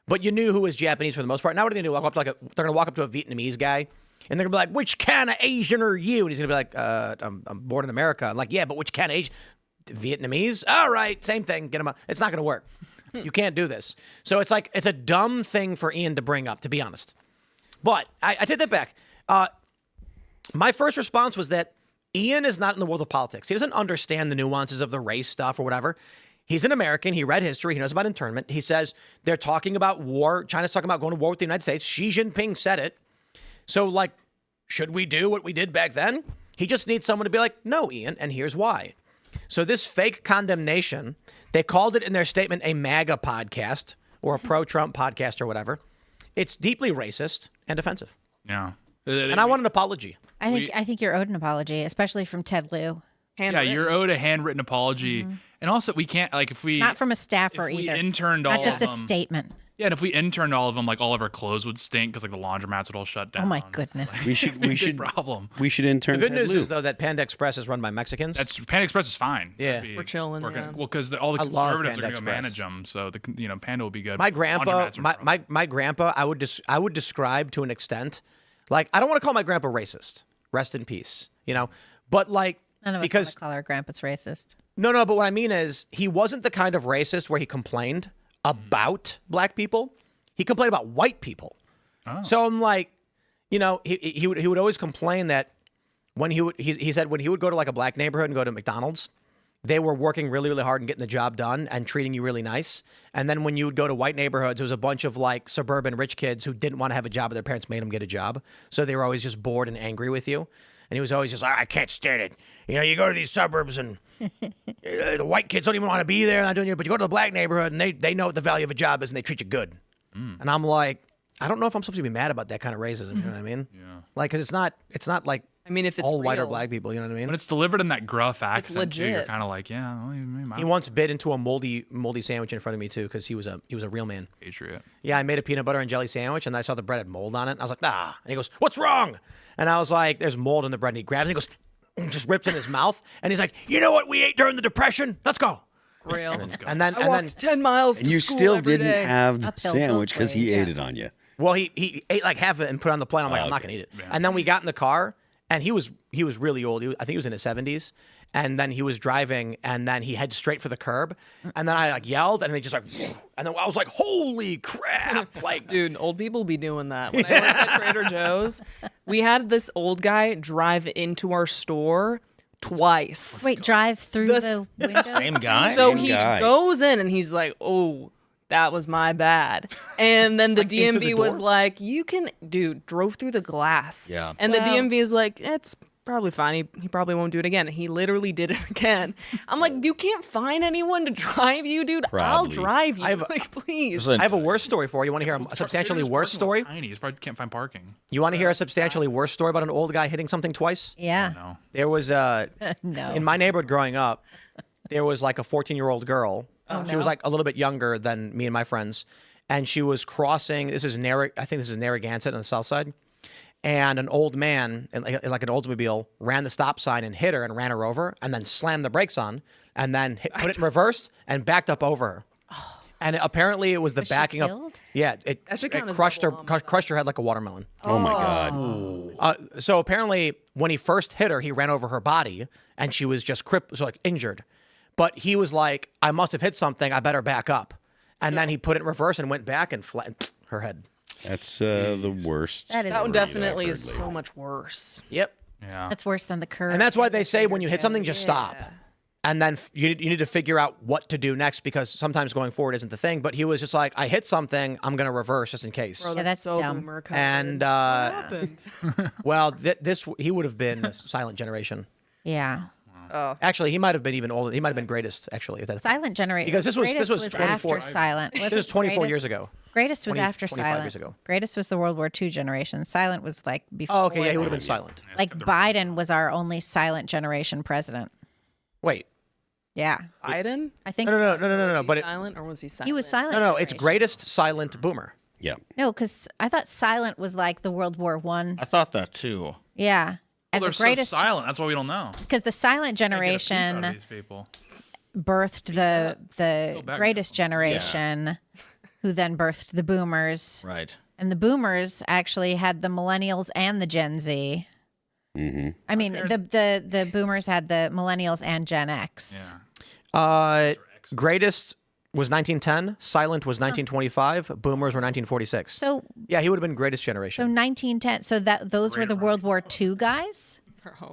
But you knew who was Japanese for the most part. Now what are they gonna do? They're gonna walk up to a Vietnamese guy, and they're gonna be like, "Which kind of Asian are you?" And he's gonna be like, "I'm born in America." I'm like, yeah, but which kind of Asian? Vietnamese? All right, same thing. Get him up. It's not gonna work. You can't do this. So it's like it's a dumb thing for Ian to bring up, to be honest. But I take that back. My first response was that Ian is not in the world of politics. He doesn't understand the nuances of the race stuff or whatever. He's an American. He read history. He knows about internment. He says they're talking about war. China's talking about going to war with the United States. Xi Jinping said it. So, like, should we do what we did back then? He just needs someone to be like, no, Ian, and here's why. So this fake condemnation, they called it in their statement a MAGA podcast or a pro-Trump podcast or whatever. It's deeply racist and offensive. Yeah. And I want an apology. I think you're owed an apology, especially from Ted Lieu. Yeah, you're owed a handwritten apology. And also, we can't, like, if we... Not from a staffer if we either. interned all Not just of a them, statement. Yeah, and if we interned all of them, like, all of our clothes would stink because, like, the laundromats would all shut down. Oh my goodness. We should Big problem. we should intern. The good Ted news Lieu. is, though, that Panda Express is run by Mexicans. Panda Express is fine. Yeah. That'd be We're chilling, working. yeah. Well, because all the I love conservatives are Panda going to go Express. manage them, so Panda will be good. My grandpa, Laundromats are trouble. my grandpa, I would describe to an extent, like, I don't want to call my grandpa racist. Rest in peace, But like, None of us because want to call our grandpas racist. no, but what I mean is he wasn't the kind of racist where he complained about black people. He complained about white people. So I'm like, he would always complain that when he said when he would go to like a black neighborhood and go to McDonald's, they were working really, really hard and getting the job done and treating you really nice. And then when you would go to white neighborhoods, it was a bunch of like suburban rich kids who didn't want to have a job, but their parents made them get a job. So they were always just bored and angry with you. And he was always just like, I can't stand it. You go to these suburbs and the white kids don't even want to be there. But you go to the black neighborhood and they know what the value of a job is and they treat you good. And I'm like, I don't know if I'm supposed to be mad about that kind of racism. You know what I mean? Yeah. Like, because it's not like I mean, if it's all white or real. black people. You know what I mean? When it's delivered in that gruff accent, too, you're legit. kind of like, yeah, well, maybe He once bit into a moldy sandwich in front of me too, because he was a real man. Patriot. Yeah, I made a peanut butter and jelly sandwich, and I saw the bread had mold on it. And I was like, ah. And he goes, what's wrong? And I was like, there's mold in the bread. And he grabs it, and he goes, and just rips in his mouth. And he's like, you know what we ate during the Depression? Let's go. Real. And then, I walked 10 miles And to you school still every didn't day. have the Uphill sandwich both because he ways, ate yeah. it on you. well, he ate like half of it and put it on the plate. I'm like, I'm not gonna eat it. And then we got in the car, and he was really old. I think he was in his 70s. And then he was driving, and then he heads straight for the curb. And then I like yelled, and they just like, and then I was like, holy crap! Like, Dude, old people be doing that. When I worked at Trader Joe's, we had this old guy drive into our store twice. Wait, drive through This- the window? Same guy. So Same he guy. goes in and he's like, "Oh, that was my bad." And then the Like, into the DMV was door? like, "You can, dude, drove through the glass." Yeah. And Well- the DMV is like, "It's probably fine. He probably won't do it again." And he literally did it again. I'm like, "You can't find anyone to drive you, dude. I'll Probably. drive you." I have- like, please. I have a worse story for you. You want to hear a substantially Trader Joe's worse parking lot's story? Tiny. You probably can't find parking. You want to hear a substantially worse story about an old guy hitting something twice? Yeah. No. There was No. in my neighborhood growing up, there was like a 14-year-old girl. She was like a little bit younger than me and my friends. And she was crossing, I think this is Narragansett on the south side. And an old man, in like an Oldsmobile, ran the stop sign and hit her and ran her over and then slammed the brakes on and then put it in reverse and backed up over her. And apparently it was the Was she backing up. killed? Yeah, it should count as crushed her, double homicide. crushed her head like a watermelon. Oh my God. So apparently, when he first hit her, he ran over her body, and she was just injured. But he was like, "I must have hit something. I better back up." And then he put it in reverse and went back and flattened her head. That's the worst. That is That one Right, definitely I've is heard so lately. much worse. Yep. Yeah. That's worse than the curve. And that's why they say when you hit something, just stop. Yeah. And then you need to figure out what to do next, because sometimes going forward isn't the thing. But he was just like, "I hit something. I'm going to reverse just in case." Bro, Yeah, that's so dumb. boomer coded. And What happened? well, he would have been the silent generation. Yeah. Actually, he might have been even older. He might have been greatest, actually. At that point. Silent generation. Because this was Greatest 24 after silent. This was 24 years ago. Greatest was 20 after 25 silent. years ago. Greatest was the World War II generation. Silent was like before. Oh, okay. Yeah, he would have that. been silent. Like Biden was our only silent generation president. Wait. Yeah. Biden? I think No. Was he But silent or was he silent? he was silent. no. It's generation. greatest silent boomer. Yeah. No, because I thought silent was like the World War One. I thought that too. Yeah. And Well, the they're greatest so silent. That's why we don't know. because the silent Can't get a peep out of generation these people. birthed the back greatest generation, who then birthed the boomers. Right. And the boomers actually had the millennials and the Gen Z. Mm-hmm. I mean, the boomers had the millennials and Gen X. Yeah. Greatest was 1910. Silent was 1925. Boomers were 1946. So Yeah, he would have been greatest so generation. 1910. So those were the World War II guys.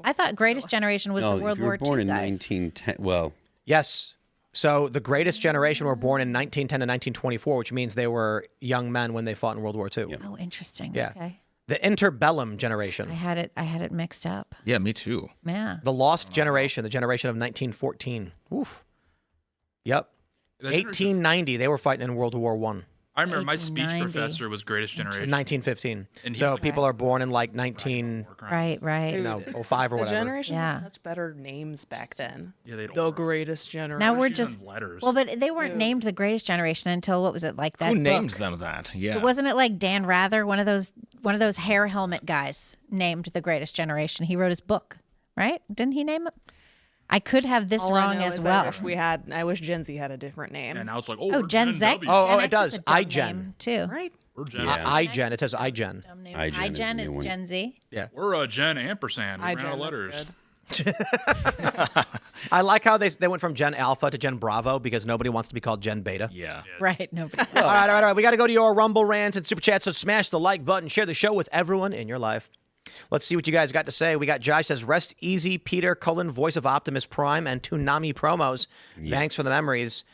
I thought greatest generation was No, the World if you were War born II in guys. 1910, well, Yes. So the greatest generation were born in 1910 to 1924, which means they were young men when they fought in World War II. Oh, interesting. Yeah. Okay. The interbellum generation. I had it mixed up. Yeah, me too. Yeah. The lost generation, the generation of 1914. Oof. Yep. That generation- 1890, they were fighting in World War One. I remember my speech 1890. professor was greatest generation. 1915. And he So was- people are born in like 19, Right. you know, 05 or The whatever. generation Yeah. had such better names back then. Yeah, they The greatest generation. Now we're using just letters. well, but they weren't named the greatest generation until what was it like that? Who book? named them that? Yeah. Wasn't it like Dan Rather, one of those hair helmet guys, named the greatest generation? He wrote his book, right? Didn't he name it? I could have this All I wrong know as is well. I wish Gen Z had a different name. and now it's like, Oh, we're Gen Z. W. Oh, Gen it X does. is a dumb iGen. name, too. Right? We're Gen. Yeah. iGen. It says iGen. Dumb name. iGen is the iGen new is one. Gen Z. We're a Gen ampersand. We ran out iGen, of that's letters. good. I like how they went from Gen Alpha to Gen Bravo because nobody wants to be called Gen Beta. Yeah. Right. No. All right. We got to go to your Rumble rants and Super Chats, so smash the like button. Share the show with everyone in your life. Let's see what you guys got to say. We got Josh says, rest easy, Peter Cullen, voice of Optimus Prime, and Toonami promos. Thanks for the memories.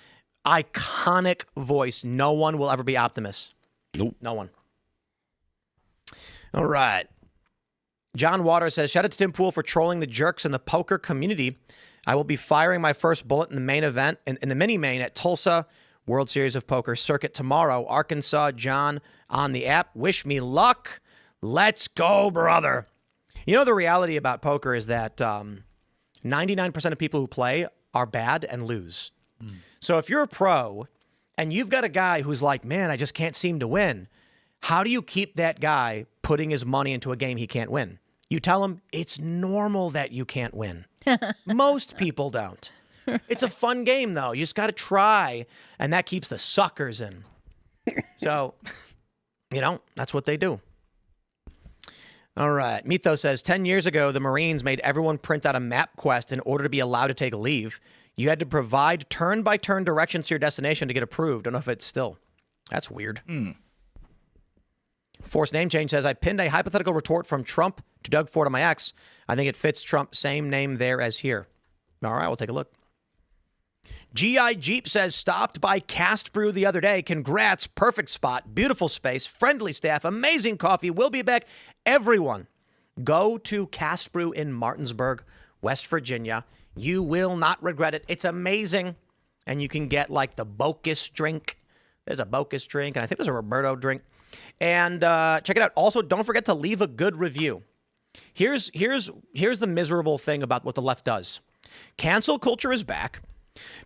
Iconic voice. No one will ever be Optimus. Nope. No one. All right. John Waters says, shout out to Tim Pool for trolling the jerks in the poker community. I will be firing my first bullet in the main event, in the mini-main at Tulsa World Series of Poker Circuit tomorrow. Arkansas, John on the app. Wish me luck. Let's go, brother. You know, the reality about poker is that 99% of people who play are bad and lose. So if you're a pro and you've got a guy who's like, man, I just can't seem to win, how do you keep that guy putting his money into a game he can't win? You tell him it's normal that you can't win. Most people don't. It's a fun game, though. You just got to try, and that keeps the suckers in. So, you know, that's what they do. All right. Mythos says, 10 years ago, the Marines made everyone print out a map quest in order to be allowed to take leave. You had to provide turn-by-turn directions to your destination to get approved. Don't know if it's still. That's weird. Forced name change says, I pinned a hypothetical retort from Trump to Doug Ford on my ex. I think it fits Trump. Same name there as here. All right, we'll take a look. GI Jeep says, stopped by Cast Brew the other day. Congrats. Perfect spot. Beautiful space. Friendly staff. Amazing coffee. We'll be back. Everyone, go to Cast Brew in Martinsburg, West Virginia. You will not regret it. It's amazing. And you can get like the Bocus drink. There's a Bocus drink, and I think there's a Roberto drink. And check it out. Also, don't forget to leave a good review. Here's the miserable thing about what the left does. Cancel culture is back.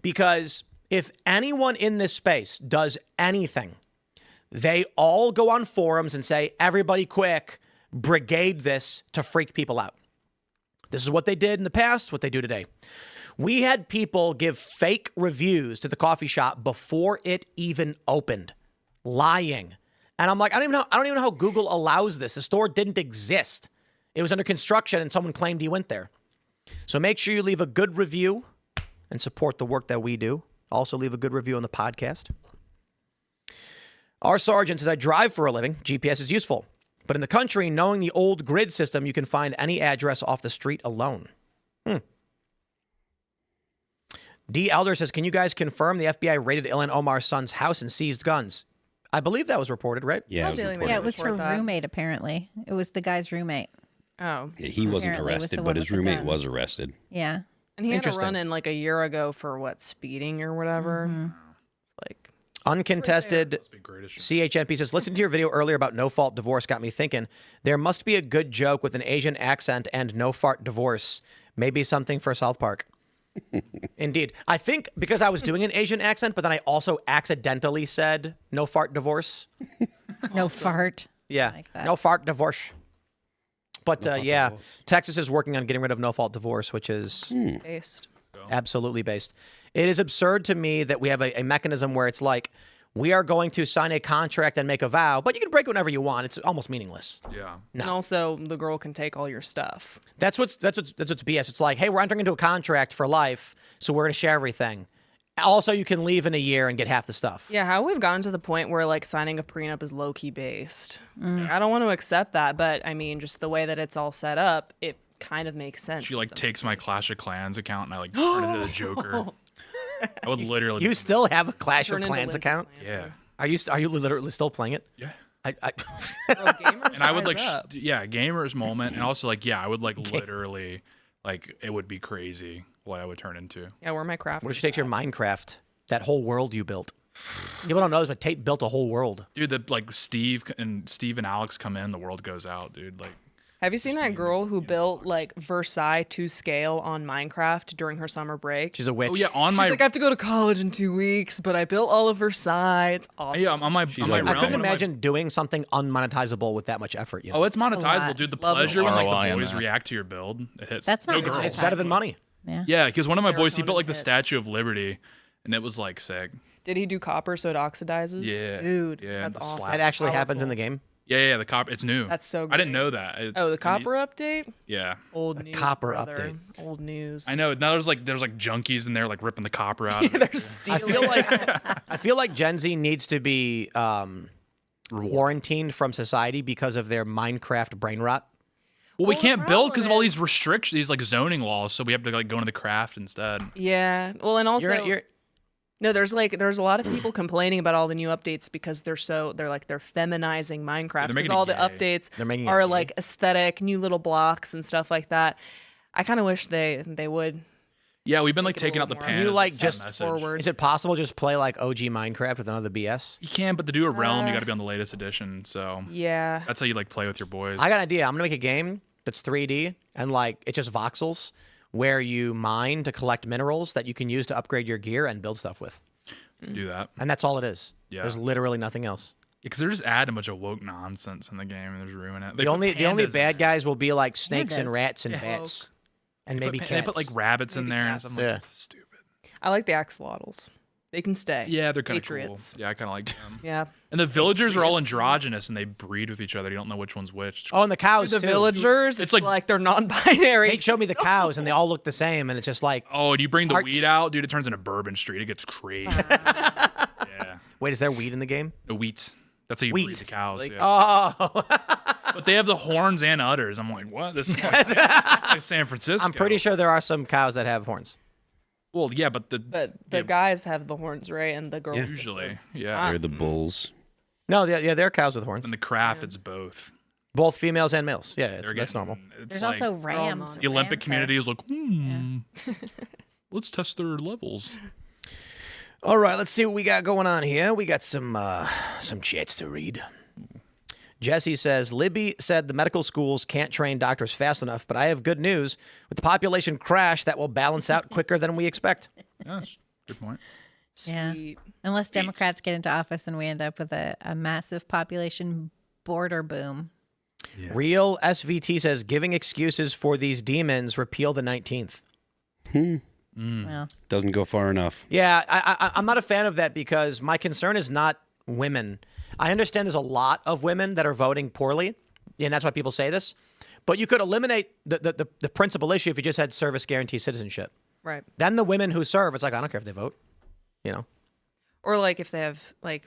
Because if anyone in this space does anything, they all go on forums and say, everybody quick, brigade this to freak people out. This is what they did in the past, what they do today. We had people give fake reviews to the coffee shop before it even opened, lying. And I'm like, I don't even know how Google allows this. The store didn't exist. It was under construction and someone claimed he went there. So make sure you leave a good review and support the work that we do. Also leave a good review on the podcast. Our sergeant says, I drive for a living. GPS is useful. But in the country, knowing the old grid system, you can find any address off the street alone. D. Elder says, can you guys confirm the FBI raided Ilhan Omar's son's house and seized guns? I believe that was reported, right? Yeah, it was Daily reported. Yeah, it was her report that. roommate, apparently. It was the guy's roommate. Oh. Yeah, he wasn't Apparently was arrested, the but one his with the roommate was guns. arrested. Yeah. And he had a Interesting. run in like a year ago for what, speeding or whatever. It's like, Uncontested That's a great issue. CHNP says, listen to your video earlier about no-fault divorce got me thinking. There must be a good joke with an Asian accent and no-fart divorce. Maybe something for South Park. Indeed. I think because I was doing an Asian accent, but then I also accidentally said no-fart divorce. No fart. Yeah. Like that. No-fart divorce. But yeah, divorce. Texas is working on getting rid of no-fault divorce, which is based. absolutely based. It is absurd to me that we have a mechanism where it's like, we are going to sign a contract and make a vow, but you can break whenever you want. It's almost meaningless. Yeah. And also, the girl can take all your stuff. That's what's BS. It's like, hey, we're entering into a contract for life, so we're going to share everything. Also, you can leave in a year and get half the stuff. Yeah, how we've gotten to the point where like signing a prenup is low key based. I don't want to accept that, but I mean, just the way that it's all set up, it kind of makes sense. She in like some takes my Clash of Clans account and I like turn into the Joker. I would literally. You still have a Clash Turn of into Clans Lindsay account? Lancer. Yeah. Are you literally still playing it? Yeah. I Bro, gamers And I would rise like, up. gamers moment, and also like, I would like literally, like, it would be crazy what I would turn into. Yeah, where my craft. what if she takes your Minecraft, that whole world you built? People don't know this, but Tate built a whole world. Dude, the like Steve and Alex come in, the world goes out, dude. Like, Have you seen that girl who built like Versailles to scale on Minecraft during her summer break? She's a witch. oh yeah, on She's my like, I have to go to college in 2 weeks, but I built all of Versailles. It's awesome. yeah, on my on my like- I realm, couldn't one of my- imagine doing something unmonetizable with that much effort. You know? Oh, it's monetizable, lot. dude. The Love the pleasure when like ROI the on boys that. react to your build, it hits. That's no not girls. it's better than money. Yeah, because one of my boys, he built Serotonin like the hits. Statue of Liberty, and it was like sick. Did he do copper so it oxidizes? Yeah. Dude, Yeah, that's the awesome. slap. That actually happens in the game. Yeah, the copper. It's new. That's so I didn't great. know that. Oh, the copper update? Yeah. Old news. copper brother. update. Old news. I know. Now there's like junkies in there like ripping the copper out. of it. They're stealing. I feel like Gen Z needs to be quarantined from society because of their Minecraft brain rot. Well, we Well, the can't build because of all problem these restrictions, these like zoning laws. So we have to like go into the craft instead. Yeah. Well, and also You're no, there's a lot of people complaining about all the new updates because they're feminizing Minecraft they're because making all it the gay. updates They're making it are gay. like aesthetic, new little blocks and stuff like that. I kind of wish they would. Yeah, we've been like Make it a taking out the little pan. more- You, as, like, a just message. forward. Is it possible just play like OG Minecraft with none of the BS? You can, but to do a realm, you got to be on the latest edition. So Yeah. that's how you like play with your boys. I got an idea. I'm gonna make a game that's 3D and like it's just voxels where you mine to collect minerals that you can use to upgrade your gear and build stuff with. do that. And that's all it is. Yeah. There's literally nothing else. Because they're just adding a bunch of woke nonsense in the game and they're just ruining it. They The put only pandas bad in guys will be like snakes and Pandas. rats and Yeah. bats. And there. maybe They cats. put like rabbits in Maybe there. cats. And I'm Yeah. like, stupid. I like the axolotls. They can stay. Yeah, they're kind of cool. Patriots. Yeah, I kind of like them. Yeah. And the villagers are all Patriots. androgynous and they breed with each other. You don't know which one's which. Oh, and the cows The too. villagers, It's it's like- like they're non-binary. Tate showed me the cows and they all look the same and it's just like, Oh, and you bring the Hearts. weed out, dude, it turns into Bourbon Street. It gets crazy. Yeah. wait, is there weed in the game? The wheat. That's how you Wheat. breed the cows. yeah. Oh, But they have the horns and udders. I'm like, what? This is like San Francisco. I'm pretty sure there are some cows that have horns. Well, yeah, but But the yeah, guys have the horns, right? And the girls. Yeah. have the- usually, yeah. They're the bulls. No, yeah, they're cows with horns. In the craft, it's both. Both females and males. Yeah, They're that's getting- normal. It's There's like also rams. the Olympic Rams community are- is like, let's test their levels. All right, let's see what we got going on here. We got some chats to read. Jesse says, Libby said the medical schools can't train doctors fast enough, but I have good news. With the population crash, that will balance out quicker than we expect. Yes, good point. Yeah. Sweet. Unless Democrats get into office and we end up with a massive population border boom. Real SVT says, giving excuses for these demons, repeal the 19th. Well, Doesn't go far enough. Yeah, I'm not a fan of that because my concern is not women. I understand there's a lot of women that are voting poorly, and that's why people say this. But you could eliminate the principal issue if you just had service guarantee citizenship. Right. Then the women who serve, it's like, I don't care if they vote, you know? Or like if they have like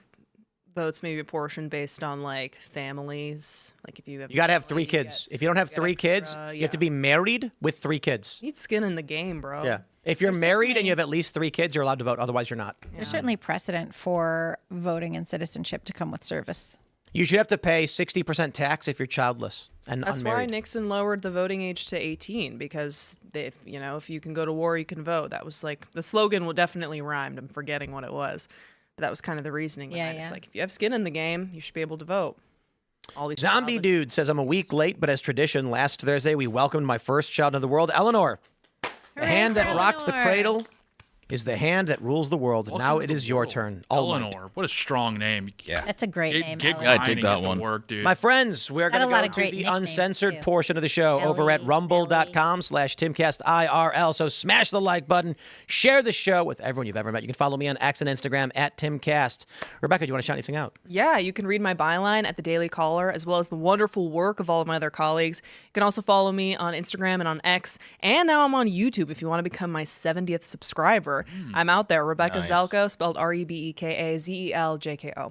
votes maybe apportioned based on like families. Like if you have You got to have family, 3 kids. If you don't have get 3 kids, extra, you have to be married with 3 kids. You need skin in the game, bro. Yeah. If you're married and you have at least 3 kids, you're allowed to vote. Otherwise, you're not. there's certainly precedent for voting and citizenship to come with service. You should have to pay 60% tax if you're childless and That's why unmarried. Nixon lowered the voting age to 18 because if you can go to war, you can vote. That was like the slogan. Will definitely rhymed. I'm forgetting what it was, but that was kind of the reasoning behind it. It's like if you have skin in the game, you should be able to vote. All these Zombie Dude says, I'm a week late, but as tradition, last Thursday we welcomed my first child into the world, Eleanor. The hand that rocks the cradle is the hand that rules the world. Welcome Now to it the is your world. turn. All might. Eleanor, what a strong name. Yeah. That's a great name. Get Eleanor. I dig grinding that at the one. work, dude. My friends, we're Got going a to lot go of to great the nicknames, uncensored too. portion of the show over at Ellie, rumble.com/Timcast IRL. So smash the like button, share the show with everyone you've ever met. You can follow me on X and Instagram at Timcast. Rebecca, do you want to shout anything out? Yeah, you can read my byline at the Daily Caller, as well as the wonderful work of all of my other colleagues. You can also follow me on Instagram and on X, and now I'm on YouTube if you want to become my 70th subscriber. I'm out there, Rebeka Zeljko, spelled RebeKaZeljko.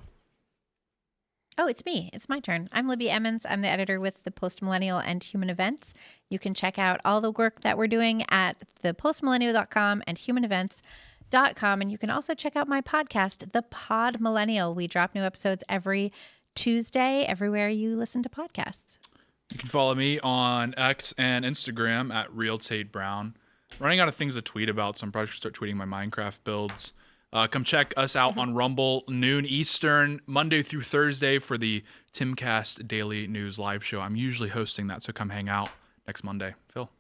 Oh, it's me. It's my turn. I'm Libby Emmons. I'm the editor with The Post Millennial and Human Events. You can check out all the work that we're doing at thepostmillennial.com and humanevents.com. And you can also check out my podcast, The Pod Millennial. We drop new episodes every Tuesday, everywhere you listen to podcasts. You can follow me on X and Instagram at RealTateBrown. Running out of things to tweet about, so I'm probably going to start tweeting my Minecraft builds. Come check us out on Rumble, noon Eastern, Monday through Thursday for the Timcast Daily News Live Show. I'm usually hosting that, so come hang out next Monday. Phil?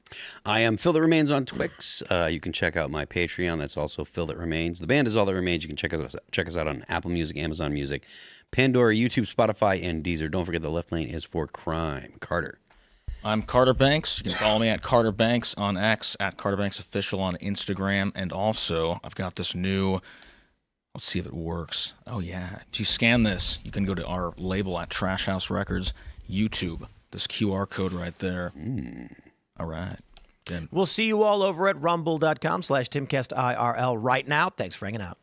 I am Phil That Remains on Twix. You can check out my Patreon. That's also Phil That Remains. The band is All That Remains. You can check us out on Apple Music, Amazon Music, Pandora, YouTube, Spotify, and Deezer. Don't forget the left lane is for crime. Carter. I'm Carter Banks. You can follow me at Carter Banks on X, at Carter Banks Official on Instagram, and also I've got this new. Let's see if it works. Oh yeah, if you scan this, you can go to our label at Trash House Records YouTube. This QR code right there. All right. Good. We'll see you all over at rumble.com/Timcast IRL right now. Thanks for hanging out.